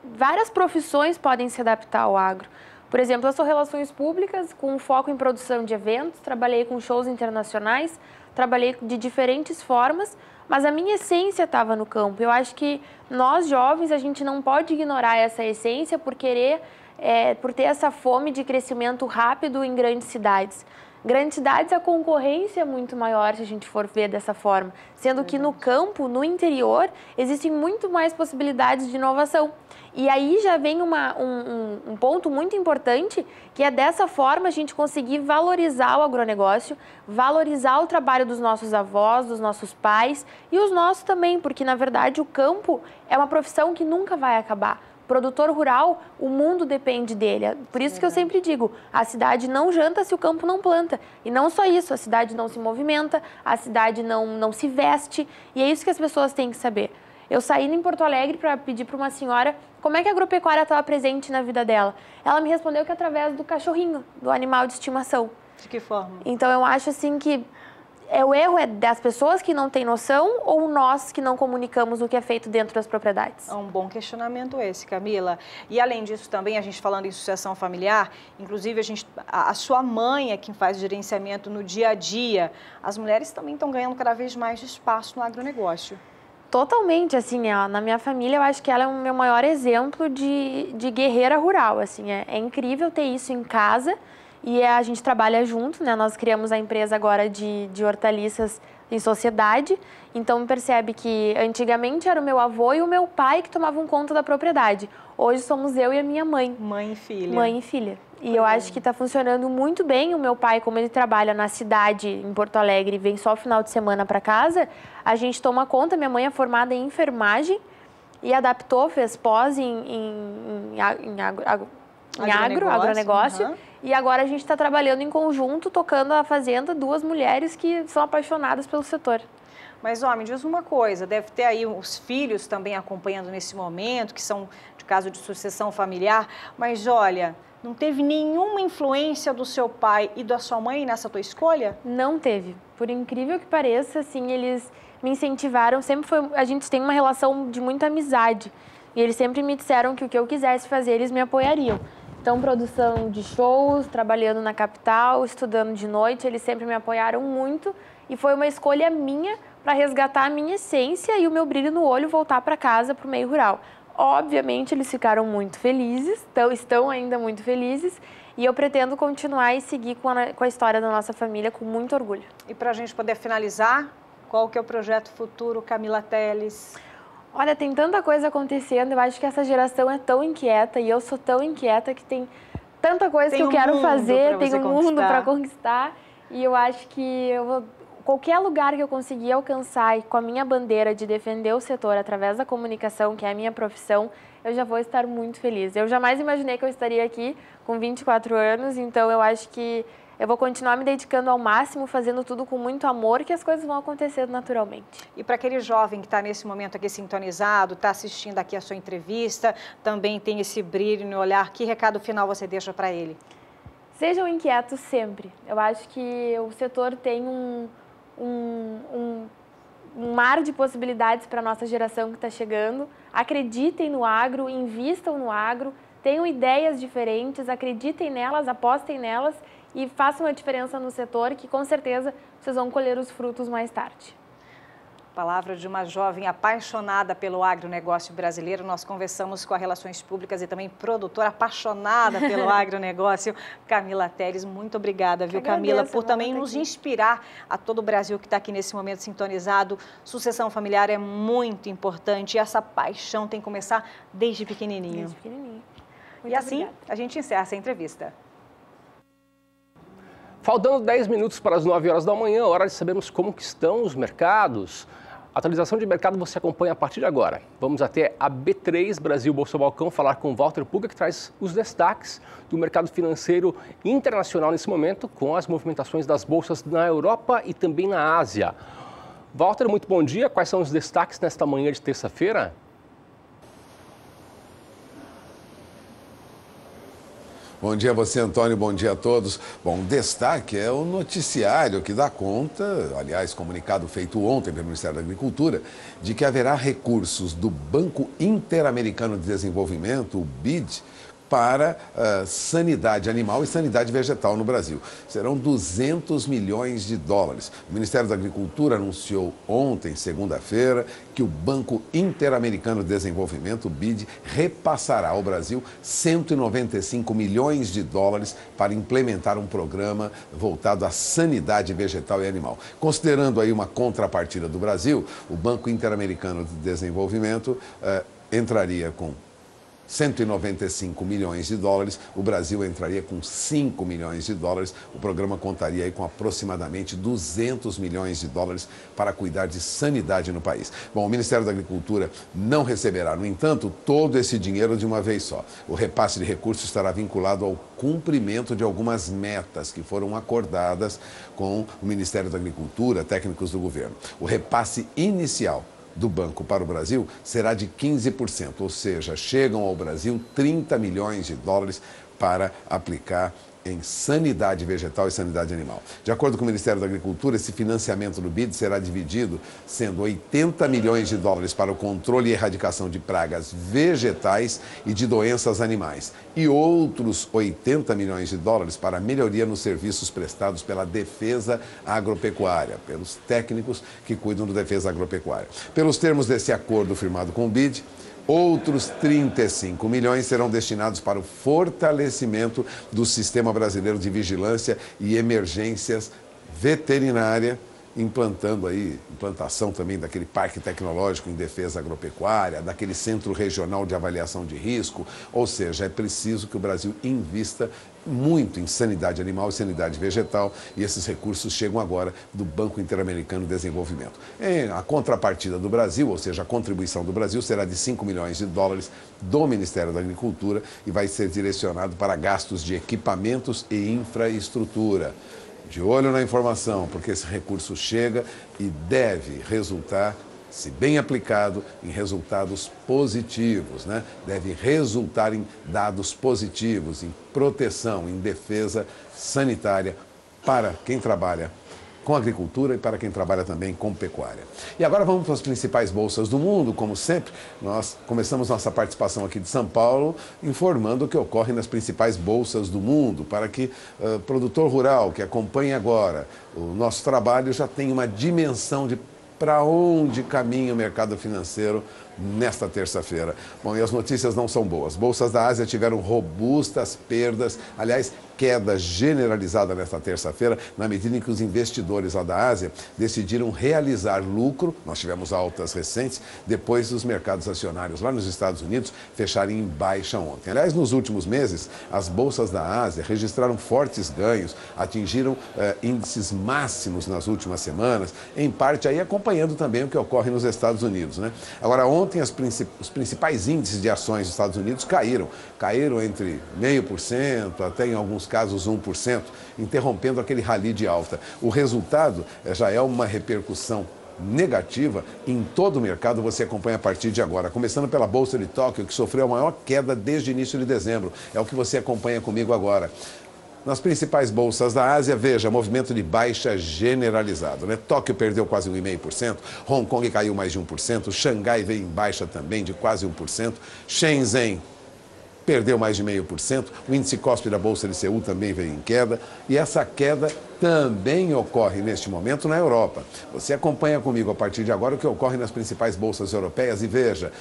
Speaker 4: várias profissões podem se adaptar ao agro. Por exemplo, eu sou Relações Públicas, com foco em produção de eventos, trabalhei com shows internacionais, trabalhei de diferentes formas, mas a minha essência estava no campo. Eu acho que nós, jovens, a gente não pode ignorar essa essência por ter essa fome de crescimento rápido em grandes cidades. Grandes cidades, a concorrência é muito maior, se a gente for ver dessa forma, sendo que no campo, no interior, existem muito mais possibilidades de inovação. E aí já vem um ponto muito importante, que é dessa forma a gente conseguir valorizar o agronegócio, valorizar o trabalho dos nossos avós, dos nossos pais e os nossos também, porque na verdade o campo é uma profissão que nunca vai acabar. Produtor rural, o mundo depende dele. Por isso que eu sempre digo, a cidade não janta se o campo não planta. E não só isso, a cidade não se movimenta, a cidade não se veste. E é isso que as pessoas têm que saber. Eu saí em Porto Alegre para pedir para uma senhora como é que a agropecuária estava presente na vida dela? Ela me respondeu que através do cachorrinho, do animal de estimação.
Speaker 17: De que forma?
Speaker 4: Então eu acho assim que o erro é das pessoas que não têm noção ou nós que não comunicamos o que é feito dentro das propriedades?
Speaker 17: É um bom questionamento esse, Camila. E além disso também, a gente falando em sucessão familiar, inclusive a sua mãe é quem faz o gerenciamento no dia a dia. As mulheres também estão ganhando cada vez mais espaço no agronegócio.
Speaker 4: Totalmente, assim, na minha família eu acho que ela é o meu maior exemplo de guerreira rural, assim, é incrível ter isso em casa. E a gente trabalha junto, né? Nós criamos a empresa agora de hortaliças em sociedade. Então, percebe que antigamente era o meu avô e o meu pai que tomavam conta da propriedade. Hoje somos eu e a minha mãe.
Speaker 17: Mãe e filha.
Speaker 4: Mãe e filha. E eu acho que está funcionando muito bem. O meu pai, como ele trabalha na cidade, em Porto Alegre, e vem só o final de semana para casa, a gente toma conta. Minha mãe é formada em enfermagem e adaptou, fez pós em agronegócio. E agora a gente está trabalhando em conjunto, tocando a fazenda, duas mulheres que são apaixonadas pelo setor.
Speaker 17: Mas, me diz uma coisa, deve ter aí os filhos também acompanhando nesse momento, que são de caso de sucessão familiar, mas olha, não teve nenhuma influência do seu pai e da sua mãe nessa tua escolha?
Speaker 4: Não teve. Por incrível que pareça, assim, eles me incentivaram, a gente tem uma relação de muita amizade, e eles sempre me disseram que o que eu quisesse fazer, eles me apoiariam. Então, produção de shows, trabalhando na capital, estudando de noite, eles sempre me apoiaram muito e foi uma escolha minha para resgatar a minha essência e o meu brilho no olho voltar para casa, para o meio rural. Obviamente, eles ficaram muito felizes, estão ainda muito felizes e eu pretendo continuar e seguir com a história da nossa família com muito orgulho.
Speaker 17: E para a gente poder finalizar, qual que é o projeto futuro, Camila Teles?
Speaker 4: Olha, tem tanta coisa acontecendo, eu acho que essa geração é tão inquieta e eu sou tão inquieta que tem tanta coisa que eu quero fazer, tem um mundo para conquistar e eu acho que qualquer lugar que eu conseguir alcançar e com a minha bandeira de defender o setor através da comunicação, que é a minha profissão, eu já vou estar muito feliz. Eu jamais imaginei que eu estaria aqui com 24 anos, então eu acho que eu vou continuar me dedicando ao máximo, fazendo tudo com muito amor, que as coisas vão acontecer naturalmente.
Speaker 17: E para aquele jovem que está nesse momento aqui sintonizado, está assistindo aqui a sua entrevista, também tem esse brilho no olhar, que recado final você deixa para ele?
Speaker 4: Sejam inquietos sempre. Eu acho que o setor tem um mar de possibilidades para a nossa geração que está chegando. Acreditem no agro, invistam no agro, tenham ideias diferentes, acreditem nelas, apostem nelas, e façam a diferença no setor, que com certeza vocês vão colher os frutos mais tarde.
Speaker 17: Palavra de uma jovem apaixonada pelo agronegócio brasileiro. Nós conversamos com a Relações Públicas e também produtora apaixonada pelo agronegócio, Camila Teles. Muito obrigada, viu, Camila, por também nos inspirar a todo o Brasil que está aqui nesse momento sintonizado. Sucessão familiar é muito importante e essa paixão tem que começar desde pequenininho.
Speaker 4: Desde pequenininho.
Speaker 17: E assim, a gente encerra essa entrevista.
Speaker 1: Faltando 10 minutos para as 9 horas da manhã, hora de sabermos como que estão os mercados. A atualização de mercado você acompanha a partir de agora. Vamos até a B3 Brasil Bolsa Balcão falar com Walter Puga, que traz os destaques do mercado financeiro internacional nesse momento, com as movimentações das bolsas na Europa e também na Ásia. Walter, muito bom dia. Quais são os destaques nesta manhã de terça-feira?
Speaker 5: Bom dia a você, Antônio, bom dia a todos. Bom, destaque é o noticiário que dá conta, aliás, comunicado feito ontem pelo Ministério da Agricultura, de que haverá recursos do Banco Interamericano de Desenvolvimento, o BID, para sanidade animal e sanidade vegetal no Brasil. Serão 200 milhões de dólares. O Ministério da Agricultura anunciou ontem, segunda-feira, que o Banco Interamericano de Desenvolvimento, o BID, repassará ao Brasil 195 milhões de dólares para implementar um programa voltado à sanidade vegetal e animal. Considerando aí uma contrapartida do Brasil, o Banco Interamericano de Desenvolvimento entraria com 195 milhões de dólares, o Brasil entraria com 5 milhões de dólares, o programa contaria aí com aproximadamente 200 milhões de dólares para cuidar de sanidade no país. Bom, o Ministério da Agricultura não receberá, no entanto, todo esse dinheiro de uma vez só. O repasse de recursos estará vinculado ao cumprimento de algumas metas que foram acordadas com o Ministério da Agricultura, técnicos do governo. O repasse inicial do banco para o Brasil será de 15%, ou seja, chegam ao Brasil 30 milhões de dólares para aplicar em sanidade vegetal e sanidade animal. De acordo com o Ministério da Agricultura, esse financiamento do BID será dividido, sendo 80 milhões de dólares para o controle e erradicação de pragas vegetais e de doenças animais, e outros 80 milhões de dólares para a melhoria nos serviços prestados pela defesa agropecuária, pelos técnicos que cuidam da defesa agropecuária. Pelos termos desse acordo firmado com o BID, outros 35 milhões serão destinados para o fortalecimento do Sistema Brasileiro de Vigilância e Emergências Veterinária, implantação também daquele parque tecnológico em defesa agropecuária, daquele centro regional de avaliação de risco, ou seja, é preciso que o Brasil invista muito em sanidade animal e sanidade vegetal, e esses recursos chegam agora do Banco Interamericano de Desenvolvimento. A contrapartida do Brasil, ou seja, a contribuição do Brasil, será de 5 milhões de dólares do Ministério da Agricultura e vai ser direcionado para gastos de equipamentos e infraestrutura. De olho na informação, porque esse recurso chega e deve resultar, se bem aplicado, em resultados positivos, né? Deve resultar em dados positivos, em proteção, em defesa sanitária para quem trabalha com agricultura e para quem trabalha também com pecuária. E agora vamos para as principais bolsas do mundo. Como sempre, nós começamos nossa participação aqui de São Paulo informando o que ocorre nas principais bolsas do mundo, para que o produtor rural que acompanha agora o nosso trabalho já tenha uma dimensão de para onde caminha o mercado financeiro nesta terça-feira. Bom, e as notícias não são boas. Bolsas da Ásia tiveram robustas perdas, aliás, queda generalizada nesta terça-feira, na medida em que os investidores lá da Ásia decidiram realizar lucro. Nós tivemos altas recentes, depois dos mercados acionários lá nos Estados Unidos fecharem em baixa ontem. Aliás, nos últimos meses, as bolsas da Ásia registraram fortes ganhos, atingiram índices máximos nas últimas semanas, em parte aí acompanhando também o que ocorre nos Estados Unidos, né? Agora, ontem os principais índices de ações dos Estados Unidos caíram entre 0,5% até em alguns casos 1%, interrompendo aquele rally de alta. O resultado já é uma repercussão negativa em todo o mercado, você acompanha a partir de agora, começando pela Bolsa de Tóquio, que sofreu a maior queda desde o início de dezembro, é o que você acompanha comigo agora. Nas principais bolsas da Ásia, veja, movimento de baixa generalizado, né? Tóquio perdeu quase 1,5%, Hong Kong caiu mais de 1%, Xangai veio em baixa também de quase 1%, Shenzhen perdeu mais de 0,5%, o índice Kospi da Bolsa de Seul também veio em queda, e essa queda também ocorre neste momento na Europa. Você acompanha comigo a partir de agora o que ocorre nas principais bolsas europeias e veja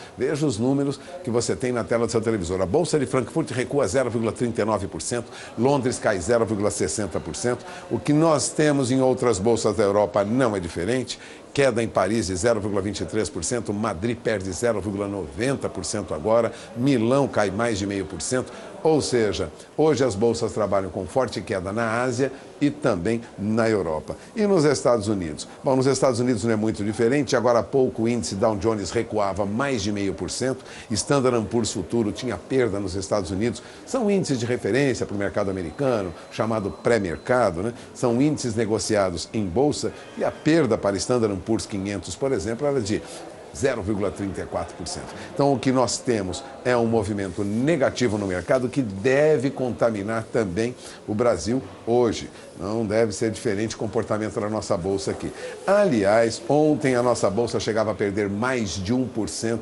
Speaker 5: os números que você tem na tela do seu televisor. A Bolsa de Frankfurt recua 0,39%, Londres cai 0,60%, o que nós temos em outras bolsas da Europa não é diferente. Queda em Paris de 0,23%, Madrid perde 0,90% agora, Milão cai mais de 0,5%, ou seja, hoje as bolsas trabalham com forte queda na Ásia e também na Europa. E nos Estados Unidos? Bom, nos Estados Unidos não é muito diferente, agora há pouco o índice Dow Jones recuava mais de 0,5%, Standard & Poor's Futuro tinha perda nos Estados Unidos, são índices de referência para o mercado americano, chamado pré-mercado, né? São índices negociados em bolsa e a perda para Standard & Poor's 500, por exemplo, era de 0,34%. Então, o que nós temos é um movimento negativo no mercado que deve contaminar também o Brasil hoje. Não deve ser diferente o comportamento da nossa bolsa aqui. Aliás, ontem a nossa bolsa chegava a perder mais de 1%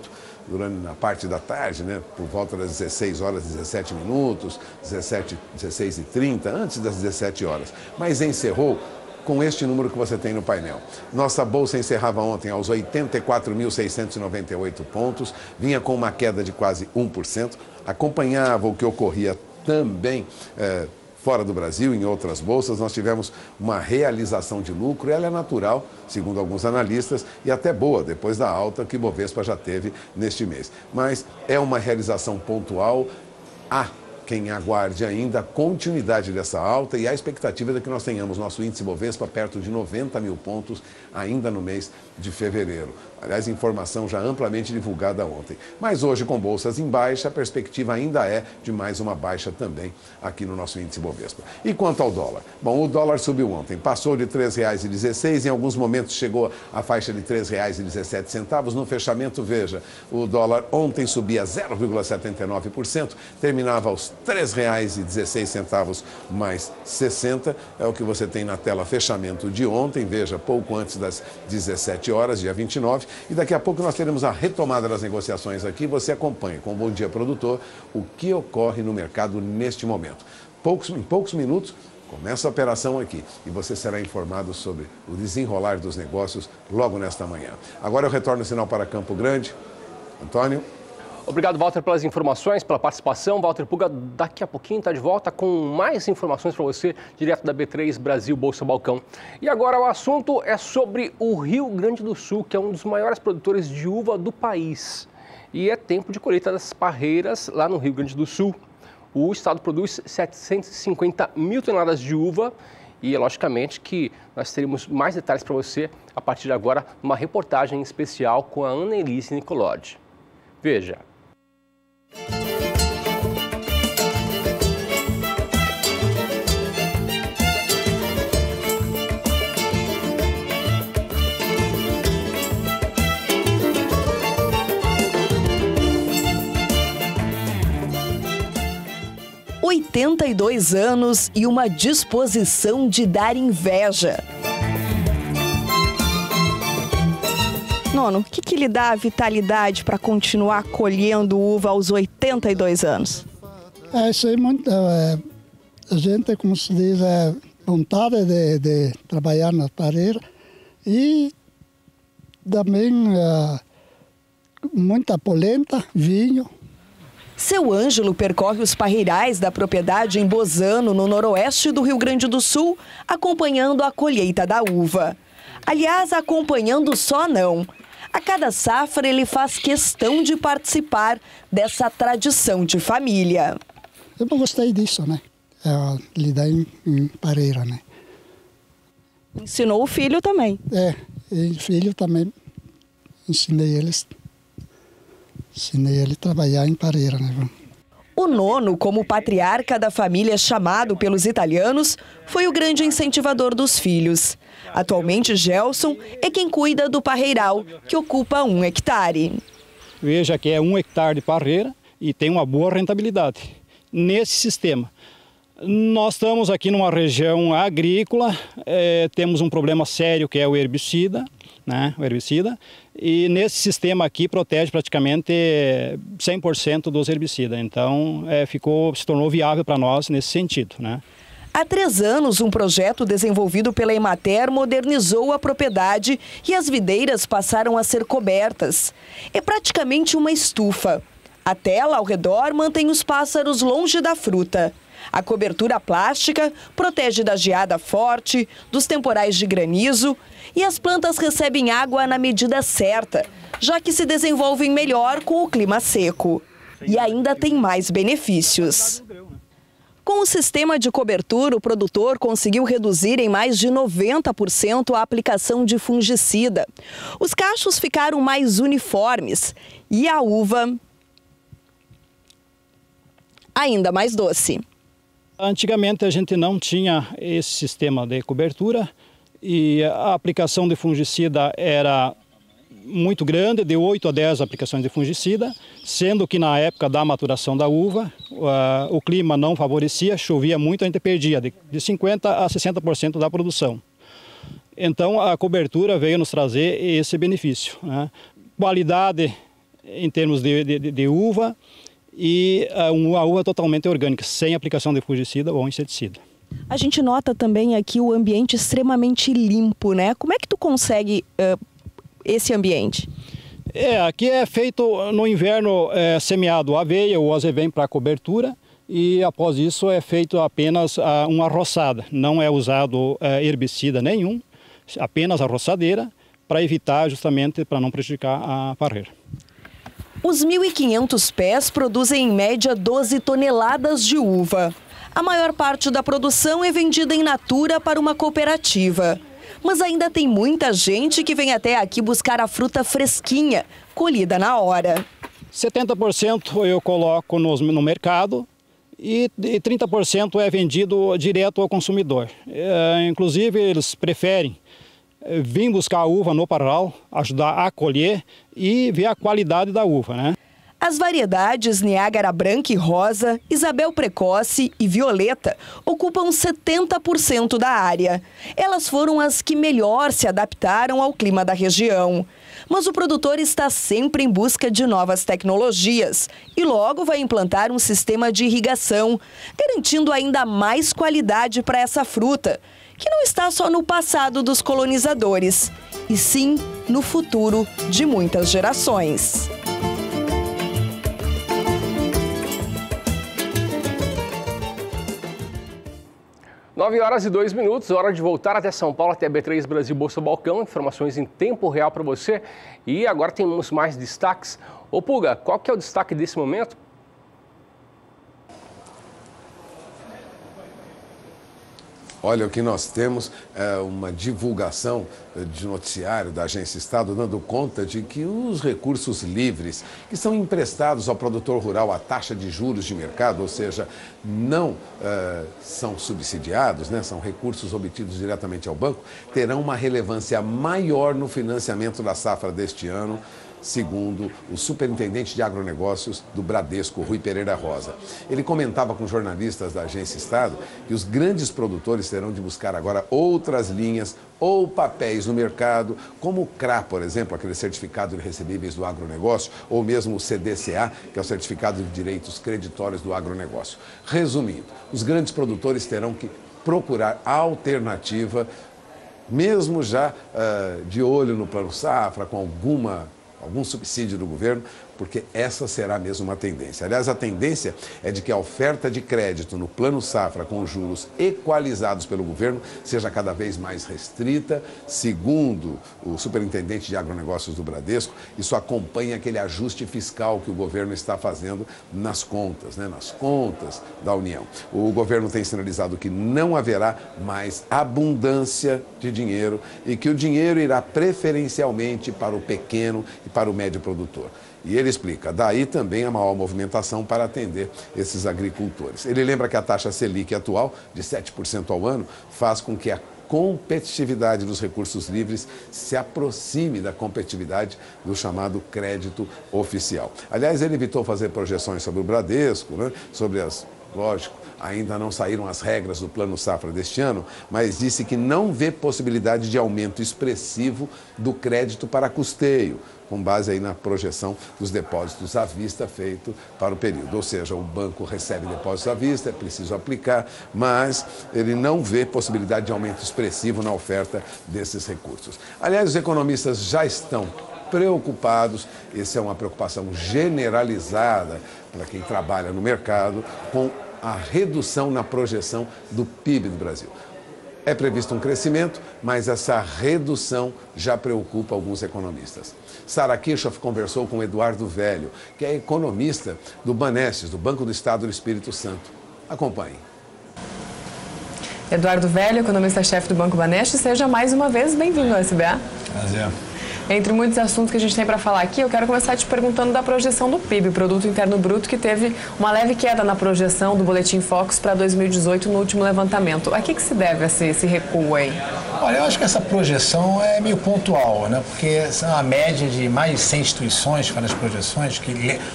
Speaker 5: na parte da tarde, né, por volta das 16 horas, 17 minutos, 16h30, antes das 17 horas. Mas encerrou com este número que você tem no painel. Nossa bolsa encerrava ontem aos 84.698 pontos, vinha com uma queda de quase 1%, acompanhava o que ocorria também fora do Brasil, em outras bolsas. Nós tivemos uma realização de lucro, ela é natural, segundo alguns analistas, e até boa, depois da alta que o Bovespa já teve neste mês. Mas é uma realização pontual, quem aguarde ainda a continuidade dessa alta e a expectativa de que nós tenhamos nosso índice Bovespa perto de 90 mil pontos ainda no mês de fevereiro. Aliás, informação já amplamente divulgada ontem. Mas hoje, com bolsas em baixa, a perspectiva ainda é de mais uma baixa também aqui no nosso índice Bovespa. E quanto ao dólar? Bom, o dólar subiu ontem, passou de R$ 3,16, em alguns momentos chegou à faixa de R$ 3,17. No fechamento, veja, o dólar ontem subia 0,79%, terminava aos R$ 3,16 mais 60, é o que você tem na tela fechamento de ontem, veja, pouco antes das 17 horas, dia 29, e daqui a pouco nós teremos a retomada das negociações aqui, você acompanha com o Bom Dia Produtor o que ocorre no mercado neste momento. Em poucos minutos, começa a operação aqui e você será informado sobre o desenrolar dos negócios logo nesta manhã. Agora eu retorno o sinal para Campo Grande. Antônio.
Speaker 1: Obrigado, Walter, pelas informações, pela participação. Walter Puga, daqui a pouquinho está de volta com mais informações para você, direto da B3 Brasil Bolsa Balcão. E agora o assunto é sobre o Rio Grande do Sul, que é um dos maiores produtores de uva do país. E é tempo de colheita das parreiras lá no Rio Grande do Sul. O estado produz 750 mil toneladas de uva e, logicamente, que nós teremos mais detalhes para você a partir de agora, numa reportagem especial com a Annelise Nicolodi. Veja.
Speaker 6: 82 anos e uma disposição de dar inveja. Nono, o que lhe dá a vitalidade para continuar colhendo uva aos 82 anos?
Speaker 7: Isso é muito. A gente, como se diz, vontade de trabalhar na parreira e também muita polenta, vinho.
Speaker 6: Seu Ângelo percorre os parreirais da propriedade em Bozano, no noroeste do Rio Grande do Sul, acompanhando a colheita da uva. Aliás, acompanhando só não. A cada safra ele faz questão de participar dessa tradição de família.
Speaker 7: Eu não gostei disso, né? Lidar em parreira, né?
Speaker 6: Ensinou o filho também?
Speaker 7: E o filho também. Ensinei ele a trabalhar em parreira, né?
Speaker 6: O Nono, como patriarca da família chamado pelos italianos, foi o grande incentivador dos filhos. Atualmente, Gelson é quem cuida do parreiral, que ocupa 1 hectare.
Speaker 8: Veja que é 1 hectare de parreira e tem uma boa rentabilidade. Nesse sistema, nós estamos aqui numa região agrícola, temos um problema sério que é o herbicida, né? E nesse sistema aqui protege praticamente 100% dos herbicidas. Então, se tornou viável para nós nesse sentido, né?
Speaker 6: Há 3 anos, um projeto desenvolvido pela Emater modernizou a propriedade e as videiras passaram a ser cobertas. É praticamente uma estufa. A tela ao redor mantém os pássaros longe da fruta. A cobertura plástica protege da geada forte, dos temporais de granizo e as plantas recebem água na medida certa, já que se desenvolvem melhor com o clima seco. E ainda tem mais benefícios. Com o sistema de cobertura, o produtor conseguiu reduzir em mais de 90% a aplicação de fungicida. Os cachos ficaram mais uniformes e a uva ainda mais doce.
Speaker 8: Antigamente a gente não tinha esse sistema de cobertura e a aplicação de fungicida era muito grande, de 8 a 10 aplicações de fungicida, sendo que na época da maturação da uva, o clima não favorecia, chovia muito, a gente perdia de 50% a 60% da produção. Então a cobertura veio nos trazer esse benefício, né? Qualidade em termos de uva e uma uva totalmente orgânica, sem aplicação de fungicida ou inseticida.
Speaker 6: A gente nota também aqui o ambiente extremamente limpo, né? Como é que tu consegue esse ambiente?
Speaker 8: Aqui é feito no inverno semeado aveia ou azevém para cobertura e após isso é feito apenas uma roçada. Não é usado herbicida nenhum, apenas a roçadeira para evitar justamente para não prejudicar a parreira.
Speaker 6: Os 1.500 pés produzem em média 12 toneladas de uva. A maior parte da produção é vendida em natura para uma cooperativa. Mas ainda tem muita gente que vem até aqui buscar a fruta fresquinha, colhida na hora.
Speaker 8: 70% eu coloco no mercado e 30% é vendido direto ao consumidor. Inclusive, eles preferem vir buscar a uva no parral, ajudar a colher e ver a qualidade da uva, né?
Speaker 6: As variedades Niágara Branca e Rosa, Isabel Precoce e Violeta ocupam 70% da área. Elas foram as que melhor se adaptaram ao clima da região. Mas o produtor está sempre em busca de novas tecnologias e logo vai implantar um sistema de irrigação, garantindo ainda mais qualidade para essa fruta, que não está só no passado dos colonizadores, e sim no futuro de muitas gerações.
Speaker 1: 9h02, hora de voltar até São Paulo, até a B3 Brasil Bolsa Balcão, informações em tempo real para você. E agora temos mais destaques. Ô Puga, qual que é o destaque desse momento?
Speaker 5: Olha, o que nós temos é uma divulgação de noticiário da Agência Estado dando conta de que os recursos livres que são emprestados ao produtor rural à taxa de juros de mercado, ou seja, não são subsidiados, né, são recursos obtidos diretamente ao banco, terão uma relevância maior no financiamento da safra deste ano, segundo o superintendente de agronegócios do Bradesco, Rui Pereira Rosa. Ele comentava com jornalistas da Agência Estado que os grandes produtores terão de buscar agora outras linhas ou papéis no mercado, como o CRA, por exemplo, aquele certificado de recebíveis do agronegócio, ou mesmo o CDCA, que é o certificado de direitos creditórios do agronegócio. Resumindo, os grandes produtores terão que procurar alternativa, mesmo já de olho no Plano Safra, com algum subsídio do governo, porque essa será mesmo uma tendência. Aliás, a tendência é de que a oferta de crédito no Plano Safra com juros equalizados pelo governo seja cada vez mais restrita. Segundo o superintendente de agronegócios do Bradesco, isso acompanha aquele ajuste fiscal que o governo está fazendo nas contas, né, nas contas da União. O governo tem sinalizado que não haverá mais abundância de dinheiro e que o dinheiro irá preferencialmente para o pequeno e para o médio produtor. E ele explica, daí também a maior movimentação para atender esses agricultores. Ele lembra que a taxa Selic atual, de 7% ao ano, faz com que a competitividade dos recursos livres se aproxime da competitividade do chamado crédito oficial. Aliás, ele evitou fazer projeções sobre o Bradesco, né, sobre as... Lógico, ainda não saíram as regras do Plano Safra deste ano, mas disse que não vê possibilidade de aumento expressivo do crédito para custeio, com base aí na projeção dos depósitos à vista feito para o período. Ou seja, o banco recebe depósitos à vista, é preciso aplicar, mas ele não vê possibilidade de aumento expressivo na oferta desses recursos. Aliás, os economistas já estão preocupados, essa é uma preocupação generalizada para quem trabalha no mercado, com a redução na projeção do PIB do Brasil. É previsto um crescimento, mas essa redução já preocupa alguns economistas. Sara Kirchhoff conversou com Eduardo Velho, que é economista do Banestes, do Banco do Estado do Espírito Santo. Acompanhe.
Speaker 9: Eduardo Velho, economista-chefe do Banco Banestes, seja mais uma vez bem-vindo ao SBA.
Speaker 10: Prazer.
Speaker 9: Entre muitos assuntos que a gente tem para falar aqui, eu quero começar te perguntando da projeção do PIB, Produto Interno Bruto, que teve uma leve queda na projeção do Boletim Focus para 2018 no último levantamento. A que se deve esse recuo aí?
Speaker 10: Olha, eu acho que essa projeção é meio pontual, né? Porque são uma média de mais de 100 instituições que fazem as projeções,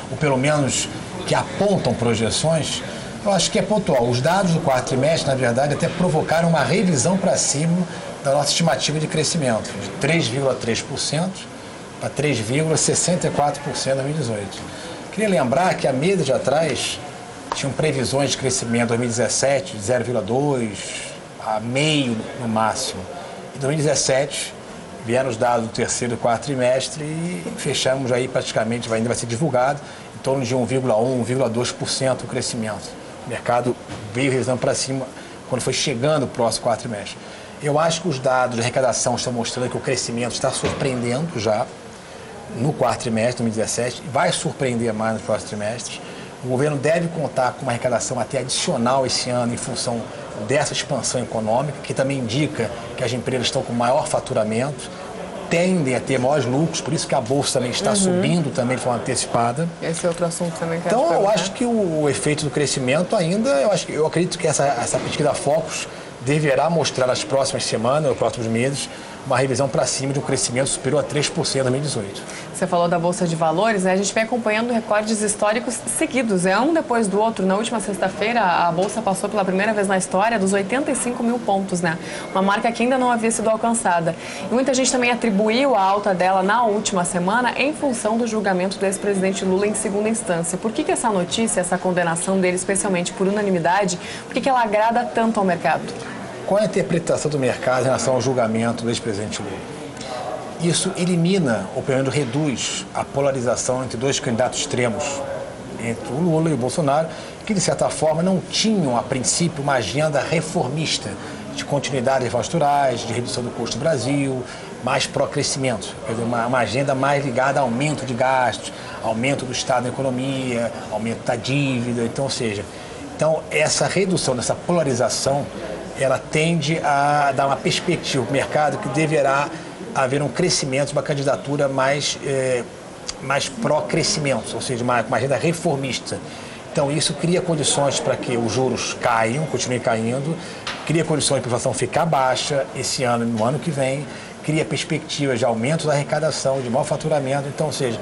Speaker 10: ou pelo menos que apontam projeções. Eu acho que é pontual. Os dados do quarto trimestre, na verdade, até provocaram uma revisão para cima da nossa estimativa de crescimento, de 3,3% para 3,64% em 2018. Queria lembrar que há meses atrás tinham previsões de crescimento em 2017 de 0,2% a meio no máximo. Em 2017 vieram os dados do terceiro e quarto trimestre e fechamos aí praticamente, ainda vai ser divulgado, em torno de 1,1%, 1,2% o crescimento. O mercado veio revisando para cima quando foi chegando o próximo quarto trimestre. Eu acho que os dados de arrecadação estão mostrando que o crescimento está surpreendendo já no quarto trimestre de 2017, vai surpreender mais nos próximos trimestres. O governo deve contar com uma arrecadação até adicional esse ano em função dessa expansão econômica, que também indica que as empresas estão com maior faturamento, tendem a ter maiores lucros, por isso que a Bolsa também está subindo também de forma antecipada.
Speaker 9: Esse é outro assunto também que
Speaker 10: Então, eu acho que o efeito do crescimento ainda, eu acredito que essa pesquisa Focus deverá mostrar nas próximas semanas, nos próximos meses, uma revisão para cima de um crescimento superior a 3% em 2018.
Speaker 9: Você falou da Bolsa de Valores, né? A gente vem acompanhando recordes históricos seguidos, um depois do outro. Na última sexta-feira, a Bolsa passou pela primeira vez na história dos 85 mil pontos, né? Uma marca que ainda não havia sido alcançada. E muita gente também atribuiu a alta dela na última semana em função do julgamento do ex-presidente Lula em segunda instância. Por que essa notícia, essa condenação dele, especialmente por unanimidade, por que ela agrada tanto ao mercado?
Speaker 10: Qual é a interpretação do mercado em relação ao julgamento do ex-presidente Lula? Isso elimina, ou pelo menos reduz, a polarização entre dois candidatos extremos, entre o Lula e o Bolsonaro, que de certa forma não tinham, a princípio, uma agenda reformista, de continuidade de reformas estruturais, de redução do custo do Brasil, mais pró-crescimento, quer dizer, uma agenda mais ligada a aumento de gastos, aumento do Estado na economia, aumento da dívida, então, ou seja, essa redução dessa polarização, ela tende a dar uma perspectiva para o mercado que deverá haver um crescimento, uma candidatura mais pró-crescimento, ou seja, uma agenda reformista. Então, isso cria condições para que os juros caiam, continuem caindo, cria condições para a inflação ficar baixa esse ano e no ano que vem, cria perspectivas de aumento da arrecadação, de maior faturamento. Então, ou seja,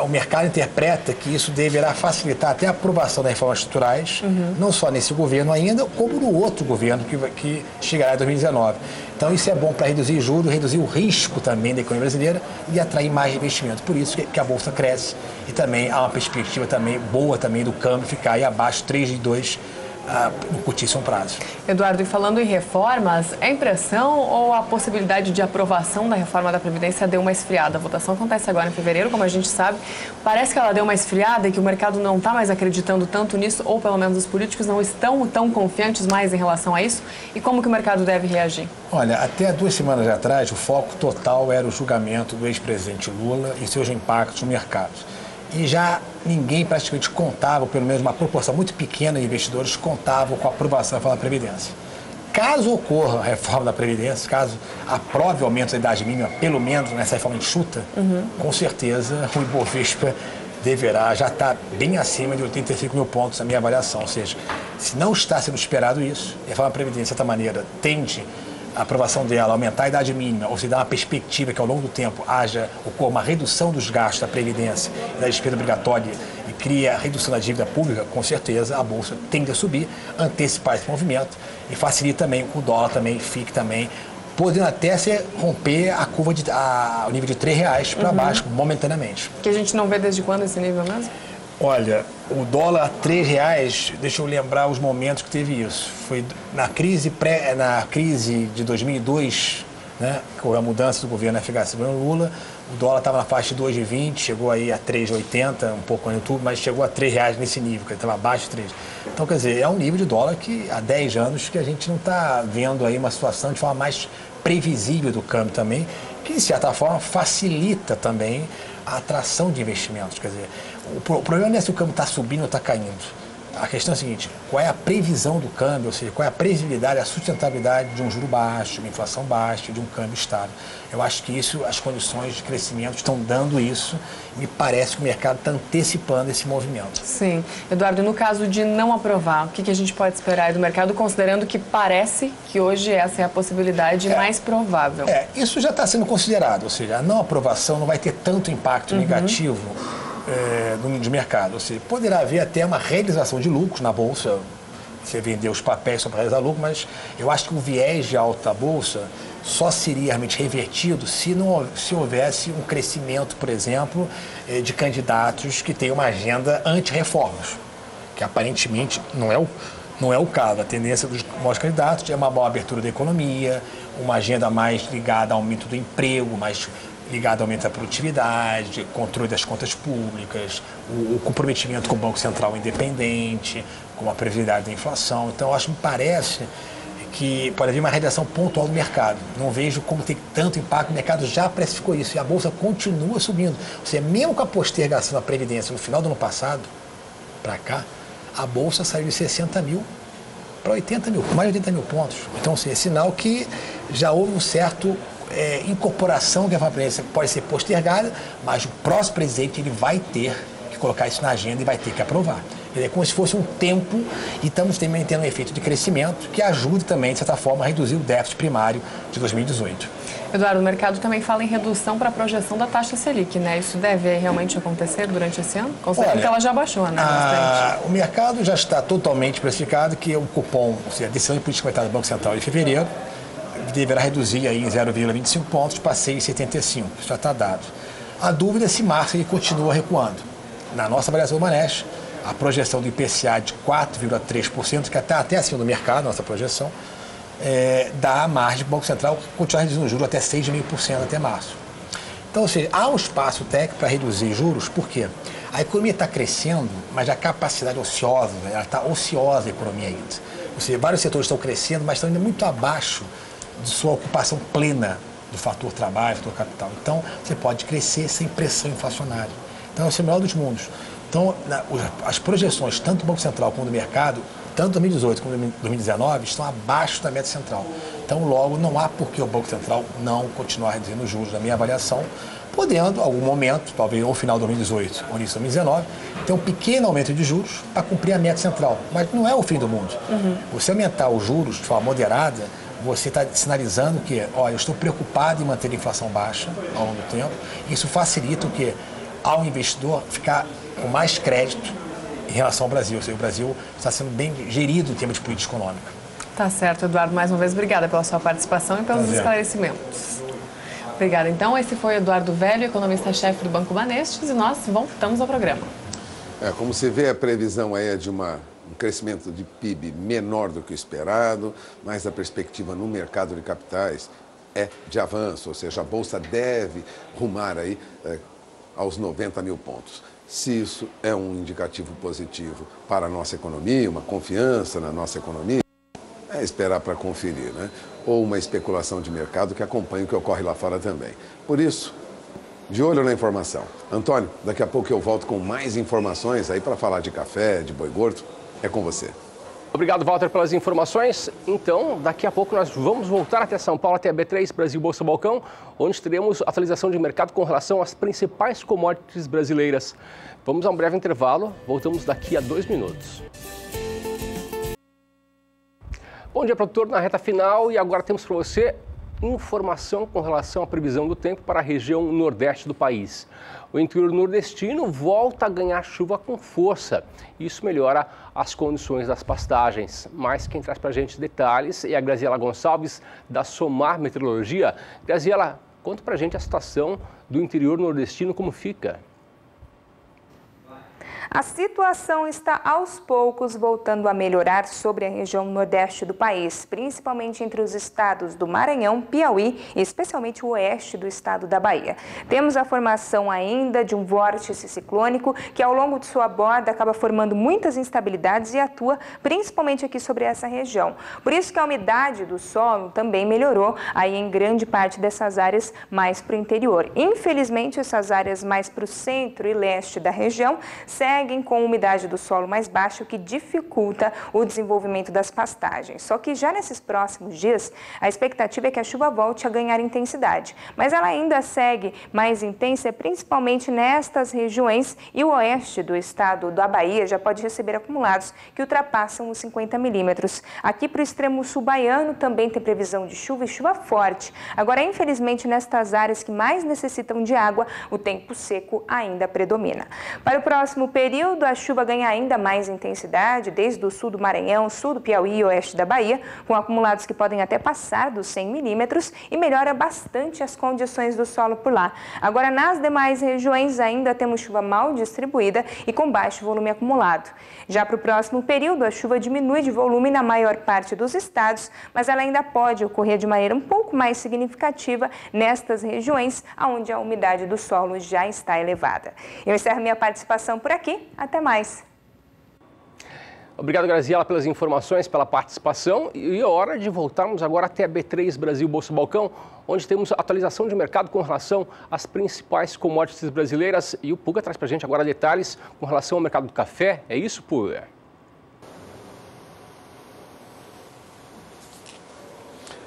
Speaker 10: o mercado interpreta que isso deverá facilitar até a aprovação das reformas estruturais, não só nesse governo ainda, como no outro governo que chegará em 2019. Então isso é bom para reduzir juros, reduzir o risco também da economia brasileira e atrair mais investimento. Por isso que a Bolsa cresce e também há uma perspectiva também boa também do câmbio ficar aí abaixo de 3,2 no curtíssimo prazo.
Speaker 9: Eduardo, e falando em reformas, é impressão ou a possibilidade de aprovação da reforma da Previdência deu uma esfriada? A votação acontece agora em fevereiro, como a gente sabe. Parece que ela deu uma esfriada e que o mercado não está mais acreditando tanto nisso, ou pelo menos os políticos não estão tão confiantes mais em relação a isso. E como que o mercado deve reagir?
Speaker 10: Olha, até 2 semanas atrás, o foco total era o julgamento do ex-presidente Lula e seus impactos no mercado. E já ninguém praticamente contava, pelo menos uma proporção muito pequena de investidores, contavam com a aprovação da reforma da Previdência. Caso ocorra a reforma da Previdência, caso aprove o aumento da idade mínima, pelo menos nessa reforma enxuta, com certeza o Ibovespa deverá já estar bem acima de 85 mil pontos, a minha avaliação. Ou seja, se não está sendo esperado isso, a reforma da Previdência, de certa maneira, tende a aprovação dela, aumentar a idade mínima, ou se dá uma perspectiva que ao longo do tempo ocorra uma redução dos gastos da Previdência e da despesa obrigatória e cria a redução da dívida pública, com certeza a Bolsa tende a subir, antecipar esse movimento e facilita também que o dólar também fique também, podendo até romper a curva o nível de R$3 para baixo, momentaneamente.
Speaker 9: Que a gente não vê desde quando esse nível mesmo?
Speaker 10: Olha, o dólar a R$3, deixa eu lembrar os momentos que teve isso. Foi na crise de 2002, né, com a mudança do governo FHC, do governo Lula, o dólar estava na faixa de 2,20, chegou aí a 3,80, um pouco no YouTube, mas chegou a R$3 nesse nível, que estava abaixo de 3. Então, quer dizer, é um nível de dólar que há 10 anos que a gente não está vendo aí uma situação de forma mais previsível do câmbio também, que de certa forma facilita também a atração de investimentos. Quer dizer, o problema não é se o câmbio está subindo ou está caindo. A questão é a seguinte: qual é a previsão do câmbio, ou seja, qual é a previsibilidade, a sustentabilidade de um juro baixo, de uma inflação baixa, de um câmbio estável. Eu acho que isso, as condições de crescimento estão dando isso, e me parece que o mercado está antecipando esse movimento.
Speaker 9: Sim. Eduardo, no caso de não aprovar, o que a gente pode esperar aí do mercado, considerando que parece que hoje essa é a possibilidade mais provável?
Speaker 10: Isso já está sendo considerado, ou seja, a não aprovação não vai ter tanto impacto negativo de mercado. Ou seja, poderá haver até uma realização de lucros na Bolsa, você vender os papéis só para realizar lucro, mas eu acho que o viés de alta da Bolsa só seria realmente revertido se houvesse um crescimento, por exemplo, de candidatos que têm uma agenda anti-reformas, que aparentemente não é o caso. A tendência dos maiores candidatos é uma maior abertura da economia, uma agenda mais ligada ao aumento do emprego, mais ligado ao aumento da produtividade, controle das contas públicas, o comprometimento com o Banco Central independente, com a previsibilidade da inflação. Então, me parece que pode haver uma redação pontual do mercado. Não vejo como tem tanto impacto, o mercado já precificou isso e a Bolsa continua subindo. Ou seja, mesmo com a postergação da Previdência no final do ano passado, para cá, a Bolsa saiu de 60 mil para 80 mil, mais de 80 mil pontos. Então, assim, é sinal que já houve um certo incorporação que a presidência pode ser postergada, mas o próximo presidente ele vai ter que colocar isso na agenda e vai ter que aprovar. É como se fosse um tempo e estamos também tendo um efeito de crescimento que ajude também, de certa forma, a reduzir o déficit primário de 2018.
Speaker 9: Eduardo, o mercado também fala em redução para a projeção da taxa Selic, né? Isso deve realmente acontecer durante esse ano? Considerando que ela já baixou, né?
Speaker 10: O mercado já está totalmente precificado que o cupom, ou seja, a decisão de política monetária do Banco Central de fevereiro, deverá reduzir aí em 0,25 pontos para 6,75. Isso já está dado. A dúvida é se março ele continua recuando. Na nossa avaliação do Manesch, a projeção do IPCA de 4,3%, que está até acima do mercado, nossa projeção, dá a margem para o Banco Central continuar reduzindo os juros até 6,5% até março. Então, ou seja, há um espaço técnico para reduzir juros, por quê? A economia está crescendo, mas a capacidade ociosa, ela está ociosa a economia ainda. Ou seja, vários setores estão crescendo, mas estão ainda muito abaixo de sua ocupação plena do fator trabalho, fator capital. Então, você pode crescer sem pressão inflacionária. Então, esse é o melhor dos mundos. Então, as projeções, tanto do Banco Central como do mercado, tanto 2018 como 2019, estão abaixo da meta central. Então, logo, não há por que o Banco Central não continuar reduzindo os juros, na minha avaliação, podendo, em algum momento, talvez no final de 2018 ou início de 2019, ter um pequeno aumento de juros para cumprir a meta central. Mas não é o fim do mundo. Você aumentar os juros de forma moderada, você está sinalizando que, eu estou preocupado em manter a inflação baixa ao longo do tempo. Isso facilita o quê? Ao investidor ficar com mais crédito em relação ao Brasil. Ou seja, o Brasil está sendo bem gerido em termos de política econômica.
Speaker 9: Tá certo, Eduardo. Mais uma vez, obrigada pela sua participação e pelos esclarecimentos. Obrigada. Então, esse foi Eduardo Velho, economista-chefe do Banco Banestes, e nós voltamos ao programa.
Speaker 5: Como você vê, a previsão aí é de um crescimento de PIB menor do que o esperado, mas a perspectiva no mercado de capitais é de avanço, ou seja, a Bolsa deve rumar aí aos 90 mil pontos. Se isso é um indicativo positivo para a nossa economia, uma confiança na nossa economia, é esperar para conferir, né? Ou uma especulação de mercado que acompanha o que ocorre lá fora também. Por isso, de olho na informação. Antônio, daqui a pouco eu volto com mais informações aí para falar de café, de boi gordo. É com você.
Speaker 1: Obrigado, Walter, pelas informações. Então, daqui a pouco nós vamos voltar até São Paulo, até a B3 Brasil Bolsa Balcão, onde teremos atualização de mercado com relação às principais commodities brasileiras. Vamos a um breve intervalo, voltamos daqui a 2 minutos. Bom dia, produtor, na reta final, e agora temos para você informação com relação à previsão do tempo para a região nordeste do país. O interior nordestino volta a ganhar chuva com força. Isso melhora as condições das pastagens. Mas quem traz para a gente detalhes é a Graziela Gonçalves, da Somar Meteorologia. Graziela, conta para a gente a situação do interior nordestino, como fica.
Speaker 11: A situação está aos poucos voltando a melhorar sobre a região nordeste do país, principalmente entre os estados do Maranhão, Piauí e especialmente o oeste do estado da Bahia. Temos a formação ainda de um vórtice ciclônico que ao longo de sua borda acaba formando muitas instabilidades e atua principalmente aqui sobre essa região. Por isso que a umidade do solo também melhorou aí em grande parte dessas áreas mais para o interior. Infelizmente, essas áreas mais para o centro e leste da região seguem com umidade do solo mais baixa, o que dificulta o desenvolvimento das pastagens. Só que já nesses próximos dias, a expectativa é que a chuva volte a ganhar intensidade, mas ela ainda segue mais intensa, principalmente nestas regiões, e o oeste do estado da Bahia já pode receber acumulados que ultrapassam os 50 milímetros. Aqui para o extremo sul baiano também tem previsão de chuva e chuva forte. Agora, infelizmente, nestas áreas que mais necessitam de água, o tempo seco ainda predomina. Para o próximo período, a chuva ganha ainda mais intensidade, desde o sul do Maranhão, sul do Piauí e oeste da Bahia, com acumulados que podem até passar dos 100 milímetros e melhora bastante as condições do solo por lá. Agora, nas demais regiões, ainda temos chuva mal distribuída e com baixo volume acumulado. Já para o próximo período, a chuva diminui de volume na maior parte dos estados, mas ela ainda pode ocorrer de maneira um pouco mais significativa nestas regiões, onde a umidade do solo já está elevada. Eu encerro minha participação por aqui. Até mais.
Speaker 1: Obrigado, Graziela, pelas informações, pela participação. E é hora de voltarmos agora até a B3 Brasil Bolsa Balcão, onde temos atualização de mercado com relação às principais commodities brasileiras. E o Puga traz para a gente agora detalhes com relação ao mercado do café. É isso, Puga?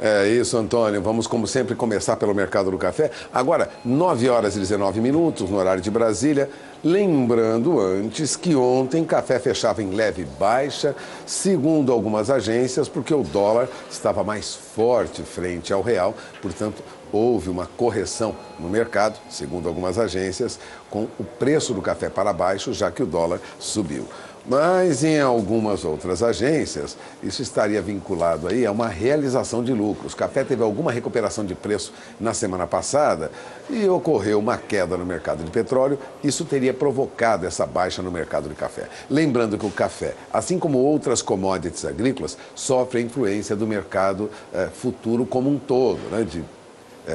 Speaker 5: É isso, Antônio. Vamos, como sempre, começar pelo mercado do café. Agora, 9 horas e 19 minutos, no horário de Brasília. Lembrando antes que ontem café fechava em leve baixa, segundo algumas agências, porque o dólar estava mais forte frente ao real. Portanto, houve uma correção no mercado, segundo algumas agências, com o preço do café para baixo, já que o dólar subiu. Mas em algumas outras agências, isso estaria vinculado aí a uma realização de lucros. O café teve alguma recuperação de preço na semana passada e ocorreu uma queda no mercado de petróleo. Isso teria provocado essa baixa no mercado de café. Lembrando que o café, assim como outras commodities agrícolas, sofre a influência do mercado futuro como um todo, né, de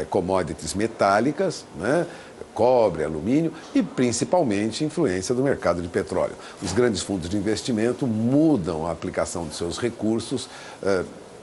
Speaker 5: commodities metálicas, né, cobre, alumínio e principalmente influência do mercado de petróleo. Os grandes fundos de investimento mudam a aplicação de seus recursos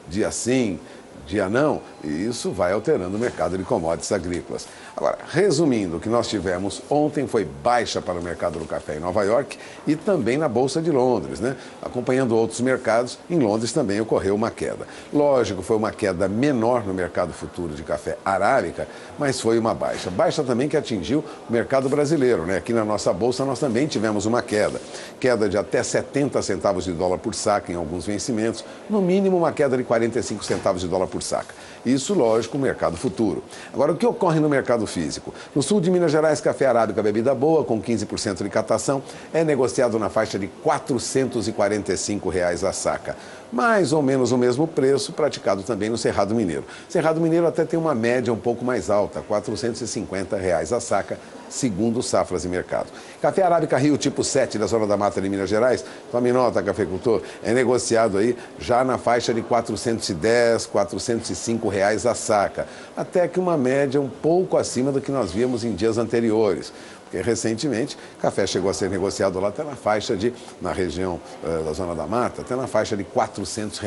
Speaker 5: dia sim, dia não, e isso vai alterando o mercado de commodities agrícolas. Agora, resumindo, o que nós tivemos ontem foi baixa para o mercado do café em Nova York e também na Bolsa de Londres, né? Acompanhando outros mercados, em Londres também ocorreu uma queda. Lógico, foi uma queda menor no mercado futuro de café arábica, mas foi uma baixa. Baixa também que atingiu o mercado brasileiro, né? Aqui na nossa Bolsa nós também tivemos uma queda. Queda de até 70 centavos de dólar por saca em alguns vencimentos, no mínimo uma queda de 45 centavos de dólar por saca. Isso, lógico, o mercado futuro. Agora, o que ocorre no mercado físico? No sul de Minas Gerais, café arábica bebida boa, com 15% de catação, é negociado na faixa de R$ 445 a saca. Mais ou menos o mesmo preço praticado também no Cerrado Mineiro. Cerrado Mineiro até tem uma média um pouco mais alta, R$ 450 a saca, segundo Safras e Mercado. Café arábica Rio tipo 7 da Zona da Mata de Minas Gerais, tome nota, cafeicultor, é negociado aí já na faixa de R$ 410, R$ 405 a saca. Até que uma média um pouco acima do que nós víamos em dias anteriores. Porque recentemente, café chegou a ser negociado lá até na faixa de, na região da Zona da Mata, até na faixa de R$ 400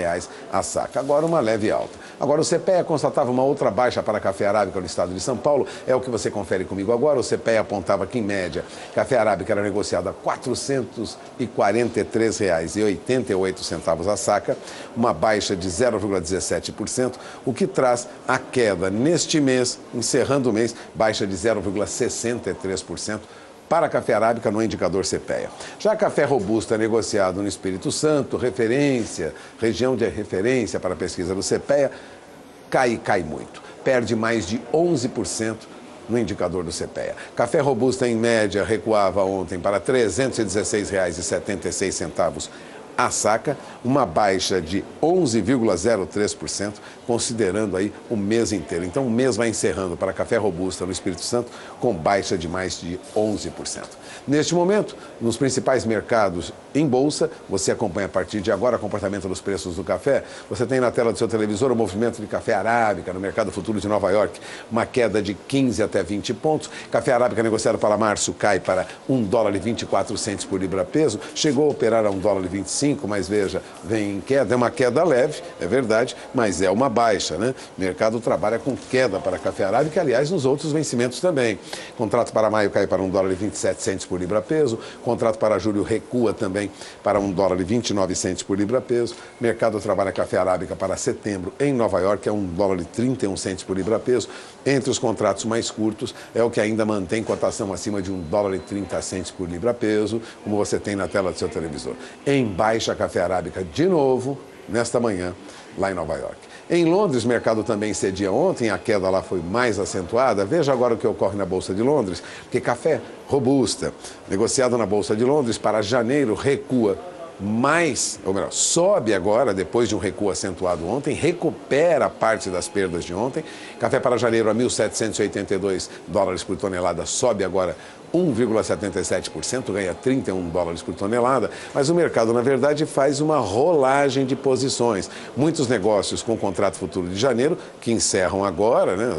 Speaker 5: a saca. Agora uma leve alta. Agora o CPEA constatava uma outra baixa para café arábica no estado de São Paulo. É o que você confere comigo agora. O CPEA apontava que, em média, café arábica era negociado a R$ 443,88 a saca, uma baixa de 0,17%, o que traz a queda neste mês, encerrando o mês, baixa de 0,63%. Para café arábica no indicador CPEA. Já café robusto é negociado no Espírito Santo, região de referência para a pesquisa do CPEA, cai muito. Perde mais de 11% no indicador do CPEA. Café robusto, em média, recuava ontem para R$ 316,76 a saca, uma baixa de 11,03%, considerando aí o mês inteiro. Então, o mês vai encerrando para café robusta no Espírito Santo com baixa de mais de 11%. Neste momento, nos principais mercados em bolsa, você acompanha a partir de agora o comportamento dos preços do café. Você tem na tela do seu televisor o movimento de café arábica no mercado futuro de Nova York, uma queda de 15 até 20 pontos. Café arábica negociado para março cai para $1,24 por libra peso, chegou a operar a $1,25, mas veja, vem em queda, é uma queda leve, é verdade, mas é uma baixa, né? O mercado trabalha com queda para café arábica, aliás, nos outros vencimentos também. Contrato para maio cai para $1,27 por libra peso, contrato para julho recua também para $1,29 por libra peso. Mercado trabalha café arábica para setembro em Nova York é $1,31 por libra peso. Entre os contratos mais curtos é o que ainda mantém cotação acima de $1,30 por libra peso, como você tem na tela do seu televisor. Em baixa café arábica de novo nesta manhã lá em Nova York. Em Londres, o mercado também cedia ontem, a queda lá foi mais acentuada. Veja agora o que ocorre na Bolsa de Londres, porque café robusta, negociado na Bolsa de Londres para janeiro, recua mais, ou melhor, sobe agora, depois de um recuo acentuado ontem, recupera parte das perdas de ontem. Café para janeiro a $1.782 por tonelada, sobe agora 1,77%, ganha $31 por tonelada, mas o mercado, na verdade, faz uma rolagem de posições. Muitos negócios com contrato futuro de janeiro, que encerram agora, né?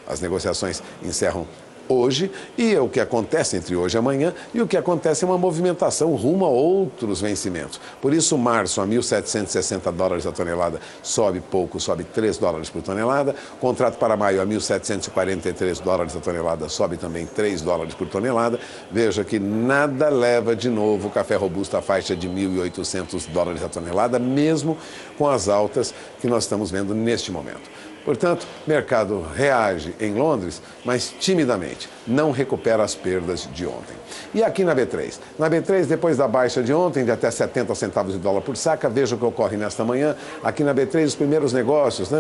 Speaker 5: As negociações encerram hoje, e é o que acontece entre hoje e amanhã, e o que acontece é uma movimentação rumo a outros vencimentos. Por isso, março a 1.760 dólares a tonelada sobe pouco, sobe 3 dólares por tonelada. Contrato para maio a 1.743 dólares a tonelada sobe também 3 dólares por tonelada. Veja que nada leva de novo o café robusto à faixa de 1.800 dólares a tonelada, mesmo com as altas que nós estamos vendo neste momento. Portanto, o mercado reage em Londres, mas timidamente, não recupera as perdas de ontem. E aqui na B3? Na B3, depois da baixa de ontem, de até 70 centavos de dólar por saca, veja o que ocorre nesta manhã. Aqui na B3, os primeiros negócios,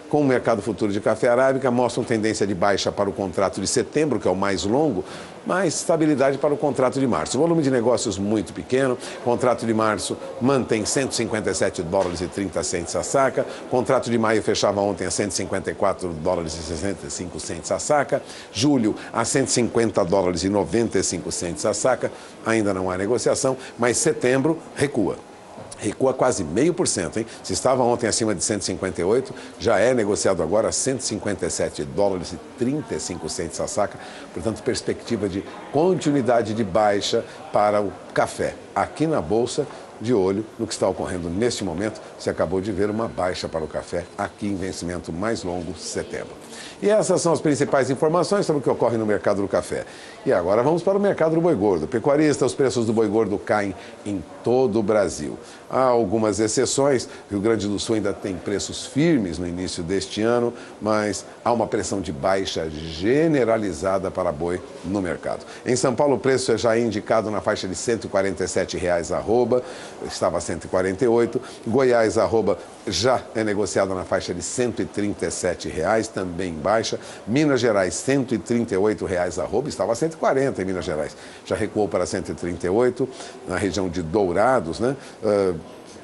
Speaker 5: com o mercado futuro de café arábica, mostram tendência de baixa para o contrato de setembro, que é o mais longo, mas estabilidade para o contrato de março. O volume de negócios muito pequeno, contrato de março mantém 157 dólares e 30 centes a saca, contrato de maio fechava ontem a 154 dólares e 65 centes a saca, julho a 150 dólares e 95 centes a saca, ainda não há negociação, mas setembro recua. Recua quase 0,5%, hein? Se estava ontem acima de 158, já é negociado agora a 157 dólares e 35 centes a saca. Portanto, perspectiva de continuidade de baixa para o café. Aqui na Bolsa, de olho no que está ocorrendo neste momento, você acabou de ver uma baixa para o café aqui em vencimento mais longo, setembro. E essas são as principais informações sobre o que ocorre no mercado do café. E agora vamos para o mercado do boi gordo. Pecuarista, os preços do boi gordo caem em todo o Brasil. Há algumas exceções, Rio Grande do Sul ainda tem preços firmes no início deste ano, mas há uma pressão de baixa generalizada para boi no mercado. Em São Paulo, o preço é já indicado na faixa de R$ 147,00 arroba, estava a 148. Goiás, arroba, já é negociado na faixa de R$ 137,00, também baixa. Minas Gerais, R$ 138,00 arroba, estava a 140 em Minas Gerais. Já recuou para 138, na região de Dourados,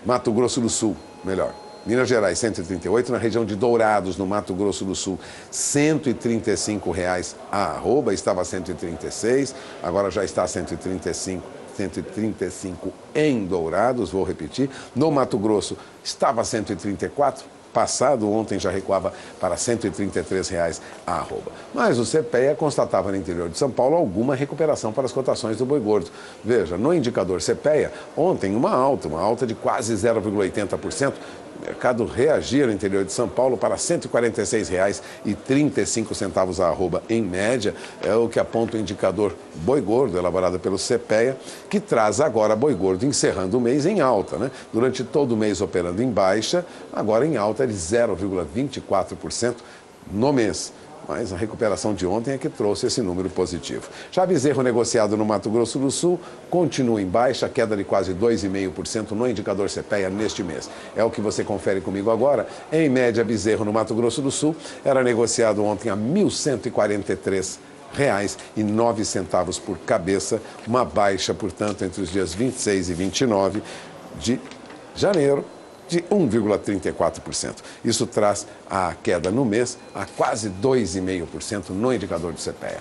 Speaker 5: Mato Grosso do Sul, melhor. Minas Gerais, 138, na região de Dourados, no Mato Grosso do Sul, R$ 135,00 a arroba, estava a 136, agora já está a 135 em Dourados, vou repetir. No Mato Grosso estava a 134, passado ontem já recuava para R$ 133,00 a arroba. Mas o CPEA constatava no interior de São Paulo alguma recuperação para as cotações do boi gordo. Veja, no indicador CPEA, ontem uma alta de quase 0,80%. O mercado reagia no interior de São Paulo para R$ 146,35 a arroba em média. É o que aponta o indicador boi gordo, elaborado pelo CPEA, que traz agora boi gordo encerrando o mês em alta, Durante todo o mês operando em baixa, agora em alta de 0,24% no mês. Mas a recuperação de ontem é que trouxe esse número positivo. Já bezerro negociado no Mato Grosso do Sul continua em baixa, queda de quase 2,5% no indicador CPEA neste mês. É o que você confere comigo agora. Em média, bezerro no Mato Grosso do Sul era negociado ontem a R$ 1.143,09 por cabeça, uma baixa, portanto, entre os dias 26 e 29 de janeiro, de 1,34%. Isso traz a queda no mês a quase 2,5% no indicador do CPEA.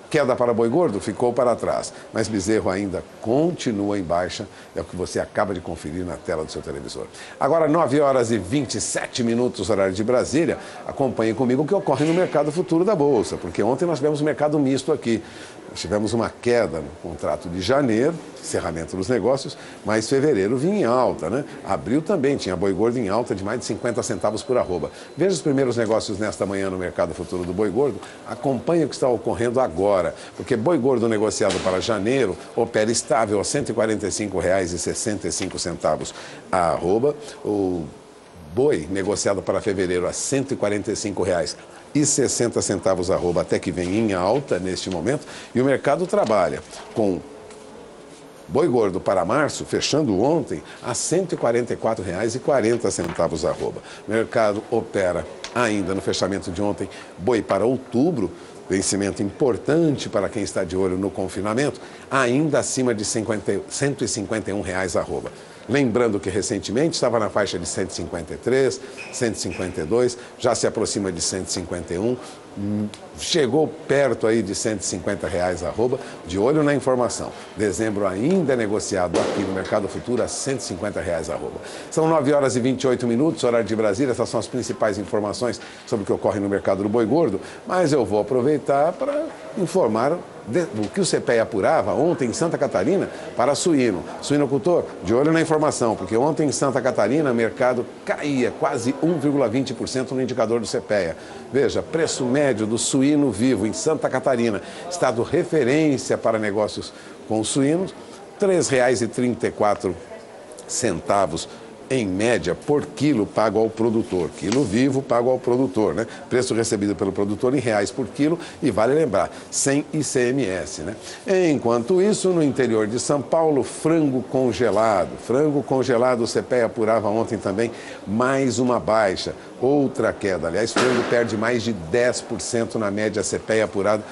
Speaker 5: Queda para boi gordo ficou para trás, mas bezerro ainda continua em baixa, é o que você acaba de conferir na tela do seu televisor. Agora, 9h27, horário de Brasília. Acompanhe comigo o que ocorre no mercado futuro da Bolsa, porque ontem nós tivemos um mercado misto aqui. Nós tivemos uma queda no contrato de janeiro, encerramento dos negócios, mas fevereiro vinha em alta, Abril também tinha boi gordo em alta de mais de 50 centavos por arroba. Veja os primeiros negócios nesta manhã no mercado futuro do boi gordo. Acompanhe o que está ocorrendo agora, porque boi gordo negociado para janeiro opera estável a R$ 145,65 a arroba. O boi negociado para fevereiro a R$ 145,60 arroba, até que vem em alta neste momento. E o mercado trabalha com boi gordo para março, fechando ontem, a R$ 144,40 arroba. O mercado opera ainda no fechamento de ontem, boi para outubro, vencimento importante para quem está de olho no confinamento, ainda acima de R$ 151,00 arroba. Lembrando que recentemente estava na faixa de 153, 152, já se aproxima de 151, chegou perto aí de R$150 arroba, de olho na informação. Dezembro ainda é negociado aqui no Mercado Futuro a R$150 arroba. São 9 horas e 28 minutos, horário de Brasília. Essas são as principais informações sobre o que ocorre no mercado do boi gordo, mas eu vou aproveitar para informar do que o CPEA apurava ontem em Santa Catarina para suíno. Suinocultor, de olho na informação, porque ontem em Santa Catarina o mercado caía quase 1,20% no indicador do CPEA. Veja, preço médio do suíno vivo em Santa Catarina, estado referência para negócios com suínos, R$ 3,34 em média por quilo pago ao produtor. Quilo vivo pago ao produtor, né? Preço recebido pelo produtor em reais por quilo e vale lembrar, sem ICMS, né? Enquanto isso, no interior de São Paulo, frango congelado. Frango congelado, o CPEA apurava ontem também mais uma baixa, outra queda. Aliás, frango perde mais de 10% na média CPEA apurada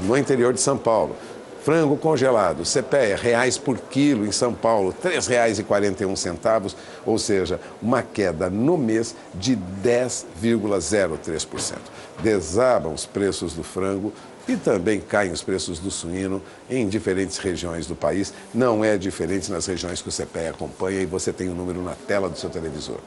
Speaker 5: no interior de São Paulo. Frango congelado, CPEA, reais por quilo em São Paulo, R$ 3,41, ou seja, uma queda no mês de 10,03%. Desabam os preços do frango e também caem os preços do suíno em diferentes regiões do país. Não é diferente nas regiões que o CPEA acompanha e você tem o número na tela do seu televisor.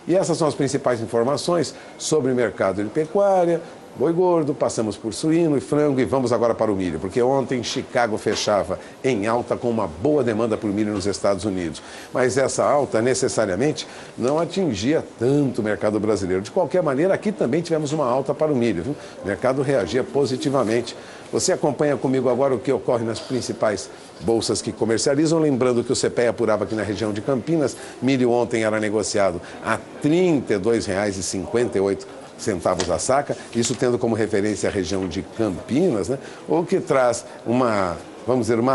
Speaker 5: E essas são as principais informações sobre o mercado de pecuária, boi gordo, passamos por suíno e frango e vamos agora para o milho, porque ontem Chicago fechava em alta com uma boa demanda por milho nos Estados Unidos. Mas essa alta necessariamente não atingia tanto o mercado brasileiro. De qualquer maneira, aqui também tivemos uma alta para o milho, viu? O mercado reagia positivamente. Você acompanha comigo agora o que ocorre nas principais bolsas que comercializam, lembrando que o CPEA apurava aqui na região de Campinas, milho ontem era negociado a R$ 32,58 a saca, isso tendo como referência a região de Campinas, né? O que traz uma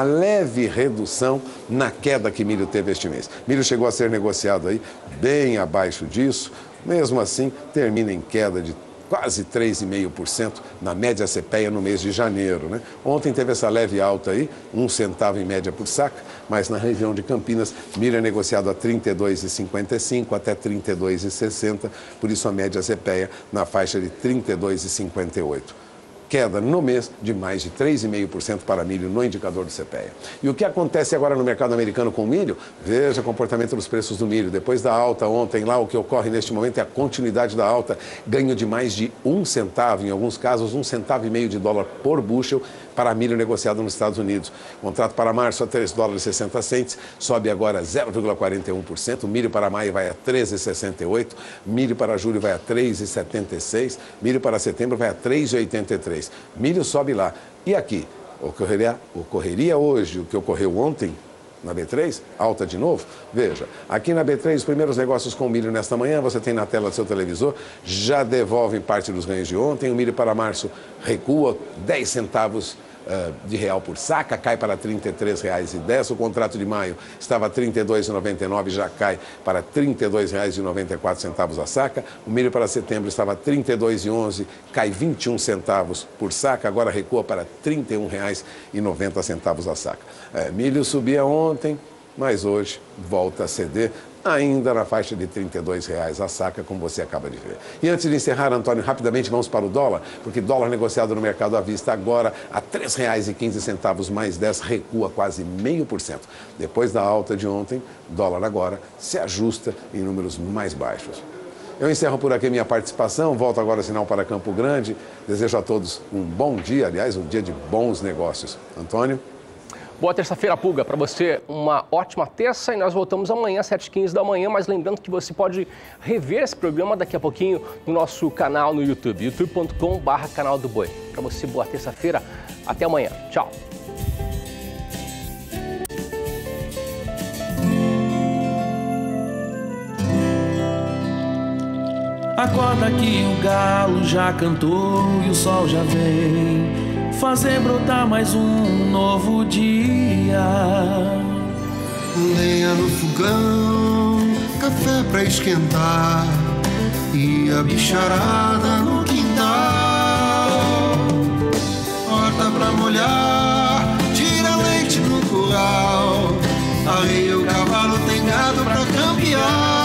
Speaker 5: leve redução na queda que milho teve este mês. Milho chegou a ser negociado aí bem abaixo disso, mesmo assim termina em queda de quase 3,5% na média CPEA no mês de janeiro, né? Ontem teve essa leve alta aí, R$1 em média por saca, mas na região de Campinas, milho é negociado a R$ 32,55 até R$ 32,60, por isso a média CPEA na faixa de R$ 32,58. Queda no mês de mais de 3,5% para milho no indicador do CPEA. E o que acontece agora no mercado americano com milho? Veja o comportamento dos preços do milho. Depois da alta ontem lá, o que ocorre neste momento é a continuidade da alta, ganho de mais de R$1, em alguns casos R$1,50 por bushel para milho negociado nos Estados Unidos. Contrato para março a $3,60, sobe agora 0,41%. Milho para maio vai a 13,68, milho para julho vai a 3,76, milho para setembro vai a 3,83. Milho sobe lá. E aqui, ocorreria hoje o que ocorreu ontem na B3, alta de novo? Veja, aqui na B3, os primeiros negócios com milho nesta manhã, você tem na tela do seu televisor, já devolvem parte dos ganhos de ontem. O milho para março recua 10 centavos de real por saca, cai para R$ 33,10. O contrato de maio estava a R$ 32,99, já cai para R$ 32,94 a saca. O milho para setembro estava a R$ 32,11, cai 21 centavos por saca, agora recua para R$ 31,90 a saca. Milho subia ontem, mas hoje volta a ceder, ainda na faixa de R$ 32,00 a saca, como você acaba de ver. E antes de encerrar, Antônio, rapidamente vamos para o dólar, porque dólar negociado no mercado à vista agora a R$ 3,15 mais 10, recua quase 0,5%. Depois da alta de ontem, dólar agora se ajusta em números mais baixos. Eu encerro por aqui minha participação, volto agora ao sinal para Campo Grande. Desejo a todos um bom dia, aliás, um dia de bons negócios. Antônio?
Speaker 1: Boa terça-feira, Pulga. Para você, uma ótima terça e nós voltamos amanhã às 7h15 da manhã, mas lembrando que você pode rever esse programa daqui a pouquinho no nosso canal no YouTube, youtube.com/canal do Boi. Para você, boa terça-feira. Até amanhã. Tchau.
Speaker 13: Acorda que o galo já cantou e o sol já vem fazer brotar mais um novo dia.
Speaker 14: Lenha no fogão, café pra esquentar e a bicharada no quintal. Horta pra molhar, tira leite no curral, arreia o cavalo, tem gado pra campear.